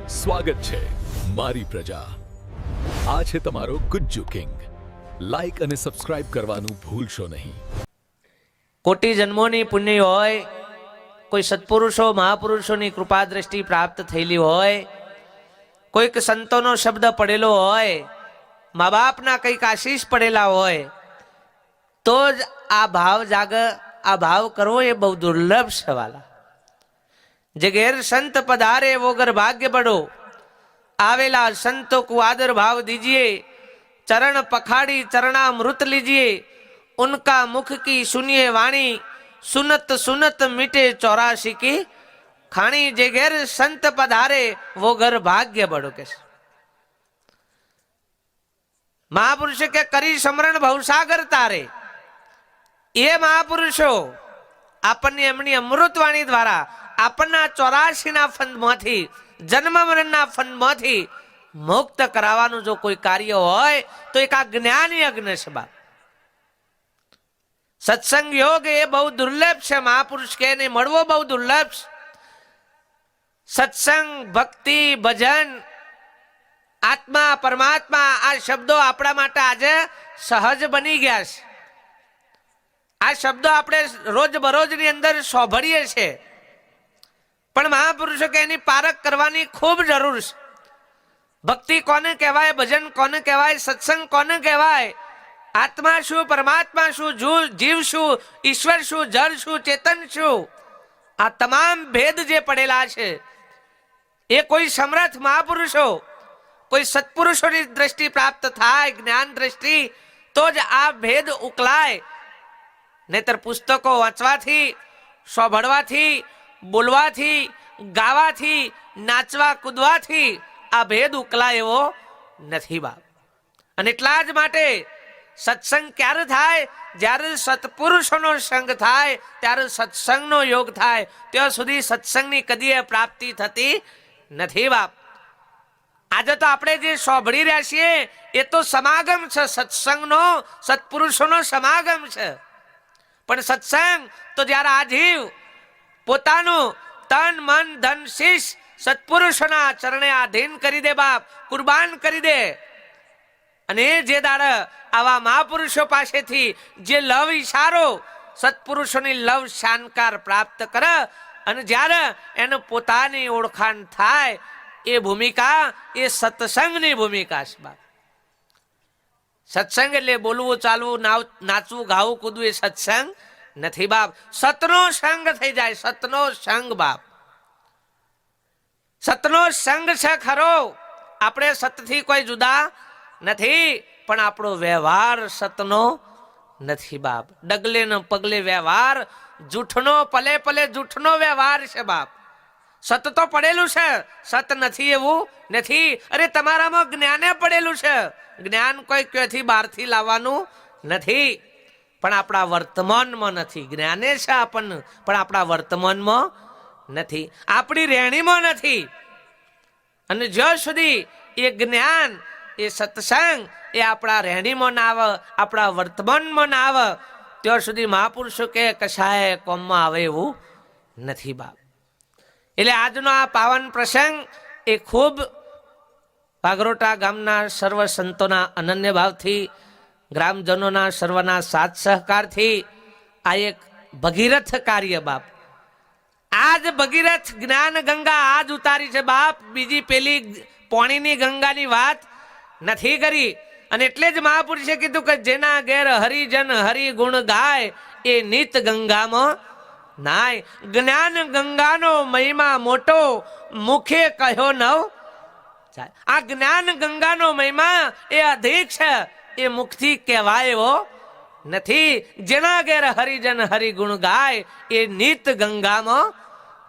સ્વાગત છે મારી પ્રજા. આ છે તમારો ગુજ્જુ કિંગ. લાઈક અને સબસ્ક્રાઇબ કરવાનું ભૂલશો નહીં. કોટી જન્મોની પુણ્ય હોય, કોઈ સત્પુરુષો મહાપુરુષોની કૃપા દ્રષ્ટિ પ્રાપ્ત થયેલી હોય, કોઈક સંતોનો શબ્દ પડેલો હોય, મા બાપના કંઈક આશીષ પડેલા હોય, તો જ આ ભાવ જાગ, આ ભાવ કરવો એ બહુ દુર્લભ છે વાલા. જે ઘેર સંત પધારે વો ઘર ભાગ્ય બડો. આવેલા સંતો को आदर भाव दीजिए, चरण पखाड़ी चरणामृत लीजिए. उनका मुख की सुनिए वाणी, सुनत सुनत मिटे 84 की खाणी. जे घेर संत पधारे वो घर भाग्य बड़ो के. महापुरुष के करी समरण भवसागर तारे. એ મહાપુરુષો આપણને એમની અમૃતવાણી દ્વારા આપણના 84ના ફંદમાંથી, જન્મ મરણના ફંદમાંથી મુક્ત કરાવવાનું જો કોઈ કાર્ય હોય તો એક આ જ્ઞાન યજ્ઞ છે બાપ. સત્સંગ યોગ એ બહુ દુર્લભ છે. મહાપુરુષ કે એને મળવો બહુ દુર્લભ છે. સત્સંગ, ભક્તિ, ભજન, આત્મા, પરમાત્મા આ શબ્દો આપણા માટે આજે સહજ બની ગયા છે. આ શબ્દો આપણે રોજ બરોજની અંદર સોભળીએ છીએ, પણ મહાપુરુષો કે એની પારખ કરવાની ખૂબ જરૂર છે. ભક્તિ કોને કહેવાય, ભજન કોને કહેવાય, સત્સંગ કોને કહેવાય, આત્મા શું, પરમાત્મા શું, જીવ શું, ઈશ્વર શું, જળ શું, ચેતન શું, આ તમામ ભેદ જે પડેલા છે એ કોઈ સમર્થ મહાપુરુષો, કોઈ સત્પુરુષોની દ્રષ્ટિ પ્રાપ્ત થાય, જ્ઞાન દ્રષ્ટિ, તો જ આ ભેદ ઉકલાય. નહીતર પુસ્તકો વાંચવાથી, સોભળવાથી, બોલવાથી, ગાવાથી, નાચવા કૂદવાથી આ ભેદ ઉકલાય એવો નથી બાપ. અને એટલા જ માટે સત્સંગ ક્યારે થાય? જ્યારે સત્પુરુષોનો સંગ થાય ત્યારે સત્સંગનો યોગ થાય. ત્યાં સુધી સત્સંગની કદી પ્રાપ્તિ થતી નથી બાપ. આજે તો આપણે જે સોભળી રહ્યા છીએ એ તો સમાગમ છે સત્સંગનો, સત્પુરુષોનો સમાગમ છે. પણ સત્સંગ તો જ્યારે આ જીવ પોતાનું તન મન ધન શીશ સત્પુરુષોના ચરણે આધીન કરી દે બાપ, કુરબાન કરી દે, અને જે દાડ આવા મહાપુરુષો પાસેથી જે લવ ઈશારો, સત્પુરુષોની લવ શાનકાર પ્રાપ્ત કરે, અને જ્યારે એને પોતાની ઓળખાણ થાય, એ ભૂમિકા એ સત્સંગની ભૂમિકા છે બાપ. સત્સંગ એટલે બોલવું, ચાલવું, નાચવું, ગાવું, કૂદવું એ સત્સંગ નથી બાપ. સતનો સંગ થઈ જાય, સતનો સંગ બાપ. સતનો સંગ છે ખરો, આપણે સતથી કોઈ જુદા નથી, પણ આપણો વ્યવહાર સતનો નથી બાપ. ડગલે ને પગલે વ્યવહાર જૂઠનો, પલે પલે જૂઠનો વ્યવહાર છે બાપ. સત તો પડેલું છે, સત નથી એવું નથી. અરે તમારામાં જ્ઞાને પડેલું છે. જ્ઞાન કોઈ ક્યાંથી બહારથી લાવવાનું નથી, પણ આપણા વર્તમાનમાં નથી. જ્ઞાને છે આપણને, પણ આપણા વર્તમાનમાં નથી, આપણી રહેણીમાં નથી. અને જ્યાં સુધી એ જ્ઞાન, એ સત્સંગ એ આપણા રહેણીમાં ના આવે, આપણા વર્તમાનમાં ના આવે, ત્યાં સુધી મહાપુરુષો કે કશાય કોમમાં આવે એવું નથી બાપ. એટલે આજનો આ પાવન પ્રસંગ એ ખૂબ વાઘરોટા ગામના સર્વ સંતોના અનન્ય ભાવથી, ગ્રામજનોના સર્વના સાથ સહકારથી આ એક ભગીરથ કાર્ય બાપ. આજ ભગીરથ જ્ઞાન ગંગા આજ ઉતારી છે બાપ. બીજી પેલી પોણીની ગંગાની વાત નથી કરી. અને એટલે જ મહાપુરુષે કીધું કે જેના ઘેર હરિજન હરિગુણ ગાય એ નિત ગંગામાં નાય. જ્ઞાન ગંગાનો મહિમા મોટો, મુખે કહ્યો નવ. આ જ્ઞાન ગંગાનો મહિમા એ અધિક છે, એ મુખથી કહેવાય એવો નથી. જેના ઘેર હરિજન હરિગુણ ગાય એ નિત ગંગામાં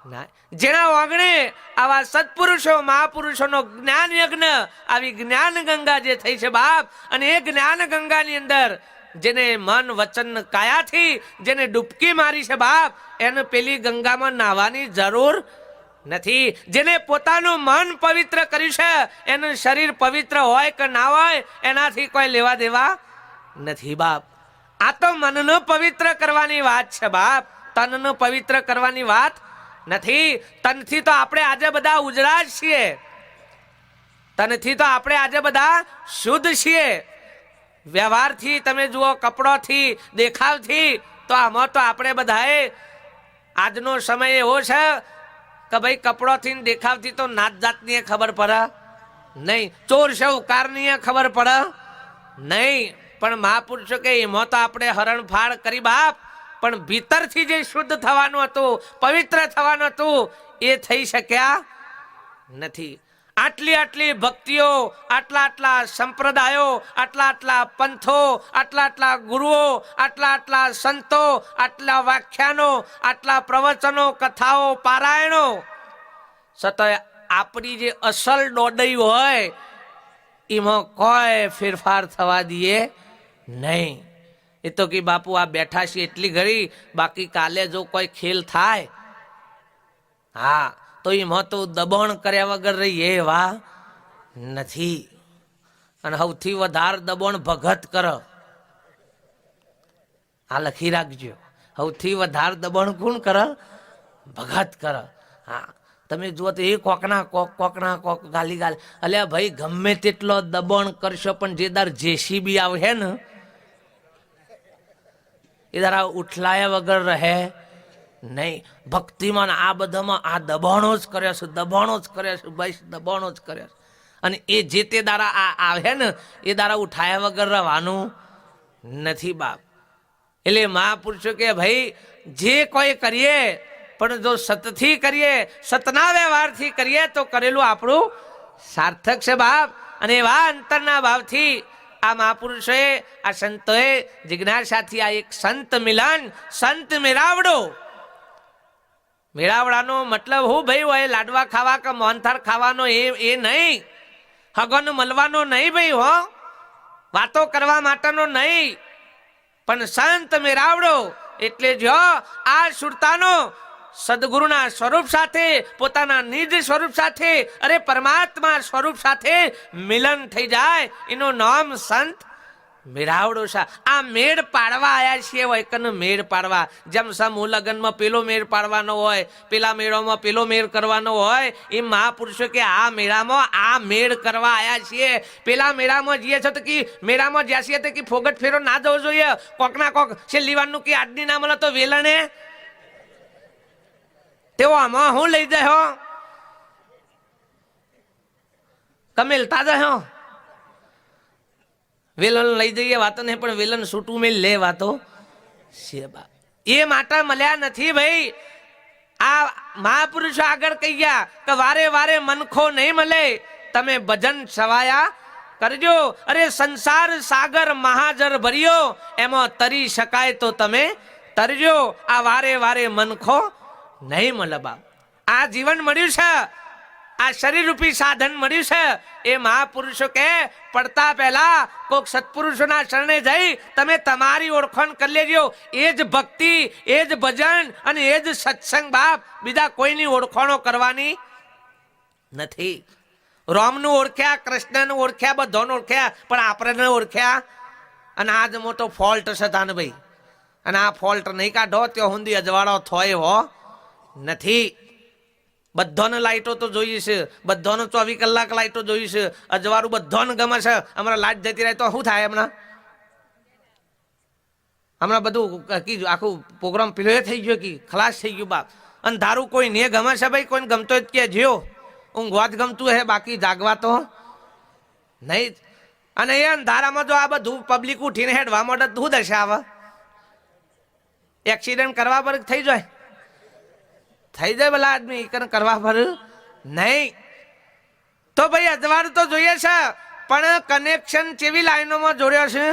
નાય. જેના વાગણે આવા સત્પુરુષો મહાપુરુષોનો જ્ઞાન યજ્ઞ, આવી જ્ઞાન ગંગા જે થઈ છે બાપ, અને એ જ્ઞાન ગંગાની અંદર જેને મન વચન કાયાથી જેને ડૂબકી મારી છે બાપ, એને પેલી ગંગામાં નાહવાની જરૂર નથી. જેને પોતાનું મન પવિત્ર કર્યું છે, એનું શરીર પવિત્ર હોય કે ના હોય એનાથી કોઈ લેવા દેવા નથી બાપ. આ તો મનનો પવિત્ર કરવાની વાત છે બાપ, તનનો પવિત્ર કરવાની વાત નથી. તનથી તો આપણે આજે બધા ઉજળા જ છીએ, તનથી તો આપણે આજે બધા શુદ્ધ છીએ. વ્યવહારથી તમે જુઓ, કપડોથી, દેખાવથી, તો આમાં તો આપણે બધાએ આજનો સમય એવો છે કે ભાઈ કપડોથી દેખાવથી તો નાત જાતની ખબર પડે નહીં, ચોર શાહુકારની ખબર પડે નહીં. પણ મહાપુરુષો કે એમાં તો આપણે હરણફાળ કરી બાપ, પણ ભીતરથી જે શુદ્ધ થવાનું હતું, પવિત્ર થવાનું હતું, એ થઈ શક્યા નથી. આટલી આટલી ભક્તિઓ, આટલા આટલા સંપ્રદાયો, આટલા આટલા પંથો, આટલા આટલા ગુરુઓ, આટલા આટલા સંતો, આટલા વ્યાખ્યાનો, આટલા પ્રવચનો, કથાઓ, પારાયણો, છતાંય આપણી જે અસલ દોડઈ હોય એમાં કોઈ ફેરફાર થવા દઈએ નહીં. એ તો કે બાપુ આ બેઠા છીએ એટલી ઘડી, બાકી કાલે જો કોઈ ખેલ થાય, હા, તો એમાં તો દબાણ કર્યા વગર રહીએ એવા નથી. અને સૌથી વધારે દબાણ ભગત કર, આ લખી રાખજો. સૌથી વધારે દબાણ કોણ કર? ભગત કર. હા, તમે જુઓ તો એ કોકના કોક ગાલી ગાલી. અલ્યા ભાઈ, ગમે તેટલો દબાણ કરશો પણ જે દાર જેસીબી આવે ને એ દારા ઉઠલાયા વગર રહે નહીં. ભક્તિમાં આ બધામાં આ દબાણો જ કર્યા છે, દબાણો જ કર્યા છે, બસ દબાણો જ કર્યા છે. અને એ જે તે દારા આ આવે ને એ દારા ઉઠાયા વગર રહેવાનું નથી બાપ. એટલે મહાપુરુષો કે ભાઈ જે કોઈ કરીએ પણ જો સતથી કરીએ, સતના વ્યવહારથી કરીએ તો કરેલું આપણું સાર્થક છે બાપ. અને એવા અંતરના ભાવથી આ મહાપુરુષોએ, આ સંતોએ જિજ્ઞાસાથી આ એક સંત મિલન, સંત મેળાવડો. મેળાવડાનો મતલબ હું ભાઈ હોય લાડવા ખાવા કે મોહનથાળ ખાવાનો એ નહીં, હગન મળવાનો નહીં ભાઈ, હો વાતો કરવા માટેનો નહીં, પણ સંત મેળાવડો. એટલે જો આ સુરતાનો સદગુરુના સ્વરૂપ સાથે, પોતાના નિજ સ્વરૂપ સાથે, અરે પરમાત્મા સ્વરૂપ સાથે મિલન થઈ જાય, એનું નામ સંત મેળાવડો છે. આ મેળ પાડવા આવ્યા છીએ વૈકન મેળ પાડવા. જેમ સમૂહ લગ્નમાં પેલો મેળ પાડવાનો હોય, પેલા મેળામાં પેલો મેળ કરવાનો હોય, એ મહાપુરુષો કે આ મેળામાં આ મેળ કરવા આવ્યા છીએ. પેલા મેળામાં જઈએ છો તો કે મેળામાં જ્યાં છીએ તો કે ફોગટ ફેરો ના જવો જોઈએ. કોકના કોક છેલ્લી વારનું કે આજની ના મળે તો વેલણે તેઓ આમાં હું લઈ જાય, હો કમેલતા જાય, હો વેલણ લઈ જઈએ વાતો નહીં, પણ વેલણ છૂટું મેં લે વાતો છે બાપ. એ માટે મળ્યા નથી ભાઈ. આ મહાપુરુષો આગળ કહી ગયા કે વારે વારે મનખો નહીં મળે, તમે ભજન સવાયા કરજો. અરે સંસાર સાગર મહાજર ભર્યો, એમાં તરી શકાય તો તમે તરજો. આ વારે વારે મનખો નહીં મળે બાપ. આ જીવન મળ્યું છે, આ શરીર રૂપી સાધન મળ્યું છે, એ મહાપુરુષો કે પડતા પહેલા કોઈક સત્પુરુષોના શરણે જઈ તમે તમારી ઓળખાણ કરી લેજો. એ જ ભક્તિ, એ જ ભજન અને એ જ સત્સંગ બાપ. બીજા કોઈની ઓળખાણો કરવાની નથી. રામનું ઓળખ્યા, કૃષ્ણનું ઓળખ્યા, બધાને ઓળખ્યા, પણ આપણે ઓળખ્યા. અને આ જ મોટો ફોલ્ટ છે તાન ભાઈ. અને આ ફોલ્ટ નહીં કાઢો ત્યાં સુધી અજવાળો થાય હો નથી. બધાને લાઈટો તો જોઈએ છે, બધાને 24 કલાક લાઈટો જોઈએ છે, અજવાળું બધાને ગમે છે. હમણાં લાઈટ જતી રહે તો શું થાય? હમણાં બધું આખું પ્રોગ્રામ પેલો થઈ ગયો કે ખલાસ થઈ ગયું બાપ. અંધારું કોઈ ને ગમે છે ભાઈ? કોઈને ગમતો જ કે જ્યો ઊંઘવા જ ગમતું હે, બાકી જાગવા તો નહીં. અને એ અંધારામાં જો આ બધું પબ્લિક ઉઠીને હેડવા માટે શું દશા આવે? એક્સિડન્ટ કરવા પર થઈ જાય, થઈ જાય ભલા આદમી, કરવા પર નહીં. તો ભાઈ અજવાળું તો જોઈએ છે, પણ કનેક્શન કેવી લાઈનોમાં જોડ્યો છે?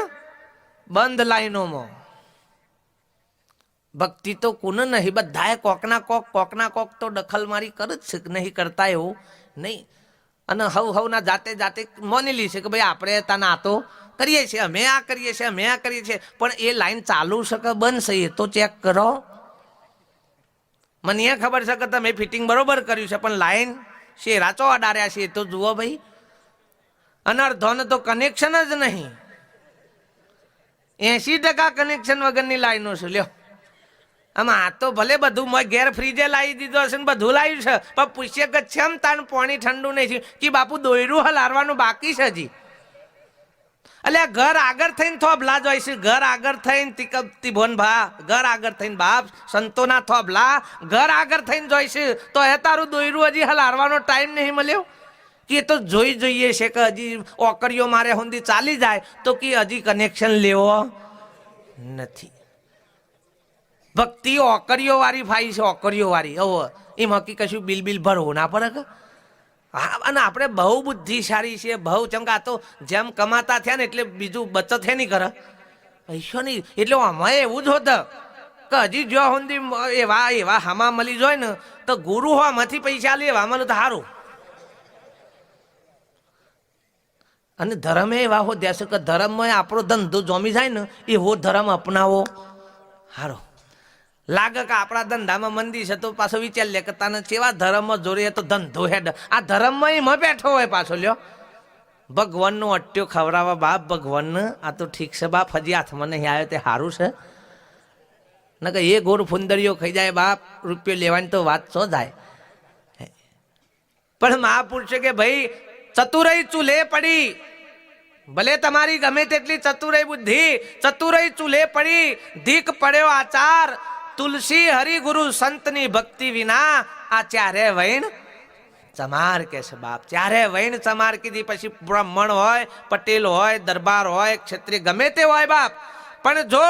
બંધ લાઈનોમાં. ભક્તિ તો કોને નહીં, બધાએ કોકના કોક તો દખલમારી કરે જ છે, નહીં કરતા એવું નહીં. અને હવના જાતે જાતે માની લે છે કે ભાઈ આપણે તાના આ તો કરીએ છીએ, અમે આ કરીએ છીએ, અમે આ કરીએ છીએ. પણ એ લાઈન ચાલુ છે કે બંધ છે એ તો ચેક કરો. મને એ ખબર છે કે તમે ફિટિંગ બરોબર કર્યું છે, પણ લાઈન શેરા ચો અડાર્યા છે એ તો જુઓ ભાઈ. અને અડધોને તો કનેક્શન જ નહીં. 80% કનેક્શન વગરની લાઈનો છે. લ્યો આમાં આ તો ભલે બધું મેં ઘેર ફ્રીજે લાવી દીધો હશે ને બધું લાવ્યું છે, પણ પૂછે કે છેમ તાન પાણી ઠંડુ નહીં થયું કે બાપુ દોયરું હલારવાનું બાકી છે હજી. એટલે ઘર આગળ થઈને થોભલા જોઈશે, ઘર આગળ થઈને તિભોન ભા, ઘર આગળ થઈને બાપ સંતોના થોભલા ઘર આગળ થઈને જોઈશે, તો એ તારું દોયરું હજી હલારવાનો ટાઈમ નહીં મળ્યો કે તો જોઈ જોઈએ છે કે હજી ઓકરીઓ મારે સુધી ચાલી જાય તો કે હજી કનેક્શન લેવો નથી. ભક્તિ ઓકરીઓ વાળી ફાઈ છે, ઓકરીઓ વાળી. હવે એમાં કે કશું બિલ ભરવું ના પડે કે. હા, અને આપણે બહુ બુદ્ધિશાળી છીએ, બહુ ચમકા. તો જેમ કમાતા થયા ને એટલે બીજું બચત હે નહીં કરે પૈસો નહીં. એટલે આમાં એવું જ હોત કે હજી જો સુધી એવા હામા મળી જાય ને તો ગુરુ હોમાંથી પૈસા લેવા મળે તો સારું. અને ધર્મ એવા હો દેશે કે ધર્મમાં આપણો ધંધો જોમી જાય ને એવો ધર્મ અપનાવો સારો લાગે. કે આપણા ધંધામાં મંદી છે તો પાછો વિચાર લે કે તને કેવા ધર્મમાં જોડીએ તો ધંધો હેડ. આ ધર્મમાં એમાં બેઠો હોય પાછો લ્યો. ભગવાનનો અટ્યો ખવડાવવા બાપ ભગવાનને. આ તો ઠીક છે બાપ, હજી હાથમાં નહીં આવ્યો તે સારું છે. ન કે એ ગોળ ફુંદરીઓ ખાઈ જાય બાપ, રૂપિયો લેવાની તો વાત શું જાય. પણ મહાપુરુષે કે ભાઈ ચતુરાઈ ચૂલે પડી, ભલે તમારી ગમે તેટલી ચતુરાઈ બુદ્ધિ, ચતુરાઈ ચૂલે પડી, ધીક પડ્યો આચાર, તુલસી હરિગુરુ સંતની ભક્તિ વિના આ ચારે વૈણ ચમાર કે છે બાપ. ચારે વૈણ ચમાર કીધી. પછી બ્રાહ્મણ હોય, પટેલ હોય, દરબાર હોય, ક્ષત્રિય ગમે તે હોય બાપ, પણ જો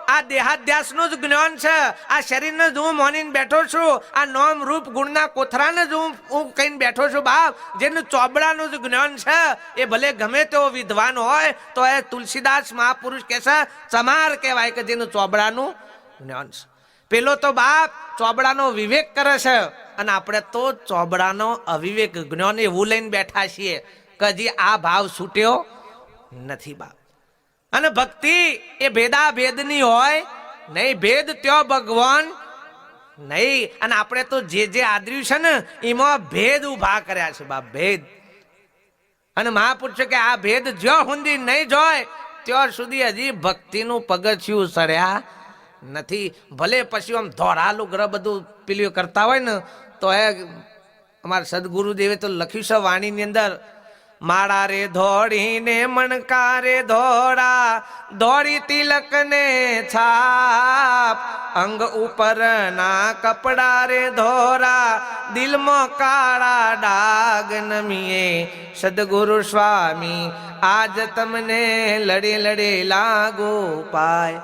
આ દેહાધ્યાસનું જ જ્ઞાન છે, આ શરીરને જ હું મોનીને બેઠો છું, આ નામ રૂપ ગુણના કોથરાને જ હું કહીને બેઠો છું બાપ, જેનું ચોબડાનું જ જ્ઞાન છે, એ ભલે ગમે તેવો વિદ્વાન હોય તો એ તુલસીદાસ મહાપુરુષ કહે છે ચમાર કહેવાય કે જેનું ચોબડાનું જ્ઞાન છે. પેલો તો બાપ ચોબડાનો વિવેક કરે છે અને આપણે તો ચોબડાનો અવિવેક જ્ઞાન એવું લઈને બેઠા છીએ કે હજી આ ભાવ છૂટ્યો નથી બાપ. અને ભક્તિ એ ભેદા ભેદની હોય નહીં, ભેદ ત્યો ભગવાન નહીં. અને આપણે તો જે આદર્યું છે ને એમાં ભેદ ઉભા કર્યા છે બાપ, ભેદ. અને મહાપુરુષે કે આ ભેદ જ્યાં સુધી નહીં જોય ત્યાં સુધી હજી ભક્તિનું પગથિયું સડ્યા નથી. ભલે પછી આમ ધોરાલું ગ્રહ બધું પેલું કરતા હોય ને તો એ અમારા સદગુરુદેવે તો લખ્યું છે વાણીની અંદર, માળા રે ધોળીને મણકા રે ધોળા, ધોળી તિલક ને છાપ, અંગ ઉપર ના કપડા રે ધોરા, દિલમાં કાળા ડાગ નમીએ, સદગુરુ સ્વામી આજ તમને લડે લડે લાગો પાય.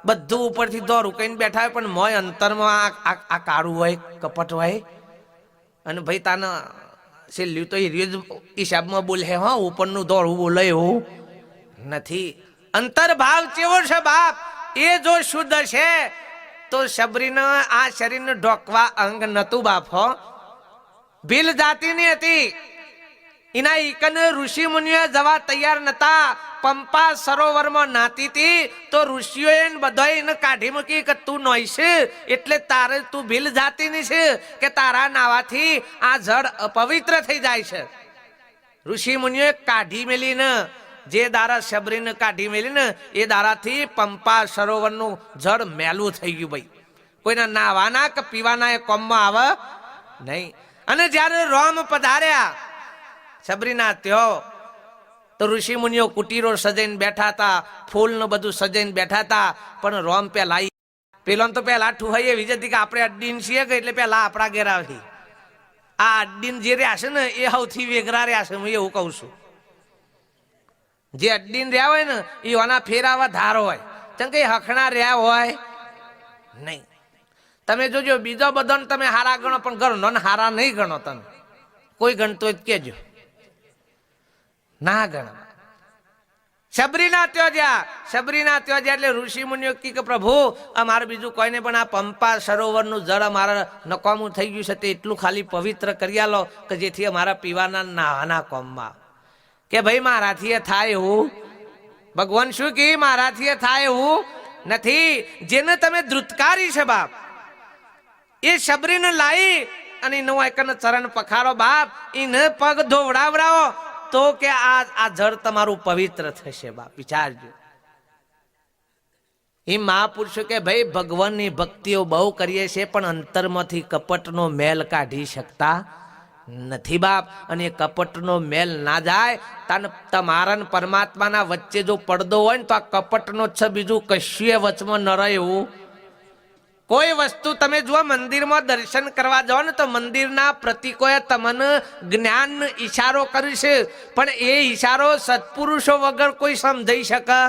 બધું ઉપરથી દોરું કહીને બેઠા હોય પણ મોય અંતરમાં આ કાળું હોય, કપટ હોય. અને ભાઈ તાના છેલ્લું તો હિસાબમાં બોલે હા, ઉપરનું દોડવું બોલે એવું નથી. અંતરભાવ કેવો છે બાપ, એ જો શુદ્ધ છે તો શબરીના આ શરીરને ઢોકવા અંગ નતું બાપ. હો ભીલ જાતિની હતી, એના ઈકન ઋષિ મુનિઓ જવા તૈયાર નતા. પંપા સરોવરમાં નાતી હતી તો ઋષિઓએ બધા કાઢી મૂકી કે તું નોઈશ એટલે તારે તું ભીલ જાતિની છે કે તારા નાવાથી આ જળ અપવિત્ર થઈ જાય છે. ઋષિ મુનિઓએ કાઢી મેલી ને, જે દારા શબરીને કાઢી મેલી ને એ દારાથી પંપા સરોવરનું જળ મેલું થઈ ગયું ભાઈ. કોઈના નાવાના કે પીવાના એ કોમમાં આવે નહીં. અને જ્યારે રોમ પધાર્યા શબરીના ત્યો તો ઋષિ મુનિઓ કુટીરો સજાઈને બેઠા હતા, ફૂલનું બધું સજાઈને બેઠા હતા. પણ રોમ પેલા પેલો તો પેલા ઠુહાઈ એવી જતી કે આપણે અડ્ડીન છીએ કે એટલે પેલા આપણા ઘેર આવી. આ અડ્ડીન જે રહ્યા છે ને એ સૌથી વેગરા રહ્યા છે, હું એવું કહું છું. જે અડ્ડીન રહ્યા હોય ને એ ઓના ફેરાવા ધાર હોય, કેમ કે હખણા રહ્યા હોય નહીં. તમે જોજો બીજો બધો તમે હારા ગણો પણ ઘરનો ને હારા નહીં ગણો. તમે કોઈ ગણતો જ કેજો ના ગણ. શબરીના ત્યો જ્યાં એટલે ઋષિ મુનિઓ કે પ્રભુ અમારે બીજું કોઈ નહીં પણ આ પંપા સરોવરનું જળ અમારા નકામું થઈ ગયું છે તે એટલું ખાલી પવિત્ર કરી આલો કે જેથી અમારા પીવાના નાવાના કોમમાં. કે ભાઈ મારાથી થાય એવું ભગવાન શું કે મારાથી થાય એવું નથી. જેને તમે ધ્રુતકારી છે બાપ એ શબરીને લાવી અને એનો એકને ચરણ પખારો બાપ, એને પગ ધોવડાવડાવો તો કે આ જળ તમારું પવિત્ર થશે બાપ. વિચારજો. એ મહાપુરુષો કે ભાઈ ભગવાનની ભક્તિઓ બહુ કરીએ છીએ પણ અંતરમાંથી કપટનો મેલ કાઢી શકતા નથી બાપ. અને કપટનો મેલ ના જાય તને તમારા ને પરમાત્માના વચ્ચે જો પડદો હોય ને તો આ કપટનો છે, બીજું કશું વચમાં ન રહે એવું કોઈ વસ્તુ. તમે જુઓ મંદિરમાં દર્શન કરવા જાઓ ને તો મંદિરના પ્રતિકોએ તમને જ્ઞાન ઈશારો કર્યો છે, પણ એ ઈશારો સત્પુરુષો વગર કોઈ સમજાઈ શકે.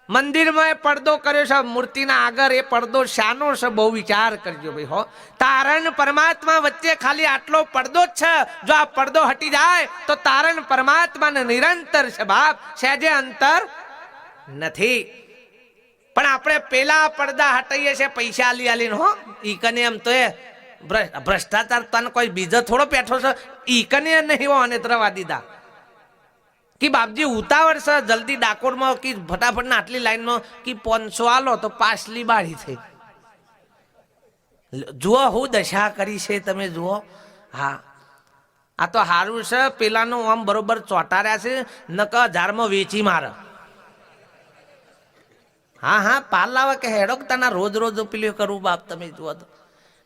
મંદિરમાં એ પડદો કર્યો છે મૂર્તિના આગળ, એ પડદો શાનો છે બહુ વિચાર કરજો ભાઈ હો. તારણ પરમાત્મા વચ્ચે ખાલી આટલો પડદો જ છે. જો આ પડદો હટી જાય તો તારણ પરમાત્માને નિરંતર છે બાપ, સહેજે અંતર નથી. પણ આપણે પેલા પડદા હટાઈએ છીએ પૈસા આલી આલીને હો. ઈ કને એમ તો એ ભ્રષ્ટાચાર તને કોઈ બીજો થોડો બેઠો છે, ઈ કને નહીં હો અને રવા દીધા કે બાપજી ઉતાવળ છે જલ્દી ડાકોરમાં કે ફટાફટ ના આટલી લાઈનમાં કે 500 આલો તો પાછલી બાળી થઈ. જુઓ હું દશા કરી છે તમે જુઓ. હા આ તો સારું છે પેલાનું આમ બરોબર ચોટાર્યા છે, નક 1000માં વેચી મારે. હા હા પાલ લાવે કે હેડો તના રોજ રોજ પેલું કરવું બાપ. તમે જુઓ તો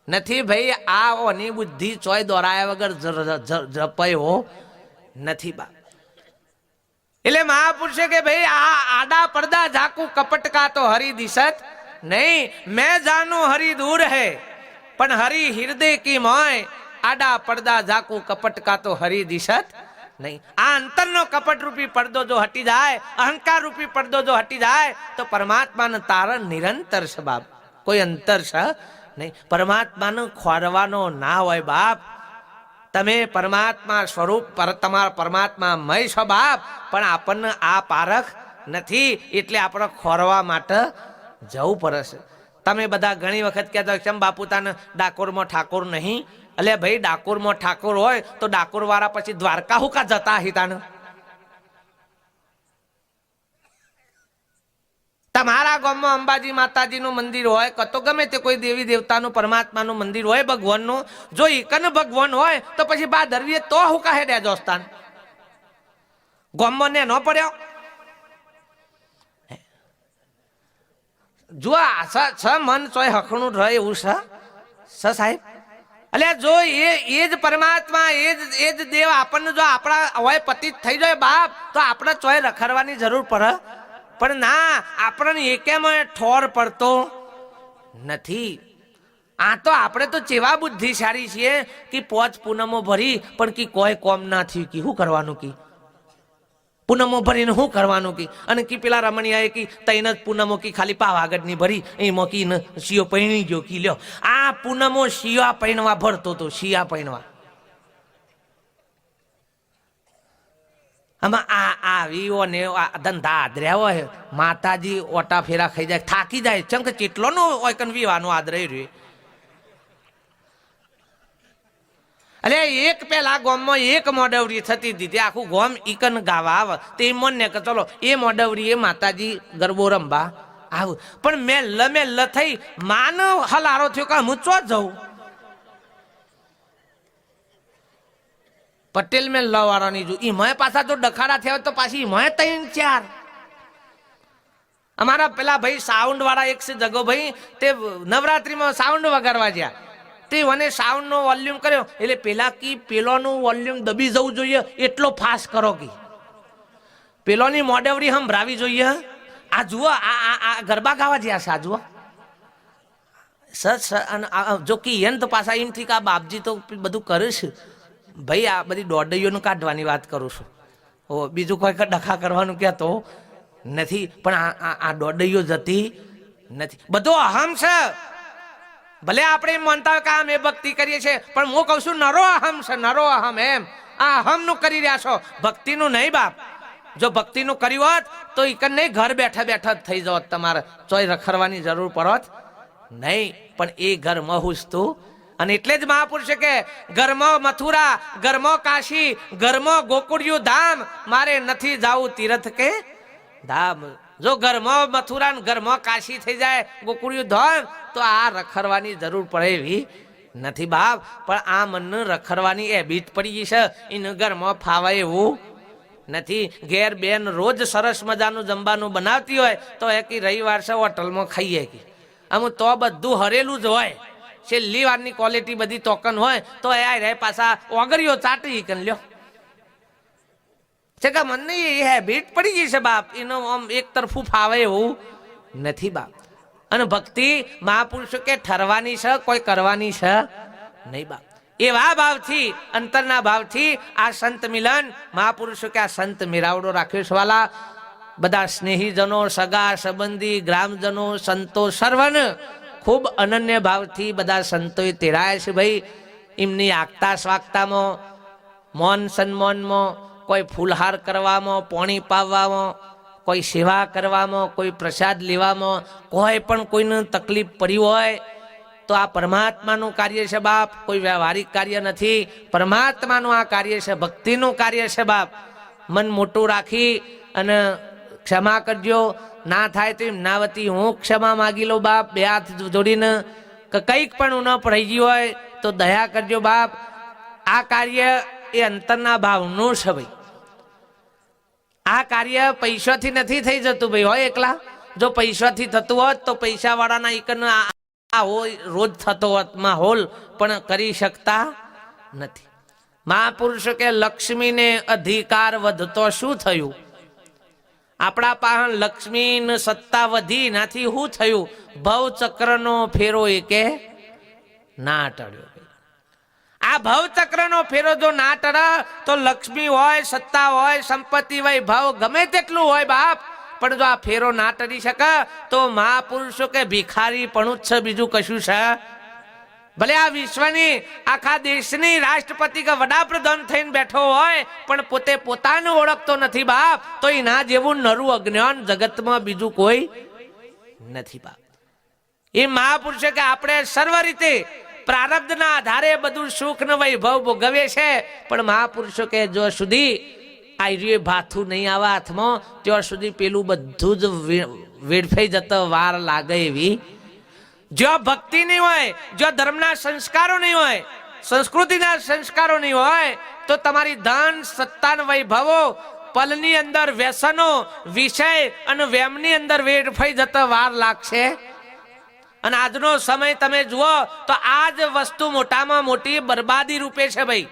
નથી ભાઈ આ ઓની બુદ્ધિ ચોય દોરાયા વગર જપાયો નથી બાપ. એટલે મહાપુરુષે કે ભાઈ આ આડા પડદા ઝાકુ કપટ કા તો હરી દિશત નહીં, મેં જાનું હરી દૂર હે પણ હરી હૃદય કી મોય. આડા પડદા ઝાકુ કપટ કા તો હરી દિશત નહીં. આ અંતરનો કપટ રૂપી પડદો જો હટી જાય, અહંકાર રૂપી પડદો જો હટી જાય તો પરમાત્માનું તારણ નિરંતર છે બાપ, કોઈ અંતર છે નહીં. પરમાત્માનું ખોરવાનો ના હોય બાપ. તમે પરમાત્મા સ્વરૂપ તમારા પરમાત્મા મય છો બાપ, પણ આપણને આ પારખ નથી એટલે આપણે ખોરવા માટે જવું પડે છે. તમે બધા ઘણી વખત કહેતા કેમ બાપુ તાને ડાકોરમાં ઠાકોર નહીં? એટલે ભાઈ ડાકોરમાં ઠાકોર હોય તો ડાકોર વાળા પછી દ્વારકા હું કા જતા હિતાને? તમારા ગામમાં અંબાજી માતાજીનું મંદિર હોય કતો ગમે તે કોઈ દેવી દેવતાનું પરમાત્માનું મંદિર હોય ભગવાનનું, જો એકન ભગવાન હોય તો પછી ભાદરવીએ તો હું કાહે દે દોસ્તાન ગામમાં ને ન પડ્યો? જો છ મન ચોય હખણું રહે એવું છે સાહેબ. એટલે જો એ જ પરમાત્મા એ જ દેવ આપણને જો આપણા હોય પતિત થઈ જાય બાપ તો આપણે ચોય રખડવાની જરૂર પડે. પણ ના, આપણને એકેમાં ઠોર પડતો નથી. આ તો આપણે તો ચેવા બુદ્ધિશાળી છીએ કે 5 પૂનમો ભરી પણ કી કોઈ કોમ ના થયું કે શું કરવાનું કી પૂનમો ભરીને શું કરવાનું કી. અને કી પેલા રમણીયાએ કી 3 જ પૂનમો કી ખાલી પાવાગઢની ભરી એમાં કી શિયો પૈણી ગયો કી લ્યો. આ પૂનમો શિયા પૈણવા ભરતો તો શિયા પૈણવા. આમાં આવીઓ ને ધંધા આદર્યા હોય માતાજી ઓટા ફેરા ખાઈ જાય થાકી જાય ચમ કે કેટલો નો ઓયકન વિવાનો આદરે રહ્યો. એટલે એક પેલા ગામમાં એક મોડવરી થતી હતી, આખું ગામ ઈકન ગાવા આવે તે મને કે ચલો એ મોડવરી એ માતાજી ગરબો રમવા આવું. પણ મેલ થઈ માનવ હલારો થયો કે હું ચો જઉં. પટેલ મેં લવાળાની જો એમાં પાછા જો ડખાડા થયા તો પાછી એમાં 3-4. અમારા પેલા ભાઈ સાઉન્ડ વાળા એક છે જગો ભાઈ, તે નવરાત્રીમાં સાઉન્ડ વગાડવા ગયા તે મને સાઉન્ડ નો વોલ્યુમ કર્યો એટલે પેલા કી પેલોનું વોલ્યુમ દબી જવું જોઈએ એટલો ફાસ્ટ કરો કી પેલોની મોડવરી સંભળાવી જોઈએ. આ જુઓ આ ગરબા ગાવા જ્યાં છે. આ જુઓ જો કી એને તો પાછા એમ થી કે આ બાપજી તો બધું કરે છે ભાઈ. આ બધી દોડડીઓનું કાઢવાની વાત કરું છું, બીજું કોઈ ડખા કરવાનું કહેતો નથી. પણ આ દોડડીઓ જતી નથી, બધો અહમ છે. ભલે આપણે એમ માનતા હોય કે આમ એ ભક્તિ કરીએ છીએ પણ હું કહું છું નરો અહમ છે, નરો અહમ. એમ આ અહમનું કરી રહ્યા છો, ભક્તિનું નહીં બાપ. જો ભક્તિનું કર્યું હોત તો એક નહીં ઘર બેઠા બેઠા જ થઈ જાત, તમારે ચોય રખડવાની જરૂર પડત નહીં. પણ એ ઘરમાં હુસતું. અને એટલે જ મહાપુરુષે કે ઘરમાં મથુરા, ઘરમાં કાશી, ઘરમાં ગોકુળિયું ધામ, મારે નથી જાવું તીર્થ કે ધામ. જો ઘરમાં મથુરા ને ઘરમાં કાશી થઈ જાય ગોકુળિયું ધામ તો આ રખડવાની જરૂર પડે એવી નથી બાપ. પણ આ મનને રખડવાની હેબિટ પડી ગઈ છે, એને ઘરમાં ફાવાય એવું નથી. ઘેર બેન રોજ સરસ મજાનું જમવાનું બનાવતી હોય તો એક રવિવાર છે હોટલમાં ખાઈએ કે અમુક તો બધું હરેલું જ હોય, છેલ્લી વારની ક્વોલિટી બધી ટોકન હોય તો એ રે પાછા ઓગળીઓ ચાટી કે લ્યો છે કે મને એ હેબિટ પડી ગઈ છે બાપ, એનો આમ એક તરફું ફાવે એવું નથી બાપ. અને ભક્તિ મહાપુરુષો કે ઠરવાની છે, કોઈ કરવાની છે નહીં બાપ. એવા ભાવથી, અંતરના ભાવથી આ સંત મિલન મહાપુરુષો કે આ સંત મેરાવડો રાખ્યો છે વાલા. બધા સ્નેહીજનો, સગા સંબંધી, ગ્રામજનો, સંતો સર્વને ખૂબ અનન્ય ભાવથી બધા સંતોએ તેડાય છે ભાઈ. એમની આગતા સ્વાગતામાં, મૌન સન્માનમાં, કોઈ ફૂલહાર કરવામાં, પાણી પાવામાં, કોઈ સેવા કરવામાં, કોઈ પ્રસાદ લેવામાં, કોઈ પણ કોઈને તકલીફ પડી હોય તો આ પરમાત્માનું કાર્ય છે બાપ, કોઈ વ્યવહારિક કાર્ય નથી. પરમાત્માનું આ કાર્ય છે, ભક્તિનું કાર્ય છે બાપ. મન મોટું રાખી અને ક્ષમા કરજો, ના થાય તો એમના વતી હું ક્ષમા માગી લો બાપ, બે હાથ જોડીને કે કંઈક પણ ન પડી ગયું હોય તો દયા કરજો બાપ. આ કાર્ય એ અંતરના ભાવનું છે ભાઈ. આ કાર્ય પૈસાથી નથી થઈ જતું ભાઈ. હોય એકલા જો પૈસાથી થતું હોત તો પૈસા વાળાના એકન હોય રોજ થતો હોત માહોલ, પણ કરી શકતા નથી. મહાપુરુષો કે લક્ષ્મીને અધિકાર વધતો શું થયું? આપણા પાસે લક્ષ્મી સત્તા વધી, નાથી શું થયું? ભવચક્રનો ફેરો એ કે ના ટળ્યો. આ ભવચક્રનો ફેરો જો ના ટળે તો લક્ષ્મી હોય, સત્તા હોય, સંપત્તિ હોય, ભાવ ગમે તેટલું હોય બાપ, પણ જો આ ફેરો ના ટળી શકે તો મહાપુરુષો કે ભિખારી પણ છે, બીજું કશું છે? ભલે આ વિશ્વની આખા દેશની રાષ્ટ્રપતિ કે વડાપ્રધાન થઈને બેઠો હોય પણ પોતે પોતાનું ઓળખતો નથી બાપ, તો એના જેવું નરું અજ્ઞાન જગતમાં બીજું કોઈ નથી બાપ. એ મહાપુરુષે કે આપણે સર્વ રીતે પ્રારબ્ધના આધારે બધું સુખ ને વૈભવ ભોગવે છે, પણ મહાપુરુષો કે જો સુધી આ ભાથું નહીં આવે હાથમાં ત્યાં સુધી પેલું બધું જ વેડફાઈ જતો વાર લાગે એવી. જો ભક્તિ નહીં હોય, જો ધર્મના સંસ્કારો નહીં હોય, સંસ્કૃતિના સંસ્કારો નહીં હોય તો તમારી ધન, સત્તા, વૈભવો પલની અંદર વ્યસનો, વિષય અને વેમની અંદર વેડફાઈ જતા વાર લાગશે. અને આજનો સમય તમે જુઓ તો આ જ વસ્તુ મોટામાં મોટી બરબાદી રૂપે છે ભાઈ.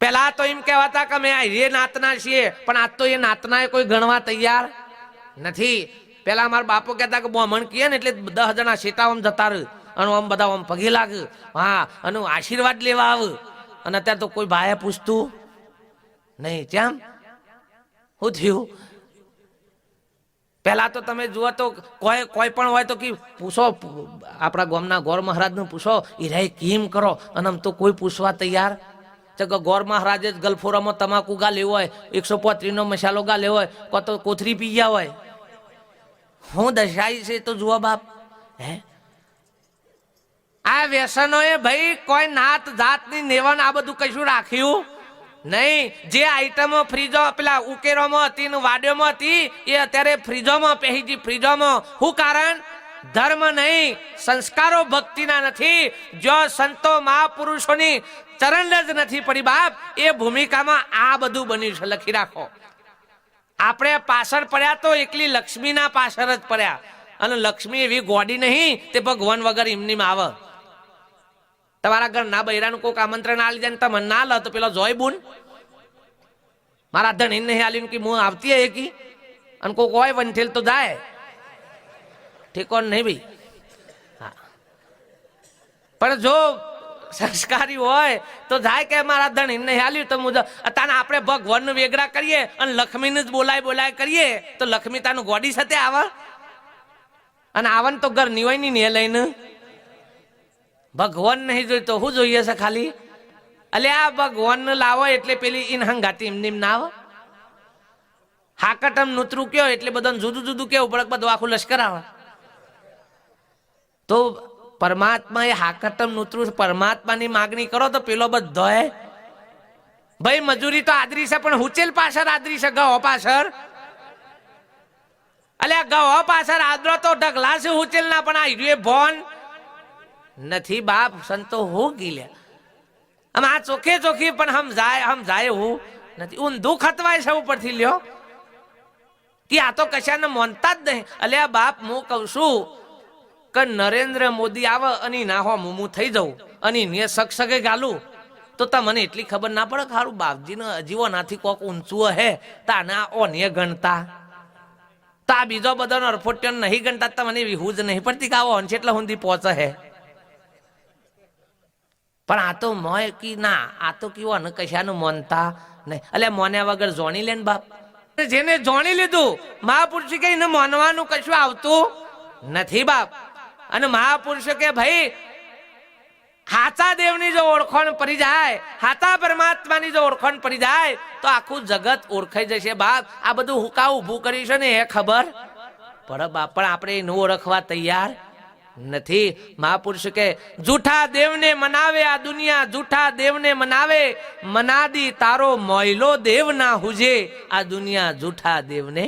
પેલા તો એમ કહેવાતા કે અમે એ નાતના છીએ, પણ આજ તો એ નાતના કોઈ ગણવા તૈયાર નથી. પેલા મારા બાપો કહેતા કે બ્રાહ્મણ કહીએ ને એટલે 10 જણા શેટા આમ જતા રહે અને આમ બધા આમ પગે લાગે, હા, અને આશીર્વાદ લેવા આવે. અને અત્યારે તો કોઈ ભાઈએ પૂછતું નહીં. કેમ? શું થયું? પેલા તો તમે જુઓ તો કોઈ પણ હોય તો કે પૂછો, આપણા ગામના ગોર મહારાજને પૂછો, એ રે કેમ કરો, અને આમ તો કોઈ પૂછવા તૈયાર. ગોર મહારાજે જ ગલફોરામાં તમાકુ ગા લેવો હોય, 135 નો મસાલો ગા લેવો હોય, કો તો કોથરી પી ગયા હોય. હું દશાઈ છે તો જુઓ બાપ. હે આ વ્યસનો એ ભાઈ કોઈ નાત જાતની નેવન આ બધું કશું રાખ્યું નહીં. જે આઈટમો ફ્રીજો પેલા ઉકેરોમાં હતી ને વાડ્યોમાં હતી એ અત્યારે ફ્રીજોમાં પહેરી. ફ્રીજોમાં શું કારણ? ધર્મ નહીં, સંસ્કારો ભક્તિના નથી. જો સંતો મહાપુરુષોની ચરણ જ નથી પડી બાપ, એ ભૂમિકામાં આ બધું બન્યું છે. લખી રાખો. આપણે પાછળ પડ્યા તો એકલી લક્ષ્મીના પાછળ જ પડ્યા. અને લક્ષ્મી એવી ગોડી નહીં તે ભગવાન વગર એમની આવે. તમારા ઘર ના બૈરાનું કોઈક આમંત્રણ આલી જાય તમે ના લો તો પેલો જોય બુન મારા ધણી નહીં આલ્યું કે હું આવતી હે કી, અને કોઈક હોય વંઠેલ તો જાય ઠીકોન નહીં ભાઈ. હા, પણ જો સંસ્કારી હોય તો જાય કે મારા ધણી નહીં આલ્યું તો મુજબ તાને આપણે ભગવાન વેગડા કરીએ અને લક્ષ્મીને જ બોલાય કરીએ તો લક્ષ્મી તાનું ગોડી સાથે આવે. અને આવન તો ઘર ની હોય ને લઈને ભગવાન નહીં જોઈ તો શું જોઈએ છે ખાલી? અલે આ ભગવાન લાવો એટલે પેલી ઇન હંગાતી એમની ના આવે. હાકટમ નૂતરું કયો એટલે બધાને જુદું જુદું કેવું પડે, બધું આખું લશ્કર આવે. તો પરમાત્મા એ હાકટમ નૂતરું પરમાત્માની માગણી કરો તો પેલો બધો હે ભાઈ. મજૂરી તો આદરી છે પણ હુચેલ પાછળ આદરી છે, ગહો પાછળ. અલે ગહો પાછળ આદરો તો ઢગલા છે હુચેલ ના, પણ આ ભોન નથી બાપ. સંતો હો ગીલ્યા આમ આ ચોખ્ખે ચોખ્ખી પણ સમજાય હું નથી. ઊંધું ખતવાય છે ઉપરથી લ્યો કે આ તો કશાને માનતા જ નહીં. અલ્યા બાપ હું કહું છું કે નરેન્દ્ર મોદી આવે અને ના હો હું થઈ જાઉં અને ને સગસગે ગાલું તો તમને એટલી ખબર ના પડે કે સારું બાપજીને હજીવો નાથી કોક ઊંચું હે તાના ઓને ગણતા તો આ બીજો બધાનો અરફોટ્યો નહીં ગણતા તમને વિહુ જ નહીં પડતી કે આવો અંશ એટલા સુધી પહોંચે હે. પણ આ તો મોય કી ના આ તો કેવો ને કશાનું માનતા નહીં. એટલે મોન્યા વગર જોણી લે ને બાપ. જેને જોણી લીધું મહાપુરુષ કે એને માનવાનું કશું આવતું નથી બાપ. અને મહાપુરુષ કે ભાઈ હાચા દેવની જો ઓળખાણ પડી જાય, હાચા પરમાત્માની જો ઓળખાણ પડી જાય તો આખું જગત ઓળખાઈ જશે બાપ. આ બધું હુકા ઊભું કર્યું છે ને એ ખબર પડે બાપ, પણ આપણે એનું ઓળખવા તૈયાર નથી. મહાપુરુષ કે જૂઠા દેવને મનાવે આ દુનિયા, જૂઠા દેવને મનાવે, મનાદી તારો મોયલો દેવ ના હુજે આ દુનિયા, જૂઠા દેવને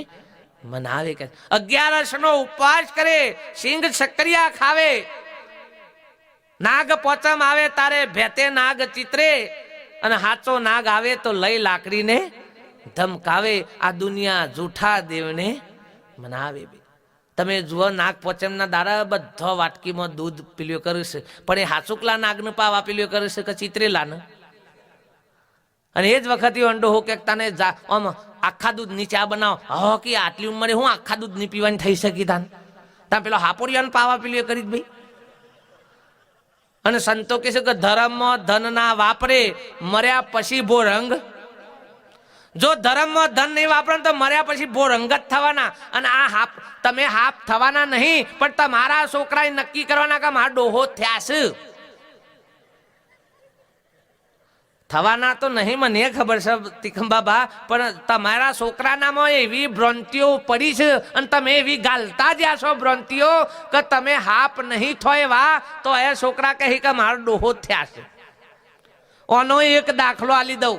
મનાવે. કે 11 નો ઉપવાસ કરે, સિંગ સક્રિયા ખાવે, નાગ પોચમ આવે તારે ભેતે નાગ ચિત્રે, અને હાચો નાગ આવે તો લઈ લાકડીને ધમકાવે. આ દુનિયા જૂઠા દેવને મનાવે. તમે જુઓ નાગ પોચમ ના દાડા બધો વાટકીમાં દૂધ પીલ્યો કરે છે, પણ એ હાચુકલા નાગને પાવા પીલ્યો કરે છે કે ચિત્રેલા ને. અને એ જ વખતે અંડો હો કે તને આમ આખા દૂધ ની ચા બનાવો, હો કે આટલી ઉંમરે હું આખા દૂધ ની પીવાની થઈ શકી તાન તમે પેલો હાપોડિયાને પાવા પીલ્યો કરી ભાઈ. અને સંતો કહે છે કે ધર્મ ધન ના વાપરે, મર્યા પછી ભો રંગ. જો ધર્મમાં ધન નહીં વાપરો તો મર્યા પછી ભો રંગ જ થવાના. અને આ હાપ તમે હાપ થવાના નહીં, પણ તમારા છોકરાએ નક્કી કરવાના કે મારા ડોહો થયા છે. થવાના તો નહીં મને ખબર છે તિખંબાબા, પણ તમારા છોકરાનામાં એવી ભ્રાંતિઓ પડી છે અને તમે એવી ગાલતા જ્યાં છો ભ્રાંતિઓ કે તમે હાપ નહીં થોય વા તો એ છોકરા કહી કે મારો ડોહો થયા છે. ઓનો એક દાખલો આલી દઉં.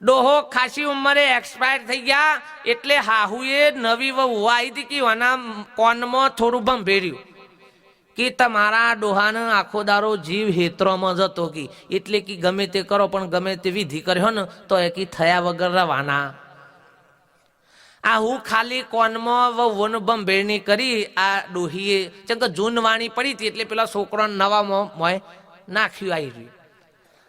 ડોહો ખાસી ઉંમરે એક્સપાયર થઈ ગયા એટલે હાહુએ નવી વહુ આવી હતી કે આના કોનમાં થોડું ભંભેર્યું કે તમારા ડોહાને આખો દારો જીવ હેત્રોમાં જતો કે એટલે કે ગમે તે કરો પણ ગમે તે વિધિ કર્યો ને તો એ કે થયા વગર રવાના. આ હું ખાલી કોનમાં વહુને ભંભેરણી કરી આ ડોહીએ જેમ કે જૂન વાણી પડી હતી એટલે પેલા છોકરાને નવા મોય નાખ્યું આવી રહ્યું.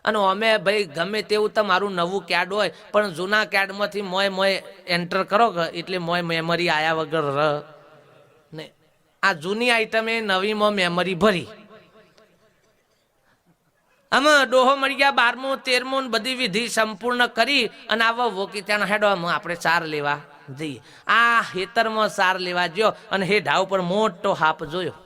અને અમે ભાઈ ગમે તેવું તમારું નવું કેડ હોય પણ જૂના કેડમાંથી મોય એન્ટર કરો એટલે મોય મેમરી આયા વગર રહ ને. આ જૂની આઈટમે નવીમાં મેમરી ભરી. આમાં ડોહો મળી ગયા 12મું 13મું બધી વિધિ સંપૂર્ણ કરી અને આવો વોકી ત્યાં હેડો આપણે ચાર લેવા જઈએ. આ ખેતરમાં ચાર લેવા ગયો અને હે ઢાવ પર મોટો હાપ જોયો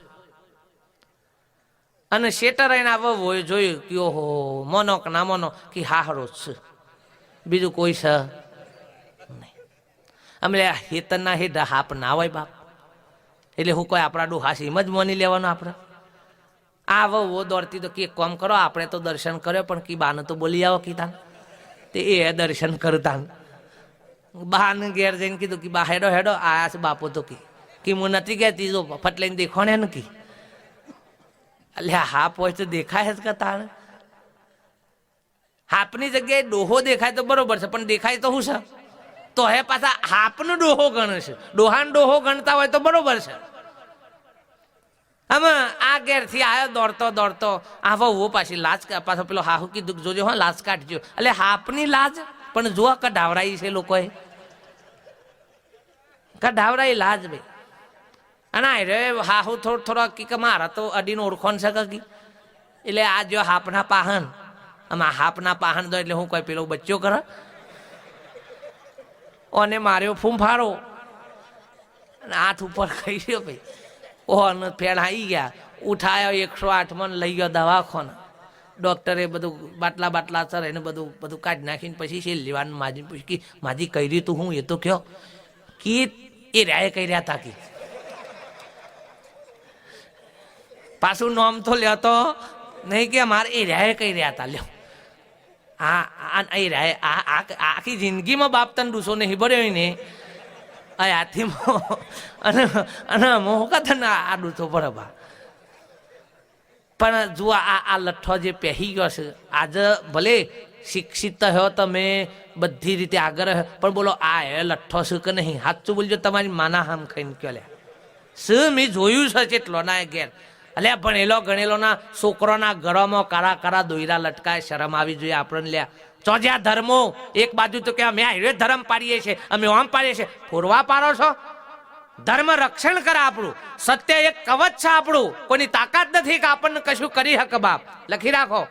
અને શેટર આવીને આવો જોયું કે ઓહો મોનો કે ના મોનો કે હાહરો છે, બીજું કોઈ છે નહીં. અમે ખેતરના હેઠા હાપ ના હોય બાપ, એટલે હું કોઈ આપણા ડોહા સીમ જ મોની લેવાનો આપણે. આ વહુ દોડતી તો કે કોમ કરો આપણે તો દર્શન કર્યો પણ કી બાને તો બોલી આવો કીધા તે એ દર્શન કરતા. બાને ઘેર જઈને કીધું કે બા હેડો હેડો આયા છે બાપો તો કે હું નથી કહેતી જો ફટ લઈને દેખો ને ને કી એટલે હાપ હોય તો દેખાય જ કતા. હાપની જગ્યાએ ડોહો દેખાય તો બરોબર છે પણ દેખાય તો શું છે તો હે પાછા હાપનો ડોહો ગણે છે. ડોહાનો ડોહો ગણતા હોય તો બરોબર છે. આમાં આ ઘેરથી આવ્યો દોડતો દોડતો આ વહુ પાછી લાજ પાછો પેલો હાહુ કીધું જોજો હા લાજ કાઢજો. એટલે હાપની લાજ પણ જો કઢાવરાઈ છે લોકોએ, કઢાવરાઈ લાજ ભાઈ. અને રે હાહુ થોડો કી મારા તો અડીનો ઓળખોન છે કી એટલે આ જો હાપના પાહન આમાં હાપના પાહન દો એટલે હું કોઈ પેલો બચ્ચો કરે ઓને માર્યો ફૂંફારો અને હાથ ઉપર ખાઈ ગયો ભાઈ. ઓને ફેણ આવી ગયા ઉઠાયો 108 લઈ ગયો દવાખાના. ડોક્ટરે બધું બાટલા ચરે એને બધું કાઢી નાખીને પછી છે લેવાનું માજી પૂછ્યું કે માજી કહી રહ્યું તું હું એ તો કયો કે એ રાય કહી રહ્યા હતા કે પાછું નોમ તો લેતો નહીં કે મારે એ રાય કહી રહ્યા હતા લ્યો. હા એ રાય આખી જિંદગીમાં બાપ તને ડૂસો નહીં ભર્યો ને હાથી અને મોહ તને આ ડૂસો બરાબર પણ જુઓ આ લઠ્ઠો જે પહેરી ગયો છે, આજે ભલે શિક્ષિત થયો તમે બધી રીતે આગળ, પણ બોલો આ હે લઠ્ઠો છે કે નહીં? સાચું બોલજો, તમારી માના હામ ખાઈને કયો લે શું? મેં જોયું છે કેટલો ના ઘેર અલ્યા ભણેલો ગણેલોના છોકરોના ઘરોમાં કારા કારા દોયરા લટકાય, શરમ આવી જોઈએ આપણને લ્યા. ચોજ્યા ધર્મો એક બાજુ તો કે અમે હાઈવે ધર્મ પાડીએ છીએ, અમે ઓમ પાડીએ છીએ, ફોરવા પાડો છો. ધર્મ રક્ષણ કરે આપણું, સત્ય એક કવચ છે આપણું, કોઈની તાકાત નથી કે આપણને કશું કરી શકે બાપ. લખી રાખો,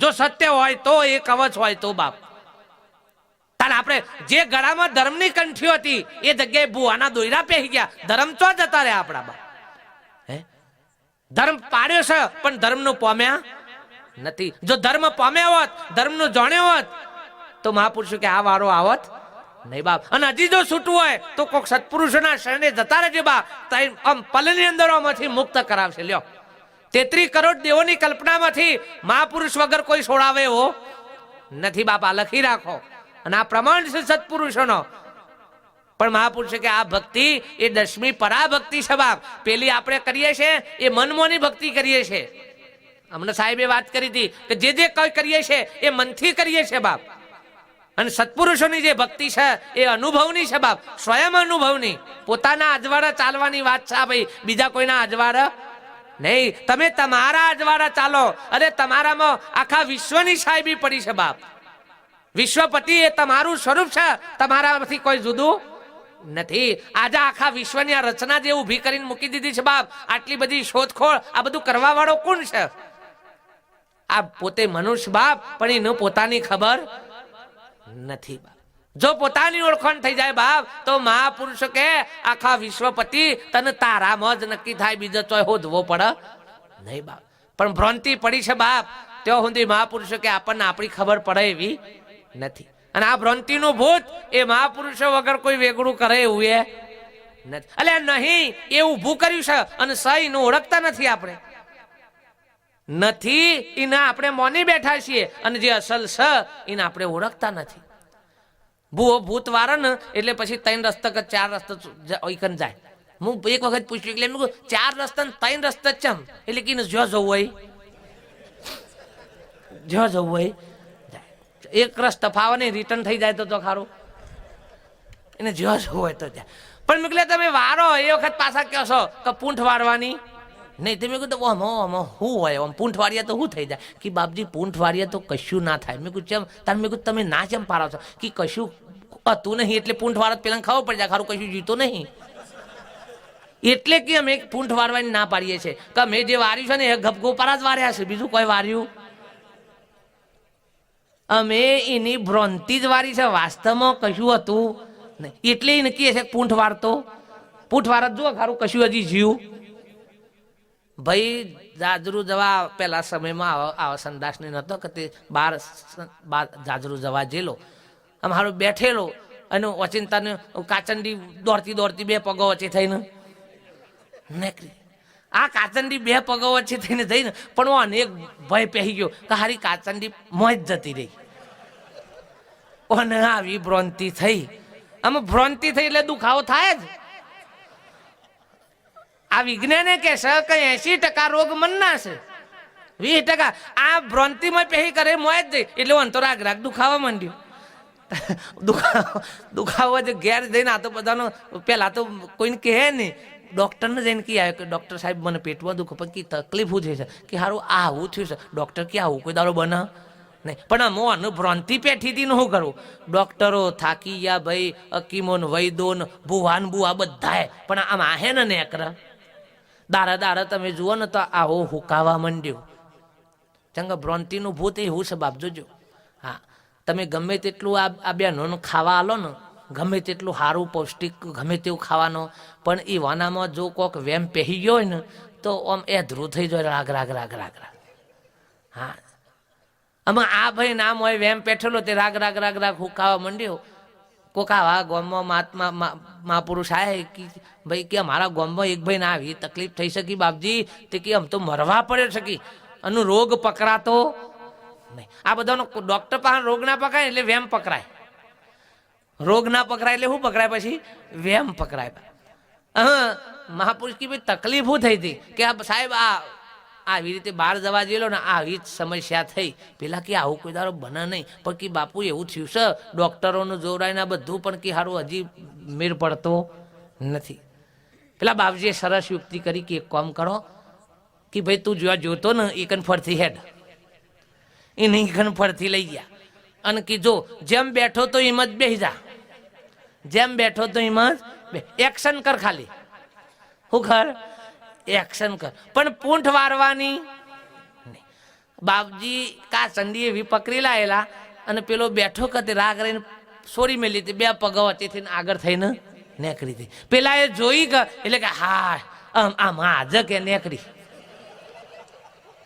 જો સત્ય હોય તો એ કવચ હોય તો બાપ. તારે આપણે જે ગળામાં ધર્મની કંઠીઓ હતી એ જગ્યાએ ભુવાના દોયરા પહેરી ગયા, ધર્મ ચો જતા રહ્યા આપણા બાપ. હે ધર્મ પાડ્યો છે પણ ધર્મનું પામ્યા નથી. જો ધર્મ પામ્યા હોત, ધર્મનું જાણ્યો હોત તો મહાપુરુષો કે આ વારો આવત નહીં બાપ. અને હજી જો છૂટવું હોય તો કોઈક સત્પુરુષોના શરણે જતા રહેજે બા, આમ પલની અંદર આમાંથી મુક્ત કરાવશે. લ્યો 33 કરોડ દેવોની કલ્પનામાંથી મહાપુરુષ વગર કોઈ છોડાવે એવો નથી બાપા. લખી રાખો, અને આ પ્રમાણ છે સત્પુરુષોનો. પણ મહાપુરુષે કે આ ભક્તિ એ 10મી પરાભક્તિ છે બાપ. પેલી આપણે કરીએ છીએ એ મનમોની ભક્તિ કરીએ છીએ. હમણાં સાહેબે વાત કરી હતી કે જે કઈ કરીએ છીએ એ મનથી કરીએ છીએ બાપ. અને સત્પુરુષોની જે ભક્તિ છે એ અનુભવની છે બાપ, સ્વયં અનુભવની. પોતાના અજવાળા ચાલવાની વાત છે ભાઈ, બીજા કોઈના અજવાળા નહીં. તમે તમારા અજવાળા ચાલો, અરે તમારામાં આખા વિશ્વની સાહેબી પડી છે બાપ. વિશ્વપતિ એ તમારું સ્વરૂપ છે, તમારામાંથી કોઈ જુદું નથી. આજે આખા વિશ્વની આ રચના જે ઊભી કરીને મૂકી દીધી છે બાપ, આટલી બધી શોધખોળ, આ બધું કરવા વાળો કોણ છે? આ પોતે મનુષ્ય બાપ, પણ એને પોતાની ખબર નથી બાપ. જો પોતાની ઓળખાણ થઈ જાય બાપ તો મહાપુરુષો કે આખા વિશ્વપતિ તને તારામાં જ નક્કી થાય, બીજો ચોય હોધવો પડે નહીં બાપ. પણ ભ્રાંતિ પડી છે બાપ, ત્યાં સુધી મહાપુરુષો કે આપણને આપણી ખબર પડે એવી નથી. અને આ ભ્રાંતિનું ભૂત એ મહાપુરુષો વગર કોઈ વેગળું કરે એવું એ નથી. અલ્યા નહીં, એ ઊભું કર્યું છે અને સહીનું ઓળખતા નથી આપણે. નથી એને આપણે મોની બેઠા છીએ, અને જે અસલ છે એને આપણે ઓળખતા નથી. ભૂવો ભૂત વાળા ને એટલે પછી 3 રસ્તા કે 4 રસ્તા ઓઈકન જાય. હું એક વખત પૂછ્યું એટલે મેં 4 રસ્તા ને 3 રસ્તા ચમ, એટલે કે જો જવું હોય જો જવું હોય એક રસ્તા ફાવે નહીં, રિટર્ન થઈ જાય તો ખારું, એને જો જવું હોય તો જાય. પણ મેં કહ્યું તમે વારો એ વખત પાછા કહો છો કે પૂંઠ વાળવાની નહીં. તમે કીધું આમાં શું હોય, આમ પૂંઠ વાળીએ તો શું થઈ જાય? કે બાપજી પૂંઠ વાળીએ તો કશું ના થાય. મેં કહ્યું ચમ? તાર મેં કીધું તમે ના ચમ પાડો છો? કે કશું હતું નહીં એટલે પૂંઠ વાળો પેલા ખબર પડી જાય, ખારું કશું જીતો નહીં એટલે કે અમે પૂંઠ વાળવાની ના પાડીએ છીએ. કે મેં જે વાર્યું છે ને એ ગપગોપારા જ વાર્યા છે, બીજું કોઈ વાર્યું અમે એની ભ્રાંતિ જ વારી છે, વાસ્તવમાં કશું હતું નહીં. એટલે એ નક્કી છે પૂંઠ વાળતો, પૂંઠ વાર જ જુઓ ખારું કશું હજી જીવ ભાઈ. જાજરૂ જવા પેલા સમયમાં આવા સંદાસ ને નતો કે તે બાર જાજરૂ જવા જેલો આમ હારું બેઠેલો અને ઓચિંતાને કાચંડી દોડતી દોડતી 2 પગો વચ્ચે થઈને નીકળી. આ કાચંડી 2 પગો વચ્ચે થઈને જઈને પણ અનેક ભય પહેરી ગયો કે હારી કાચંડી મોજ જતી રહી. અને આવી ભ્રાંતિ થઈ. આમ ભ્રાંતિ થઈ એટલે દુખાવો થાય જ. આ વિજ્ઞાને કે છે કે 80% રોગ મનના છે, 20% આ ભ્રાંતિમાં પહેરી કરે મોજ જઈ એટલે અંતો રાગ રાગ દુખાવા માંડ્યું. દુખાવો જે ઘેર જઈને આ તો બધાનો પેલા તો કોઈને કહે નહીં, ડોક્ટરને જઈને કહી આવ્યો કે ડોક્ટર સાહેબ મને પેટમાં દુખે, પણ કઈ તકલીફ થઈ છે કે સારું આવું થયું છે. ડોક્ટર કે આવું કોઈ દાડો બને નહીં. પણ મોં ભ્રાંતિ પેઠીથી શું કરવું? ડોક્ટરો થાકી ગયા ભાઈ, હકીમો વૈદો ભુવાન બુવા બધાએ, પણ આમ આહે ને નેકર દારા દારા તમે જુઓ ને તો આવો હુકાવા માંડ્યું. ચંગા ભ્રાંતિનું ભૂત એવું છે બાપ, જોજો. હા, તમે ગમે તેટલું આ બેનોનું ખાવા આલો ને, ગમે તેટલું સારું પૌષ્ટિક ગમે તેવું ખાવાનું, પણ એ વાનામાં જો કોક વેમ પહેરી ગયો હોય ને તો આમ એ ધ્રુવ થઈ જાય, રાગ રાગ રાગ રાગ રાગ. હા, આમાં આ ભાઈ નામ હોય વેમ પેઠેલો તે રાગ રાગ રાગ રાગ હુકાવા માંડ્યો. કોક આવા ગામમાં મહાપુરુષ આય કે ભાઈ કે અમારા ગામમાં એક ભાઈ ના આવી તકલીફ થઈ શકી બાપજી, તે કે આમ તો મરવા પડે શકી, અને રોગ પકડાતો નહીં. આ બધાનો ડોક્ટર પાસે રોગ ના પકડાય એટલે વેમ પકડાય, રોગ ના પકડાય એટલે શું પકડાય? પછી વેમ પકડાય. મહાપુરુષ કી ભાઈ તકલીફ શું થઈ હતી કે સાહેબ આ આવી રીતે બહાર જવા જેલો ને આવી જ સમસ્યા થઈ. પેલા કે આવું કોઈ દારો બને નહીં, પણ કે બાપુ એવું થયું છે ડૉક્ટરોનું જોરાઈને બધું, પણ કે સારું હજી મેર પડતો નથી. પેલા બાપજીએ સરસ યુક્તિ કરી કે એક કામ કરો કે ભાઈ તું જ્યાં જોતો ને એ કન ફરથી હેડ. એને કન ફરથી લઈ ગયા અને કીધું જેમ બેઠો તો એમ જ બેસી જા, જેમ બેઠો તો એમ જ એક્શન કર, ખાલી શું કર? એક્શન કર, પણ પૂંઠ વારવાની નહીં. બાપજી કા ચંડી એવી પકડી લાયેલા અને પેલો બેઠો કતે રાગ રહીને સોરી મેલી હતી, બે પગ વચ્ચેથી આગળ થઈને નેકરી હતી. પેલા એ જોઈ કે એટલે કે હા આમ આજે કે નેકરી,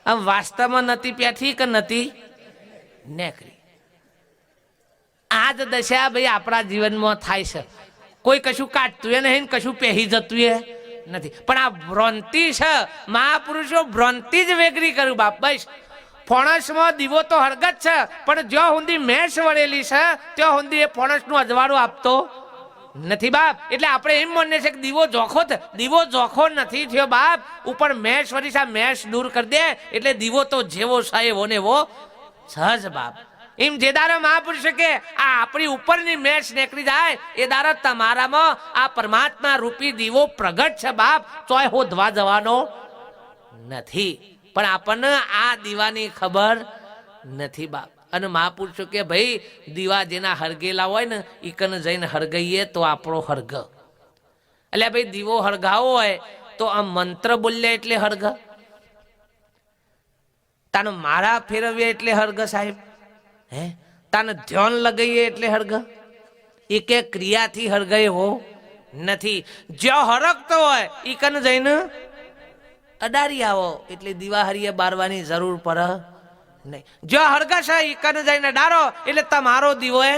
આમ વાસ્તવમાં નથી પેઠી કે નથી નેકરી. આ જ દશા ભાઈ આપણા જીવનમાં થાય છે. કોઈ કશું કાઢતું એ નહીં, કશું પહેરી જતું એ નથી, પણ આ ભ્રાંતિ છે. મહાપુરુષો ભ્રાંતિ જ વેગરી કર્યું બાપ. બસ ફણસમાં દીવો તો હરગત છે, પણ જ્યાં સુધી મેષ વળેલી છે ત્યાં સુધી એ ફણસનું અજવાળું આપતો નથી બાપ. એટલે આપણે એમ માનીએ છીએ કે દીવો જોખો નથી થયો બાપ. ઉપર મેષ વળી છે, મેષ દૂર કરી દે એટલે દીવો તો જેવો છે એવો ને એવો સહજ બાપ. એમ જે દારા મહાપુરુષ કે આ આપણી ઉપરની મેષ નીકળી જાય એ દારા તમારામાં આ પરમાત્મા રૂપી દીવો પ્રગટ છે બાપ. ચોય હોધવા જવાનો નથી, પણ આપણને આ દીવાની ખબર નથી બાપ. અને મહાપુરુષો કે ભાઈ દીવા જેના હરગેલા હોય ને એ કને જઈને હરગાઈએ તો આપણો હરગ. એટલે ભાઈ દીવો હરગાવો હોય તો આ મંત્ર બોલ્યા એટલે હરગ, તાનો મારા ફેરવીએ એટલે હરગ સાહેબ, હે તાને ધ્યાન લગાઈએ એટલે હરગ. એ કે ક્રિયાથી હરગાય હો નથી. જ્યાં હરગતો હોય એ કને જઈને અડારી આવો એટલે દીવા હરીએ બારવાની જરૂર પડે નહીં. જો હરગશે એ કને જઈને ડારો એટલે તમારો દીવો એ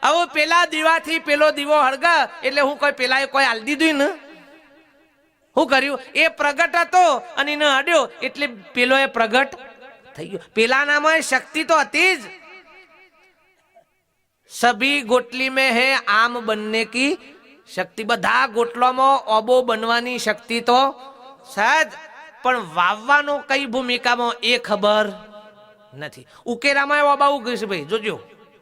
હવે પેલા દીવાથી પેલો દીવો હરગા એટલે હું કોઈ પેલા કોઈ હાલ દીધું ને શું કર્યું? એ પ્રગટ હતો અને એને અડ્યો એટલે પેલો એ પ્રગટ થઈ ગયો. પેલા નામાં શક્તિ તો હતી જ. સભી ગોટલી में है આમ બનને કી શક્તિ. બધા ગોટલામાં ઓબો બનવાની શક્તિ તો સહજ, પણ વાવવાનો કઈ ભૂમિકામાં એ ખબર નથી. ઉકેરામાં ઓબા ઉગશે ભાઈ,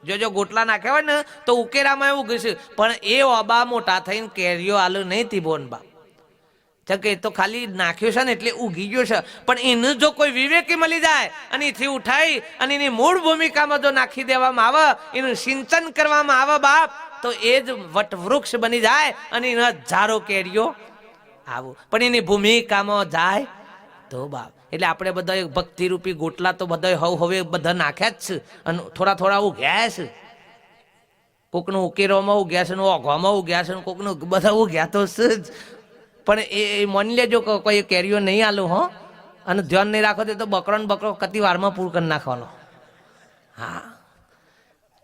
જોજો ગોટલા નાખ્યા હોય ને તો ઉકેરામાં એવું ઉગશે, પણ એ ઓબા મોટા થઈને કેરીઓ આલુ નહીં તીબોન બા. કે તો ખાલી નાખ્યો છે ને એટલે ઉગી ગયો છે, પણ એને જો કોઈ વિવેકી મળી જાય અને એથી ઉઠાઈ અને એની મૂળ ભૂમિકામાં જો નાખી દેવામાં આવે, એનું સિંચન કરવામાં આવે બાપ, તો એ જ વટવૃક્ષ બની જાય અને એના હજારો કેરીઓ આવું. પણ એની ભૂમિકામાં જાય તો બાપ. એટલે આપણે બધા ભક્તિરૂપી ગોટલા તો બધા હવે બધા નાખ્યા જ છે અને થોડા ઉગ્યા છે. કોકનું ઉકેરોમાં ઉગ્યા છે, ઓઘવામાં ઉગ્યા છે, કોકનું બધા ઉગ્યા તો છે જ. પણ એ માની લેજો કે કોઈ કેરીઓ નહીં આલું હો, અને ધ્યાન નહીં રાખો તો બકરો ને બકરો કતી વારમાં પૂર કરી નાખવાનો. હા,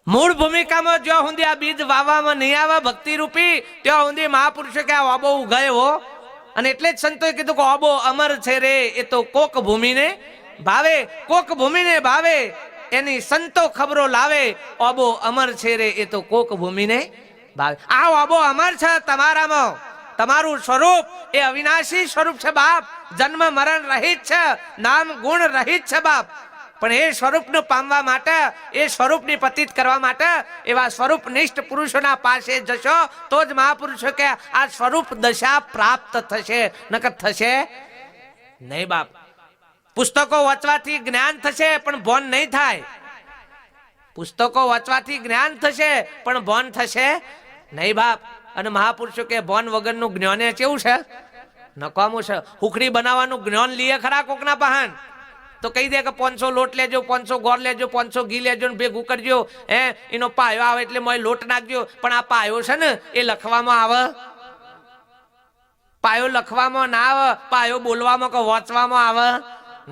મૂળ ભૂમિકામાં જ્યાં સુધી આ બીજ વાવવામાં નહીં આવે ભક્તિ રૂપી, ત્યાં સુધી મહાપુરુષો કે આ ઓબો ઉગાયો હો. અને એટલે જ સંતોએ કીધું કે ઓબો અમર છે રે, એ તો કોક ભૂમિને ભાવે, કોક ભૂમિને ભાવે એની સંતો ખબરો લાવે. ઓબો અમર છે રે, એ તો કોક ભૂમિને ભાવે. આ ઓબો અમર છે તમારામાં. તમારું સ્વરૂપ એ અવિનાશી સ્વરૂપ છે બાપ. જન્મ મરણ રહિત છે, નામ ગુણ રહિત છે બાપ. પણ એ સ્વરૂપને પામવા માટે, એ સ્વરૂપની પતિત કરવા માટે એવા સ્વરૂપનિષ્ઠ પુરુષોના પાસે જશો તો જ મહાપુરુષો કે આ સ્વરૂપ દશા પ્રાપ્ત થશે, નકર થશે નહીં બાપ. પુસ્તકો વાંચવાથી જ્ઞાન થશે પણ ભોન નહીં થાય. પુસ્તકો વાંચવાથી જ્ઞાન થશે પણ ભોન થશે નહીં બાપ. અને મહાપુરુષો કે ભોન વગરનું જ્ઞાન એ કેવું છે? નકામું છે. હુખડી બનાવવાનું જ્ઞાન લીએ ખરા કોકના પહાન તો કહી દે કે 500 લોટ લેજો, 500 ગોળ લેજો, 500 ઘી લેજો ને ભેગું કરજો, એનો પાયો આવે એટલે મોય લોટ નાખજો. પણ આ પાયો છે ને એ લખવામાં આવે? પાયો લખવામાં ના આવે, પાયો બોલવામાં કે વાંચવામાં આવે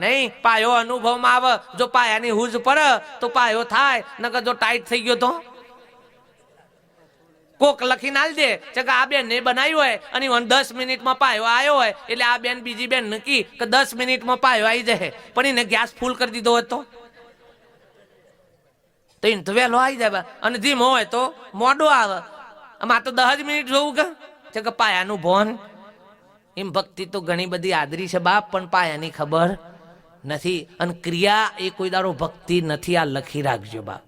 નહીં. પાયો અનુભવમાં આવે. જો પાયાની હૂજ પડે તો પાયો થાય, નકર જો ટાઈટ થઈ ગયો તો કોક લખી નાલ દે કે આ બેન ને બનાવ્યું હોય અને 10 મિનિટમાં પાયો આવ્યો હોય એટલે આ બેન બીજી બેન નક્કી કે 10 મિનિટમાં પાયો આવી જાય, પણ એને ગેસ ફૂલ કરી દીધો હોય તો એને તો વહેલો આવી જાય. અને ધીમો હોય તો મોડો આવે. આમાં તો 10 મિનિટ જોવું કે પાયાનું ભોન. એમ ભક્તિ તો ઘણી બધી આદરી છે બાપ, પણ પાયાની ખબર નથી. અને ક્રિયા એ કોઈ દાડો ભક્તિ નથી, આ લખી રાખજો બાપ.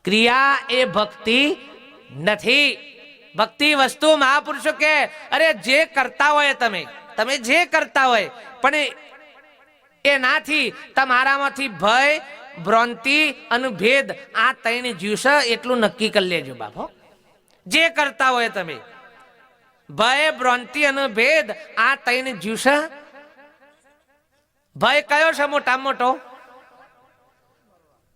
ક્રિયા એ ભક્તિ નથી. ભક્તિ વસ્તુ મહાપુરુષો કે અરે જે કરતા હોય તમે જે કરતા હોય પણ એનાથી તમારામાંથી ભય, ભ્રાંતિ અને ભેદ આ ત્રણ જીવશે એટલું નક્કી કરી લેજો બાપ. જે કરતા હોય તમે ભય, ભ્રાંતિ અને ભેદ આ ત્રણ જીવશે. ભય કયો છે? મોટામાં મોટો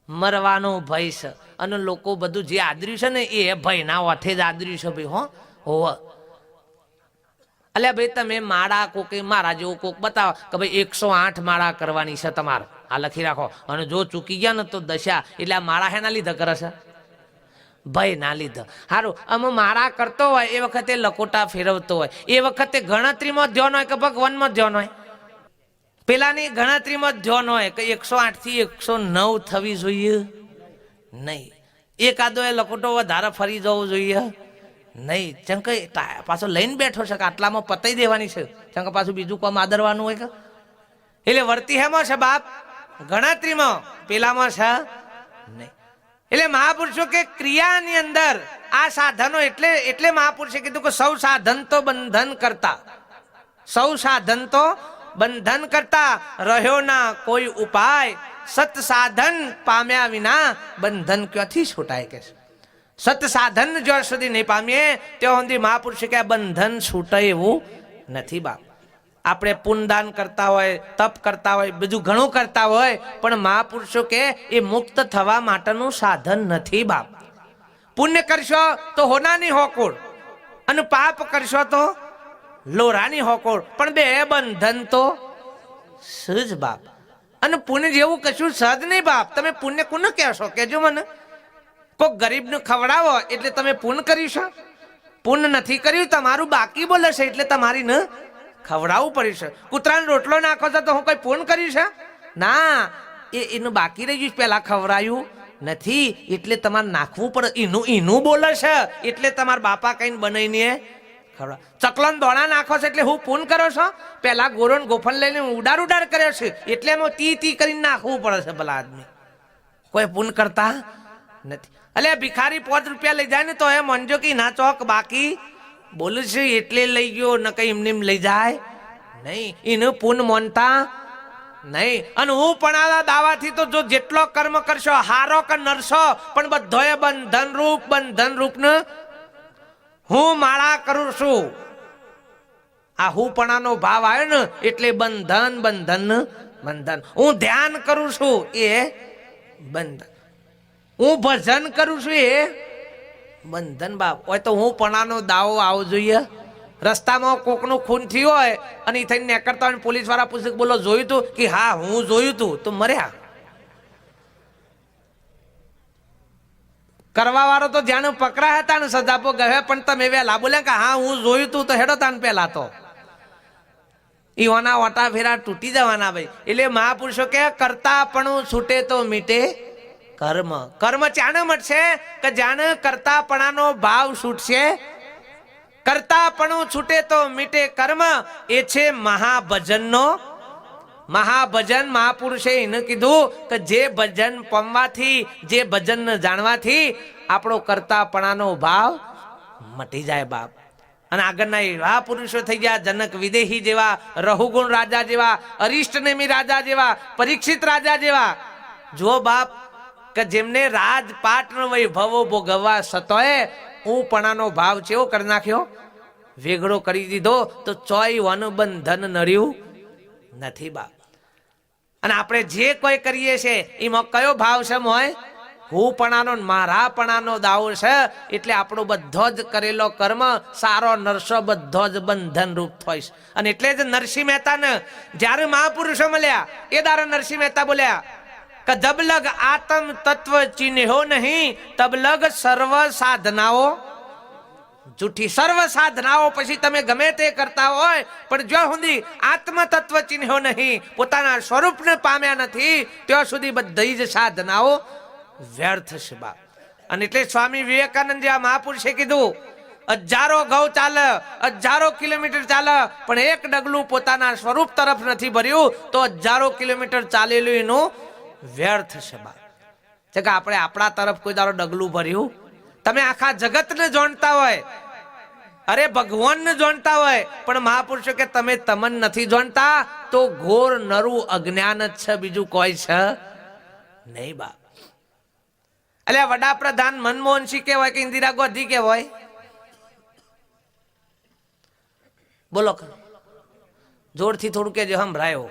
મરવાનો ભય છે. અને લોકો બધું જે આદર્યું છે ને એ ભય ના ઓઠે જ આદર્યું છે ભાઈ. હોવ અલ્યા ભાઈ તમે માળા કોક મારા જેવો કોક બતાવો કે ભાઈ 108 માળા કરવાની છે તમારે, આ લખી રાખો. અને જો ચૂકી ગયા ને તો દશા. એટલે આ માળા હેના લીધે કરે છે? ભય ના લીધે. સારું, અમે માળા કરતો હોય એ વખતે લકોટા ફેરવતો હોય એ વખતે ગણતરીમાં ધ્યાન હોય કે ભગવાનમાં ધ્યાન હોય? પેલાની ગણતરીમાં ધ્યાન હોય કે 108 થી 109 થવી જોઈએ નહીં. એકાદો એ લકોટો વધારે ફરી જવું જોઈએ નહીં. જેમ કે પાછો લઈને બેઠો છે કે આટલામાં પતાઈ દેવાની છે, જેમ કે પાછું બીજું કોમ આદરવાનું હોય કે. એટલે વર્તી હેમાં છે બાપ? ગણતરીમાં. પેલામાં છે નહીં. એટલે મહાપુરુષો કે ક્રિયાની અંદર આ સાધનો એટલે મહાપુરુષે કીધું કે સૌ સાધન તો બંધન કરતા, સૌ સાધન તો બંધન કરતા રહ્યો ના કોઈ ઉપાય, સત સાધન પામ્યા વિના બંધન ક્યાંથી છૂટાય કે છે. સત સાધન જ્યાં સુધી નહીં પામીએ ત્યાં સુધી મહાપુરુષે કે બંધન છૂટે એવું નથી બાપ. આપણે પુણ્યદાન કરતા હોય, તપ કરતા હોય, બધું ઘણું કરતા હોય, પણ મહાપુરુષો કે એ મુક્ત થવા માટેનું સાધન નથી બાપ. પુણ્ય કરશો તો હોનાની હોકોડ અને પાપ કરશો તો લોરાની હોકોડ, પણ બે બંધન તો સજ બાપ. અને પુણ્ય જેવું કશું સજ નહીં બાપ. તમે પુણ્ય કોને કહેશો કેજો મને? કોઈ ગરીબને ખવડાવો એટલે તમે પુણ્ય કર્યું છે? પુણ્ય નથી કર્યું, તમારું બાકી બોલે છે એટલે તમારી ને ખવડાવવું પડ્યું છે. કૂતરાને રોટલો નાખો છો તો હું કઈ પુણ્ય કર્યું છે? ના, એનું બાકી રહી ગયું, પેલા ખવડાયું નથી એટલે તમારે નાખવું પડે. એનું બોલે છે એટલે તમારા બાપા કઈ બનાવીને ખવડાવ. ચકલન દોણા નાખો છો એટલે હું પુણ્ય કરો છો? પેલા ગોરણ ગોફન લઈને ઉડાર કર્યો છે એટલે એમાં તી કરીને નાખવું પડે છે. ભલા આદમી કોઈ પુણ્ય કરતા નથી. અલ્યા ભિખારી 5 રૂપિયા લઈ જાય ને તો એ મનજો કે ના ચોક બાકી બોલું છે એટલે લઈ ગયો, ન કઈ એમને લઈ જાય નહીં. એનું પુણ્ય માનતા નહીં. અને હું પણ આ દાવાથી તો જો જેટલો કર્મ કરશો હારો કે નરસો, પણ બધોય બંધન રૂપ ને હું માળા કરું છું. આ હું પણાનો ભાવ આવ્યો ને એટલે બંધન. હું ધ્યાન કરું છું એ બંધન. હું ભજન કરું છું એ બંધન બાપ. હોય તો હું પણાનો દાવો આવો જોઈએ. રસ્તામાં કોકનું ખૂન થયું હોય અને એ થઈને નીકળતા હોય, પોલીસ વાળા પૂછે બોલો જોયું તું? કે હા હું જોયું તું. તો મર્યા. કરવા વાળો તો જાણે પકડાયા હતા ને સજાપો ગયો, પણ તમે વહેલા બોલ્યા કે હા હું જોયું તું તો હેડો તાન પેલા તો ઈવાના ઓટા ફેરા તૂટી જવાના ભાઈ. એટલે મહાપુરુષો કે કરતા પણ છૂટે તો મીટે કર્મ. કર્મ ચાને મટશે કે જાણે કરતાપણાનો ભાવ છૂટશે. કરતાપણું છૂટે તો મીટે કર્મ. એ છે મહાભજનનો મહાભજન. મહાપુરુષે એને કીધું કે જે ભજન પમવાથી, જે ભજન જાણવાથી આપણો કરતાપણાનો ભાવ મટી જાય બાપ. અને આગળના એવા પુરુષો થઈ ગયા, જનક વિદેહી જેવા, રહુગુણ રાજા જેવા, અરિષ્ટનેમી રાજા જેવા, પરીક્ષિત રાજા જેવા. જો બાપ કે જેમને રાજપાટનો વૈભવો ભોગવવા સતોય ઉપણાનો ભાવ ચેવો કરી નાખ્યો, વેગળો કરી દીધો, તો ચોય વન બંધન નડ્યું નથી બાપ. અને આપણે જે કોઈ કરીએ છીએ એમાં કયો ભાવ છે મોય? હું પણાનો મારાપણાનો દાવો છે. એટલે આપણો બધો જ કરેલો કર્મ સારો નરસો બધો જ બંધન રૂપ થઈશ. અને એટલે જ નરસિંહ મહેતાને જ્યારે મહાપુરુષો મળ્યા એ દારા નરસિંહ મહેતા બોલ્યા કે જબ લગ આત્મ તત્વ ચિન્હો નહીં તબ લગ સર્વ સાધનાઓ જૂઠી. સર્વ સાધનાઓ પછી તમે ગમે તે કરતા હોય, પણ જ્યાં સુધી આત્મ તત્વ ચિન્હો નહીં, પોતાના સ્વરૂપને પામ્યા નથી, ત્યાં સુધી બધી જ સાધનાઓ વ્યર્થ છે બાપ. અને એટલે સ્વામી વિવેકાનંદ આ મહાપુરુષે કીધું હજારો ઘઉં ચાલે, હજારો કિલોમીટર ચાલે, પણ એક ડગલું પોતાના સ્વરૂપ તરફ નથી ભર્યું તો હજારો કિલોમીટર ચાલેલું એનું વ્યર્થ છે બા. છે કે આપણે આપણા તરફ કોઈ દારો ડગલું ભર્યું? તમે આખા જગતને જાણતા હોય, અરે ભગવાનને જાણતા હોય, પણ મહાપુરુષો કે તમે તમન નથી જાણતા તો ઘોર નરું અજ્ઞાન જ છે, બીજું કોઈ છે નહીં બા. એટલે વડાપ્રધાન મનમોહન સિંહ કેવાય કે ઇન્દિરા ગાંધી કેવાય? બોલો જોરથી થોડું કેજો સંભળાયો.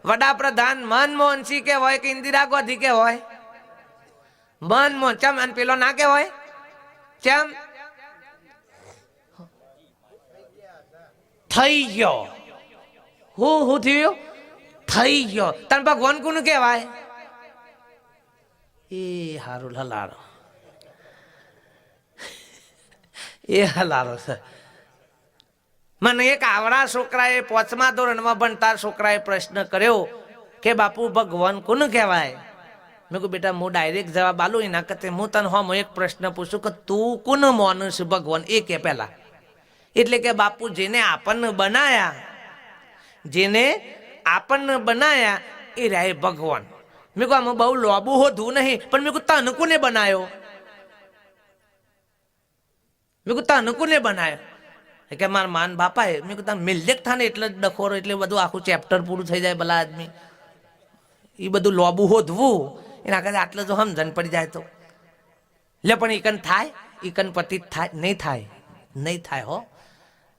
વડાપ્રધાન મનમોહન સિંહ કેવાય કે ઇન્દિરા ગાંધી કેવાય? મનમોહન. ચમ અને પેલો ના કેવાય? ચમ? થઈ ગયો. હું થયું? થઈ ગયો. તને ભગવાન કોનું કેવાય? એ હારું હલારો, એ હલારો છે. મને એક આવડા છોકરાએ 5મા ધોરણમાં ભણતા છોકરાએ પ્રશ્ન કર્યો કે બાપુ ભગવાન કોને કહેવાય? મેં કહ્યું બેટા હું ડાયરેક્ટ જવાબ આલું એના કરતા હું તને હમ એક પ્રશ્ન પૂછું કે તું કોને માનસ ભગવાન, એ કે પહેલા. એટલે કે બાપુ જેને આપણને બનાયા, જેને આપણને બનાયા એ રહે ભગવાન. મેં કહું આમાં બહુ લોબુ હોતું નહીં, પણ મેં કહું તને કોને બનાયો? મેં કહું તને કોને બનાયો? કે મારા માન બાપાએ. મેં કીધું મિલ્લેક થાને એટલે જ ડખોરો, એટલે બધું આખું ચેપ્ટર પૂરું થઈ જાય ભલા આદમી. એ બધું લોબું હોધવું એના કરતા આટલે જો સમજણ પડી જાય તો એટલે. પણ ઈકન થાય, ઈકન પતિ થાય નહીં? થાય નહીં થાય હો.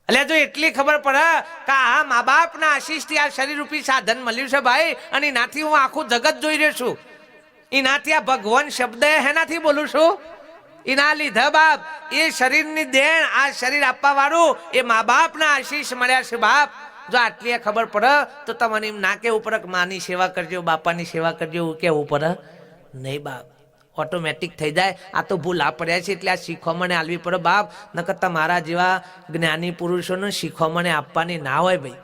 એટલે જો એટલી ખબર પડે કે આ મા બાપના આશીષથી આ શરીર રૂપી સાધન મળ્યું છે ભાઈ, અને એનાથી હું આખું જગત જોઈ રહ્યો છું. એનાથી આ ભગવાન શબ્દ એનાથી બોલું છું. એના લીધે બાપ એ શરીરની દેણ, આ શરીર આપવા વાળું એ મા બાપના આશીષ મળ્યા છે બાપ. જો આટલી ખબર પડે તો તમને એમ ના કેવું પડે કે માની સેવા કરજો, બાપાની સેવા કરજો, એવું કેવું પડે નહીં બાપ. ઓટોમેટિક થઈ જાય. આ તો ભૂલા પડ્યા છે એટલે આ શીખવામણે આલવી પડે બાપ. નકર તમારા જેવા જ્ઞાની પુરુષોને શીખવામણે આપવાની ના હોય ભાઈ.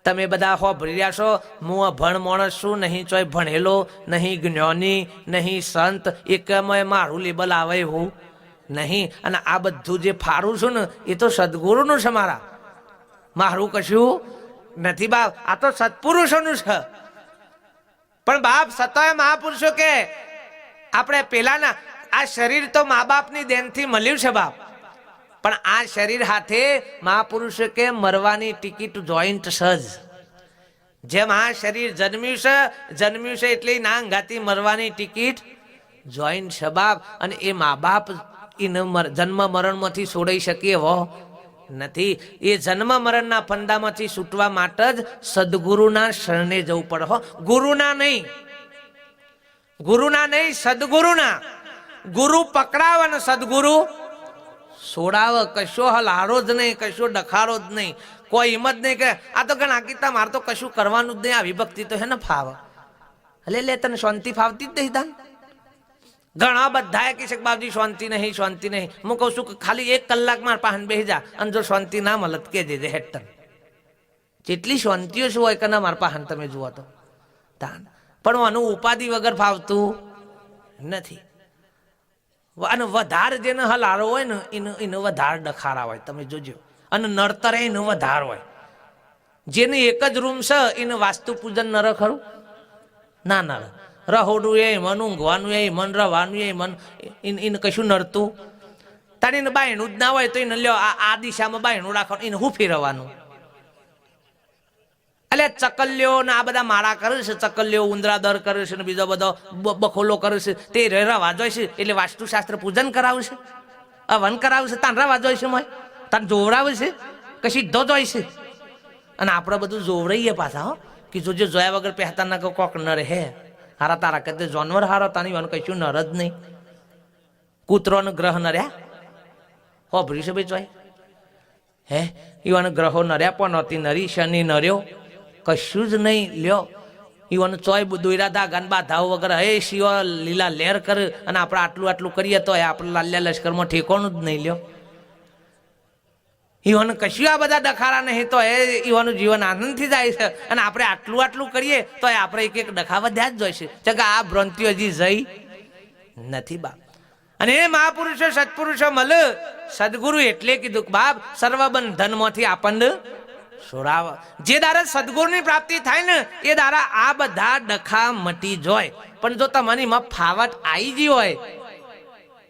તમે બધા હોભરી રહ્યા છો, હું અભણ માણસ છું, નહીં ચોય ભણેલો, નહીં જ્ઞાની, નહીં સંત, એકમાં મારું લેબલ આવે હું નહીં. અને આ બધું જે ફારું છું ને એ તો સદગુરુનું છે મારા, મારું કશું નથી બાપ. આ તો સત્પુરુષોનું છે. પણ બાપ સતોય મહાપુરુષો કે આપણે પેલાના આ શરીર તો મા બાપની દેનથી મળ્યું છે બાપ, પણ આ શરીર હાથે મહાપુરુષો કે મરવાની ટિકિટ જોઈન્ટ સજ. જેમ આ શરીર જન્મ્યું છે એટલે ના અંગાથી મરવાની ટિકિટ જોઈન્ટ છે બાપ. અને એ મા બાપ એને જન્મ મરણમાંથી છોડાઈ શકે એવો નથી. એ જન્મ મરણના ફંદામાંથી છૂટવા માટે જ સદગુરુના શરણે જવું પડે હો. ગુરુના નહીં, ગુરુના નહીં, સદગુરુના. ગુરુ પકડાવ અને સદગુરુ છોડાવ. કશો હલારો જ નહીં, કશો ડખારો જ નહીં, કોઈ હિંમત નહીં કે આ તો ગણા કીતા મારે તો કશું કરવાનું જ નહીં. આ વિભક્તિ તો હે ને ફાવ. એટલે લે તને શાંતિ ફાવતી જ નહીં. તાન ઘણા બધા કે છે બાપજી શાંતિ નહીં, શાંતિ નહીં. હું કહું છું કે ખાલી 1 કલાક મારા પાસે બેસી જા, અને જો શાંતિ ના મળત કે દેજે હેઠળ. જેટલી શાંતિઓ શું હોય કે ના મારા પાસે તમે જુઓ તો તાન. પણ આનું ઉપાધિ વગર ફાવતું નથી. અને વધારે જેને હલારો હોય ને એને વધારે ડખારા હોય, તમે જોજો. અને નડતર એનું વધારે હોય. જેને એક જ રૂમ છે એને વાસ્તુ પૂજન નર ખરું ના નર. રહોડું એ મન, ઊંઘવાનું એ મન, રવાનું એ મન, એને કશું નડતું તારીને બાયણું જ ના હોય તો એને લ્યો આ દિશામાં બાયણું રાખવાનું, એને હું ફેરવવાનું. એટલે ચકલ્યો ને આ બધા માળા કરે છે, ચકલ્યો ઉંદરા દર કરે છે ને બીજો બધો બખોલો કરે છે, તે રવા જોઈ છે. એટલે વાસ્તુશાસ્ત્ર પૂજન કરાવે છે, હવન કરાવે છે, તાન રવા જોઈ છે, મોય તાન જોવરાવે છે કે સીધો જોઈ છે. અને આપણે બધું જોવરાઈએ પાછા હો કે જોજો જોયા વગર પહેતા ના કોક નરે હે હારા તારા કદે જાનવર હારો તાની વાનું કશું નર જ નહીં. કૂતરો ને ગ્રહ નર્યા હો ભરી છે ભાઈ જોય હે ઈવાને ગ્રહો નર્યા પણ નતી નરી. શનિ નર્યો કશું જ નહીં લ્યો. ઈવાને ચોય દોયરા ધાગા બાધાઓ વગર હે શિવ લીલા લહેર કરે. અને આપણે આટલું આટલું કરીએ તો આપણે લાલ્યા લશ્કરમાં ઠેકોનું જ નહીં લ્યો. ઈવાને કશું આ બધા ડખારા નહીં તો એ ઈવાનું જીવન આનંદથી જાય છે. અને આપણે આટલું આટલું કરીએ તો આપણે એક એક ડખા વધ્યા જ જોઈશે. કે આ ભ્રાંતિઓ હજી જઈ નથી બા. અને એ મહાપુરુષો સત્પુરુષો મળે સદગુરુ એટલે કીધું કે બાપ સર્વ બંધનમાંથી આપણને છોડાવ. જે દારા સદગુરુની પ્રાપ્તિ થાય ને એ દારા આ બધા ડખા મટી જોય. પણ જો તમારી માં ફાવટ આવી ગઈ હોય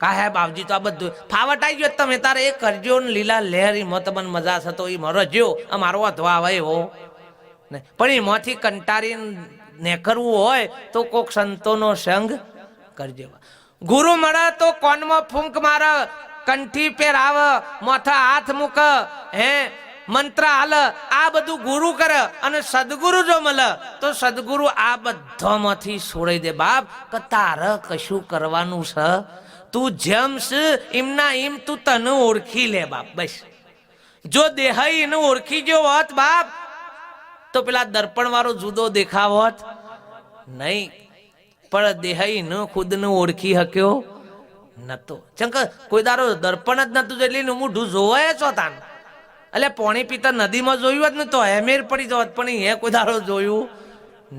કા હે બાપજી તો આ બધું ફાવટ આવી ગયો તમે તારે એ કરજો ને લીલા લહેરી મત મન મજા થતો એ મરો જો અમારો વધવા આવે એવો ને. પણ એમાંથી કંટાળી ને કરવું હોય તો કોક સંતોનો સંગ કરજે. ગુરુ મળે તો કોનમાં ફૂંક મારે, કંઠી પહેરાવ, મોથા હાથ મૂક, હે મંત્ર હાલ, આ બધું ગુરુ કરે. અને સદગુરુ જો મળે તો સદગુરુ આ બધામાંથી છોડી દે. બાપ કે તારે કશું કરવાનું છે, તું જેમ છે એમના એમ તું તને ઓળખી લે બાપ. બસ જો દેહાઈ એને ઓળખી ગયો હોત બાપ તો પેલા દર્પણ વાળો જુદો દેખાવ હોત નહીં. પણ દેહાઈ ન ખુદને ઓળખી શક્યો નતો. ચંક કોઈ દારો દર્પણ જ નતું એટલે મોઢું જોવાય છો તાન. એટલે પોણી પિતા નદીમાં જોયું જ ને તો હેમેર પડી જત, પણ એ કોઈ દારો જોયું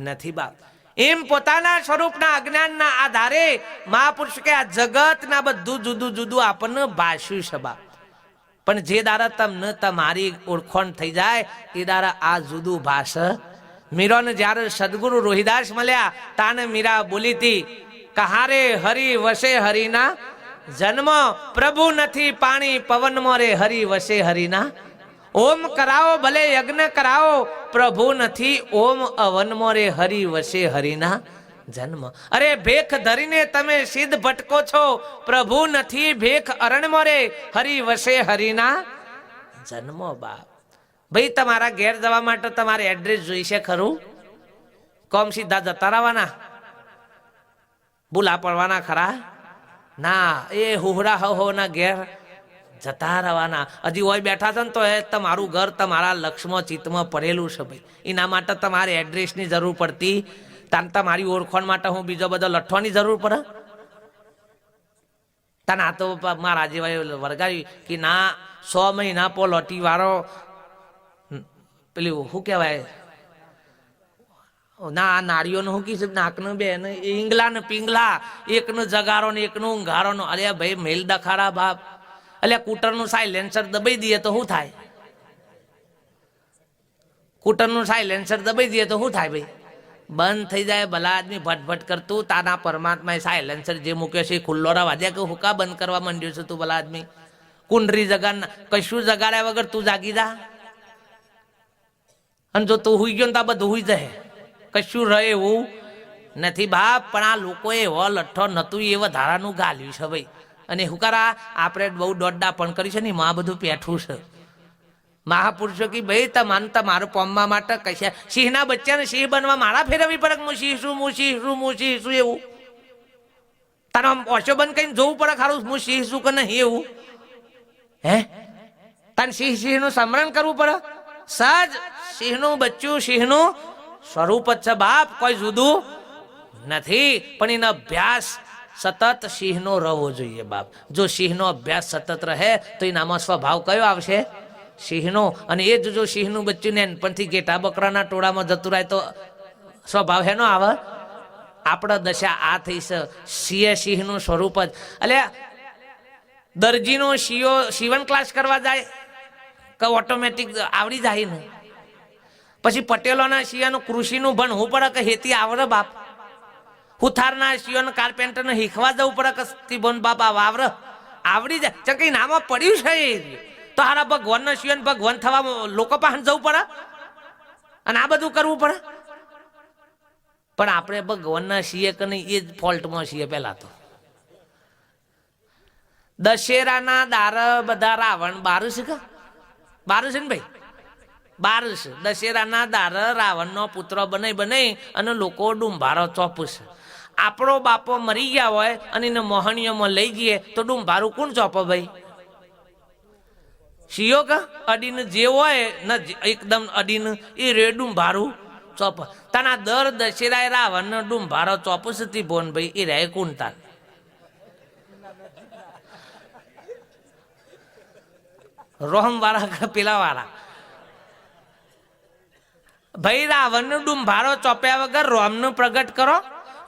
નથી બાપ. એમ પોતાના સ્વરૂપના અજ્ઞાનના આધારે મહાપુરુષ કે આ જગતના બધું જુદું જુદું આપણને ભાષ્યું છે બાપ. પણ જે દારા તમને તમારી ઓળખોણ થઈ જાય એ દારા આ જુદું ભાષ. મીરાને જ્યારે સદગુરુ રોહિદાસ મળ્યા તાને મીરા બોલી હતી કહારે હરિ વસે હરિના જન્મ, પ્રભુ નથી પાણી પવનમાં રે હરિ વસે હરિના. ઓમ કરાવો ભલે યજ્ઞ કરાવો, પ્રભુ નથી ઓમ અવનમાં રે હરિ વસે હરિના જન્મ. અરે ભેખ ધરીને તમે સિદ્ધ ભટકો છો, પ્રભુ નથી ભેખ અરણમાં રે હરિ વસે હરિના જન્મ. બાપ ભાઈ તમારા ઘેર જવા માટે તમારે એડ્રેસ જોઈશે ખરું? કોમ સીધા જતા રહેવાના? ભૂલા પડવાના ખરા? ના, એ હુહરા હો ના ઘેર જતા રહેવાના. હજી હોય બેઠા છે ને તો એ તમારું ઘર તમારા લક્ષમાં ચિત્તમાં પડેલું છે ભાઈ. એના માટે તમારે એડ્રેસની જરૂર પડતી. તાન તમારી ઓળખાણ માટે હું બીજો બધો લઠવાની જરૂર પડે? તાન આ તો મારા જેવા વર્ગાવી કે ના 100 મહિના પોલોટી વાળો પેલું શું કહેવાય ના નાળીઓનું શું કીધું નાકનું બે ને ઈંગલા ને પિંગલા, એકનું જગારો ને એકનું ઊંઘારો નો. અરે ભાઈ મેલ દખાડા બાપ. એટલે કૂટરનું સાયલેન્સર દબાઈ દઈએ તો શું થાય? કૂટરનું સાયલેન્સર દબાઈ દઈએ તો શું થાય ભાઈ? બંધ થઈ જાય. ભલા આદમી ભટભટ કરતું તાના પરમાત્મા સાયલેન્સર જે મૂક્યો છે એ ખુલ્લો રવા દે કે હુકા બંધ કરવા માંડ્યો છે તું? ભલા આદમી કુંડરી જગાડ કશું જગાડ્યા વગર તું જાગી જા. અને જો તું હુઈ ગયો ને તો બધું હુઈ જાય, કશું રહે એવું નથી બાપ. પણ આ લોકોએ એવો લઠ્ઠો નતું એ વધારાનું ગાલ્યું છે ભાઈ. અને શું કરા આપણે બહુ દોડડા પણ કરી છે ને માં બધું પેઠું છે. મહાપુરુષો કે ભાઈ તમારું પોમવા માટે કશે સિંહના બચ્ચાને સિંહ બનવા મારા ફેરવવી પડે. હું સિંહ શું, હું સિંહ શું, હું સિંહ શું એવું? તારો ઓછો બંધ કહીને જોવું પડે ખારું હું સિંહ શું કે નહીં એવું? હે તારે સિંહ નું સ્મરણ કરવું પડે. સજ સિંહનું બચ્ચું સિંહનું સ્વરૂપ જ છે બાપ, કોઈ જુદું નથી. પણ એનો અભ્યાસ સતત સિંહનો રહેવો જોઈએ બાપ. જો સિંહનો અભ્યાસ સતત રહે તો એનામાં સ્વભાવ કયો આવશે? સિંહનો. અને એ જો સિંહનું બચ્ચું ને એનપણથી ઘેટા બકરાના ટોળામાં જતું રહે તો સ્વભાવ હેનો આવે? આપણા દશા આ થઈ છે. સિંહનું સ્વરૂપ જ. એટલે દરજીનો સીવણ ક્લાસ કરવા જાય કે ઓટોમેટિક આવડી જાય ને? પછી પટેલોના શિયાનું કૃષિનું ભણવું પડે કે હેતી આવડે બાપ? હુથારના શિયાનું કાર્પેન્ટરને શીખવા જવું પડે કે તીબોન બાપ આ વાવર આવડી જાય? ચમ કઈ નામાં પડ્યું છે તો હારા ભગવાનના શિયાન ભગવાન થવા લોકો પાસે જવું પડે અને આ બધું કરવું પડે? પણ આપણે ભગવાનના છીએ કે નહીં એ જ ફોલ્ટમાં છીએ. પહેલા તો દશેરાના દાર બધા રાવણ બાર છે કે બાર છે ને ભાઈ? બાર છે. દશેરાના દાર રાવણનો પુત્ર બનાઈ અને લોકો ડુંભારો ચોપશે. આપણો બાપો મરી ગયા હોય અને એને મોહણીઓમાં લઈ જઈએ તો ડુંભારું કોણ ચોપે ભાઈ? શિયો કે અડીને જે હોય ને એકદમ અડીને એ રે ડુંભારું ચોપ. તાના દર દશેરાએ રાવણ ડુંભારો ચોપસ હતી બોન ભાઈ એ રહે કોણ તાર? રોહમ વાળા પેલા વાળા ભાઈ રાવણ નો ડુંભારો ચોપ્યા વગર રોમ નું પ્રગટ કરો.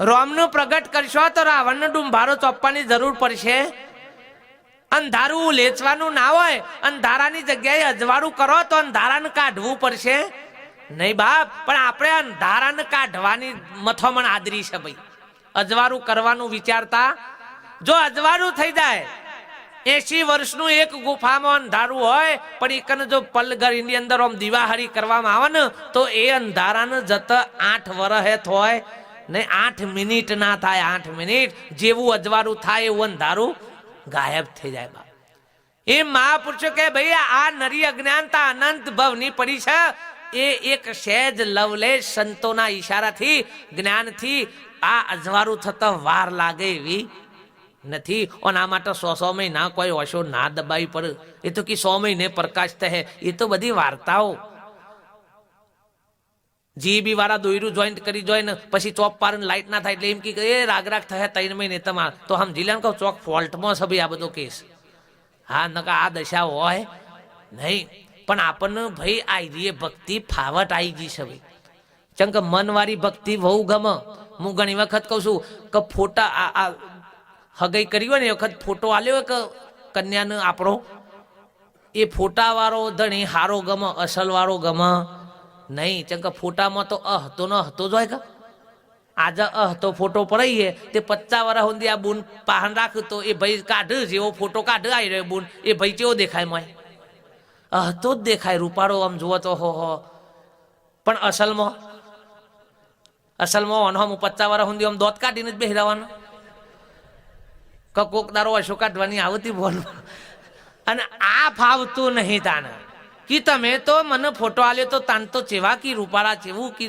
રોમનું પ્રગટ કરશો તો રાવણનો ડુંભારો ચોપવાની જરૂર પડશે. અંધારું લેચવાનું ના હોય, અંધારાની જગ્યાએ અજવાળું કરો તો અંધારાને કાઢવું પડશે નહીં બાપ. પણ આપણે અંધારાને કાઢવાની મથોમણ આદરી છે ભાઈ, અજવાળું કરવાનું વિચારતા. જો અજવાળું થઈ જાય, 80 વર્ષનું એક ગુફામાં અંધારું હોય, પણ એકને જો પલગરીની અંદર આમ દીવાહરી કરવામાં આવે ને તો એ અંધારાને જતા 8 વર્ષ હોય ને 8 મિનિટ ના થાય. 8 મિનિટ જેવું અજવાળું થાય એવું અંધારું ગાયબ થઈ જાય બાપ. એ મહાપુરુષો કે ભાઈ આ નરી અજ્ઞાનતા અનંત ભવની પડી છે, એ એક સહેજ લવલેશ સંતોના ઈશારાથી જ્ઞાનથી આ અજવાળું થતા વાર લાગે એવી નથી. અને આ માટે 100 મહિના કોઈ ઓશો ના દબાવી પડે. એ તો કે 100 મહિને પ્રકાશ થશે, એ તો બધી વાર્તાઓ. જીબી વાળા દોયરું જોઈન્ટ કરી જોઈને પછી ચોક પાર લાઈટ ના થાય એટલે એમ કે એ રાગ થયા 3 મહિને તમારે તો સમજી લે કહું ચોક ફોલ્ટમાં છે ભાઈ આ બધો કેસ. હા નકા આ દશા હોય નહીં. પણ આપણને ભાઈ આઈ ભક્તિ ફાવટ આવી ગઈ છે ભાઈ. ચમ કે મનવાળી ભક્તિ બહુ ગમે. હું ઘણી વખત કહું છું કે ફોટા આ હગઈ કરી હોય ને એ વખત ફોટો આલ્યો હોય કે કન્યાને આપણો, એ ફોટા વાળો ધણી હારો ગમે, અસલ વાળો ગમે નહીં. ચમ કે ફોટામાં તો હતો ન હતો જ હોય કે આજે તો ફોટો પડાઈએ તે 50 વર્ષ સુધી આ બૂન પાહન રાખ્યું તો એ ભાઈ કાઢ જેવો ફોટો કાઢ આવી રહ્યો બૂન, એ ભાઈ કેવો દેખાય મોય? તો જ દેખાય રૂપાળો આમ જુઓ તો હો. પણ અસલમાં હું 50 વર્ષ સુધી આમ દોત કાઢીને જ બેસી રહેવાનું. કોક દારો અશો કાઢવાની આવતી બોલ. અને આ ફાવતું નહીં તાને કે તમે તો મને ફોટો આલ્યો તો તાન તો ચેવા કી રૂપાળા ચેવું કી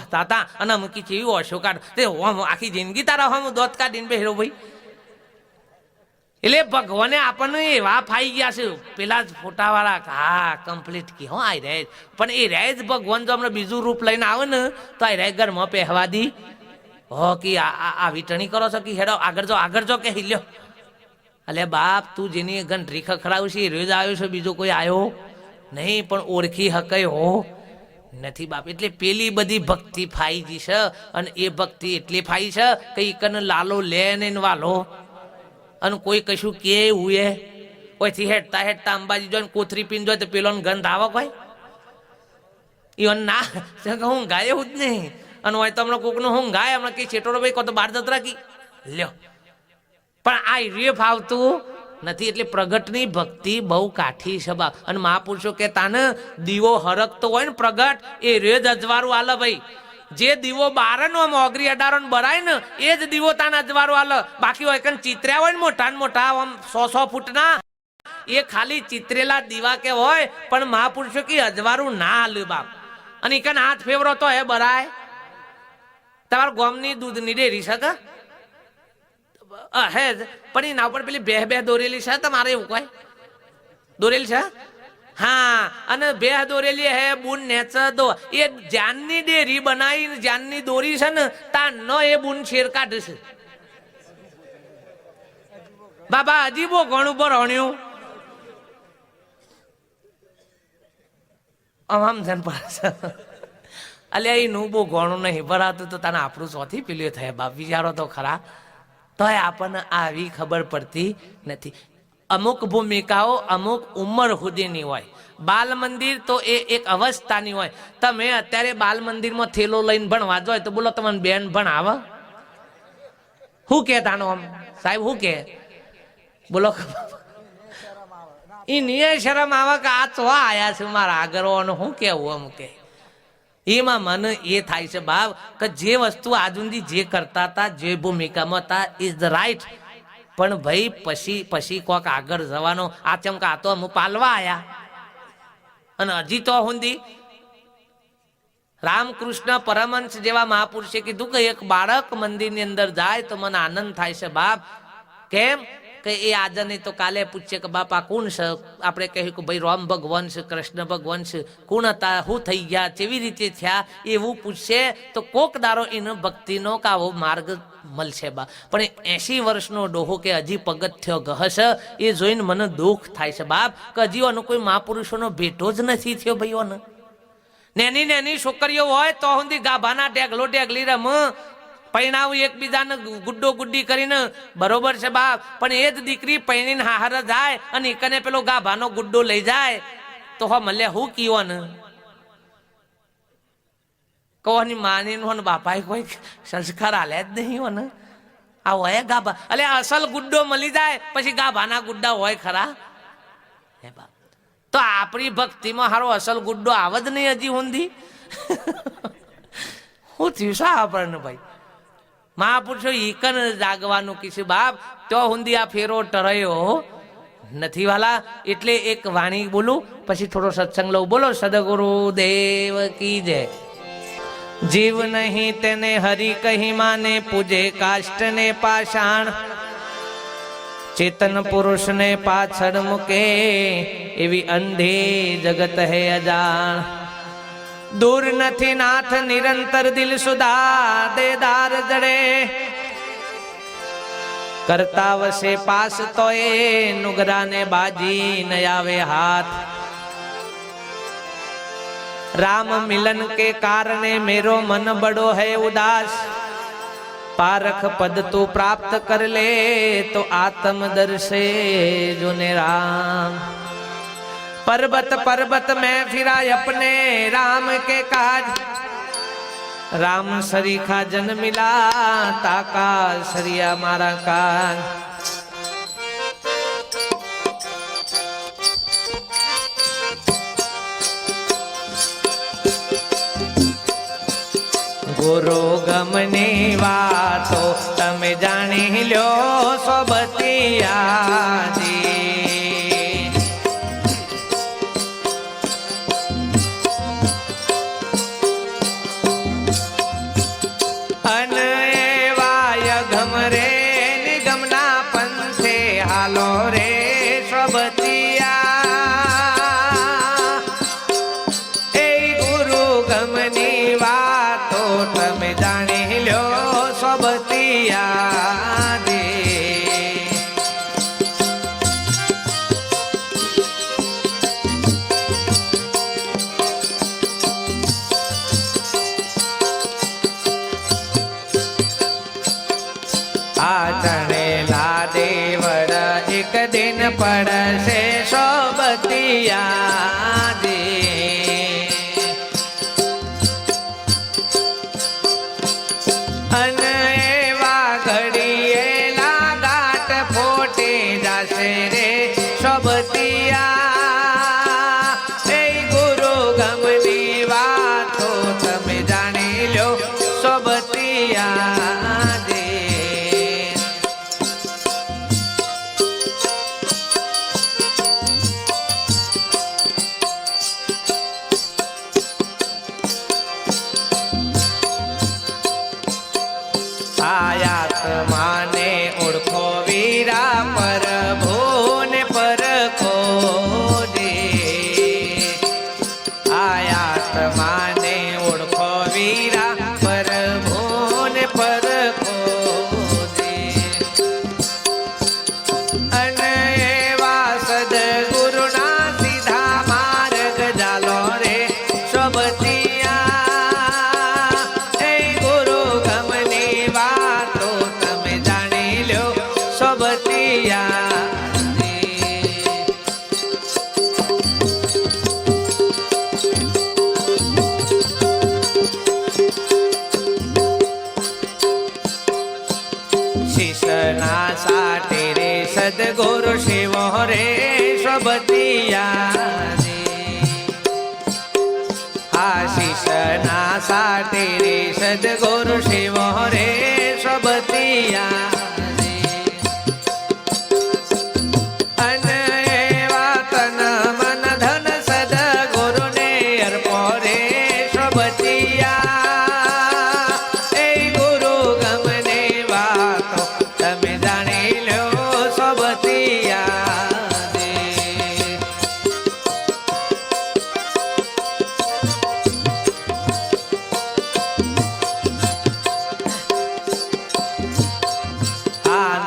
હતા તા અને અમ કી ચેવી અશો કાઢ તે આખી જિંદગી તારા હમ દોત કાઢીને બેસી ભાઈ. એટલે ભગવાને આપણને એવા ફાઈ ગયા છે પેલા જ ફોટા વાળા. હા કમ્પ્લીટ કી હો આઈ રહે. પણ એ રહે જ ભગવાન જો અમને બીજું રૂપ લઈને આવે ને તો આ રહે ઘરમાં પહેવા દી હો કે આ વિટણી કરો છો કે હેડો આગળ જો કે હિલ્યો. અલે બાપ તું જેની ઘંટરી ખખડાવું છે એ રોજ આવ્યો છે, બીજો કોઈ આવ્યો નહીં. પણ ઓળખી હકય હો નથી બાપ. એટલે પેલી બધી ભક્તિ ફાઈ ગઈ છે. અને એ ભક્તિ એટલી ફાઈ છે કે કને લાલો લે ને વાલો. અને કોઈ કશું કે હુએ કોઈથી હેડતા અંબાજી જોઈને કોથરી પીને જોઈ તો પેલો ગંધ આવે કોઈ ઈવન ના હું ગાય એવું જ નહીં. અને હોય તો હમણાં કોકનું હું ગાય હમણાં કઈ છેટોડો ભાઈ કો તો બાર જતરા કી લ્યો. પણ આ રે ફાવતું નથી. એટલે પ્રગટની ભક્તિ બહુ કાઠી છે બાપ. અને મહાપુરુષો કહેતા ને દીવો હરકતો હોય ને પ્રગટ એ રેજ અજવાળું આલે ભાઈ. જે દીવો બારનો આમ ઓગરી અડારો બરાય ને એ જ દીવો તાન અજવાળું આલે. બાકી હોય કન ચિત્ર્યા હોય ને મોટા ને મોટા આમ 100 ફૂટના એ ખાલી ચિત્રેલા દીવા કે હોય, પણ મહાપુરુષો કે અજવાળું ના આલે બાપ. અને કન હાથ ફેવરો તો હે બરાય. તમારા ગામની દૂધની ડેરી છે કે હે જ, પણ એના ઉપર પેલી બે દોરેલી છે તમારે એવું કોઈ દોરેલી છે? હા. અને બે દોરેલી હે બુન નેચ દો એ જાનની ડેરી બનાવી જાનની દોરી છે ને તા ન એ બુન શેર કાઢશે બાબા. હજી બહુ ઘણું ભરણ્યું આમ ધન પડે. અલ્યા એનું બહુ ઘણું નહીં ભરાતું તો તને આપણું ચોથી પેલું થાય બાપ. વિચારો તો ખરા. તો આપણને આવી ખબર પડતી નથી. અમુક ભૂમિકાઓ અમુક ઉંમર સુધીની હોય. બાલ મંદિર તો એ એક અવસ્થાની હોય. તમે અત્યારે બાલ મંદિરમાં થેલો લઈને ભણવા જોઈએ તો બોલો તમને બેન ભણાવે? શું કે તાનો આમ સાહેબ શું કે બોલો? એ નિયે શરમ આવે કે આ તો આયા છે મારા આગળ શું કેવું આમ કે. એમાં મને એ થાય છે બાપ કે જે વસ્તુ આજુંદી જે કરતા હતા જે ભૂમિકામાં હતા ઇઝ ધ રાઈટ. પણ ભાઈ પછી કોક આગળ જવાનો આ ચમકા તો હું પાલવા આયા. અને હજી તો હુંદી રામકૃષ્ણ પરમહંસ જેવા મહાપુરુષે કીધું કે એક બાળક મંદિરની અંદર જાય તો મને આનંદ થાય છે બાપ. કેમ કે એ આજે નહીં તો કાલે પૂછે કે બાપા કોણ છે? આપણે કહ્યું કે ભાઈ રામ ભગવાન છે, કૃષ્ણ ભગવાન છે, કોણ હતા, શું થઈ ગયા, કેવી રીતે થયા, એવું પૂછશે તો કોક દારો એનો ભક્તિનો કાવો માર્ગ મળશે બા. પણ 80 વર્ષનો ડોહો કે હજી પગથિયો ઘસ એ જોઈને મને દુઃખ થાય છે બાપ કે હજી એનો કોઈ મહાપુરુષોનો ભેટો જ નથી થયો ભાઈઓને. નેની છોકરીઓ હોય તો સુધી ગાભાના ઢેગલો ઢેગલી રમ પૈણાવું એકબીજાને ગુડ્ડો ગુડ્ડી કરીને બરોબર છે બાપ, પણ એ જ દીકરી પૈણીને હાહર જાય અને કને પેલો ગાભાનો ગુડ્ડો લઈ જાય તો હો મળે હું કીવો ને કોની માની નો બાપાએ કોઈ સંસ્કાર આલ્યા જ નહીં હો ને. આ હોય ગાભા એટલે અસલ ગુડ્ડો મળી જાય પછી ગાભાના ગુડ્ડા હોય ખરા હે બાપ? તો આપણી ભક્તિમાં હારો અસલ ગુડ્ડો આવે જ નહીં હજી ઊંધી. શું થયું શા આપણને ભાઈ? મહાપુરુષો ઈકન જાગવાનું કીધું બાપ, તો ઊંધી આ ફેરો ટરાયો નથી વાલા. એટલે એક વાણી બોલું પછી થોડો સત્સંગ લઉં. બોલો સદગુરુ દેવ કી જય. જીવ નહીં તેને હરિ કહી માને, પૂજે કાષ્ટ ને પાષાણ, ચેતન પુરુષ ને પાછળ મૂકે, એવી અંધી જગત હે અજાણ. દૂર નથી નાથ નિરંતર દિલ સુધા, દેદાર જડે કરતા વસે પાસ તો એ નુગરા ને બાજી ન આવે હાથ. राम मिलन के कारण मेरो मन बड़ो है उदास, पारख पद तू प्राप्त कर ले तो आत्म दर्शे जो ने राम. पर्वत पर्वत में फिरा अपने राम के काज, राम सरीखा जन मिला ताका सरिया मारा काज. गुरु गमनी वातो तमे जानी लो सोबतिया जी. अनवाय घम रे निगमना पंथे हालो रे सोबतिया. ए गुरु गमनी वातो तमे जानी लो सोबतिया दे. आचणेला देवड़ एक दिन पड़से सोबतिया दे. सोबतिया ए गुरु गमनी वातो तमे जानी लो सोबतिया दे. आयात माने ओळखो वीरा प्रभु माने ओळखो वीरा पर भून पर खोजे. अनएवा सद्गुरुना सीधा मार्ग जालो रे सोबतिया. ए गुरु गमनी वातो तमे जानी लो सोबतिया. साटे रे सदगुरु शिव रे सोबतिया रे. आशीष ना साटे रे सदगुरु शिव रे सोबतिया रे. अनएवा तन मन धन सदगुरु ने अर्पो रे सोबतिया.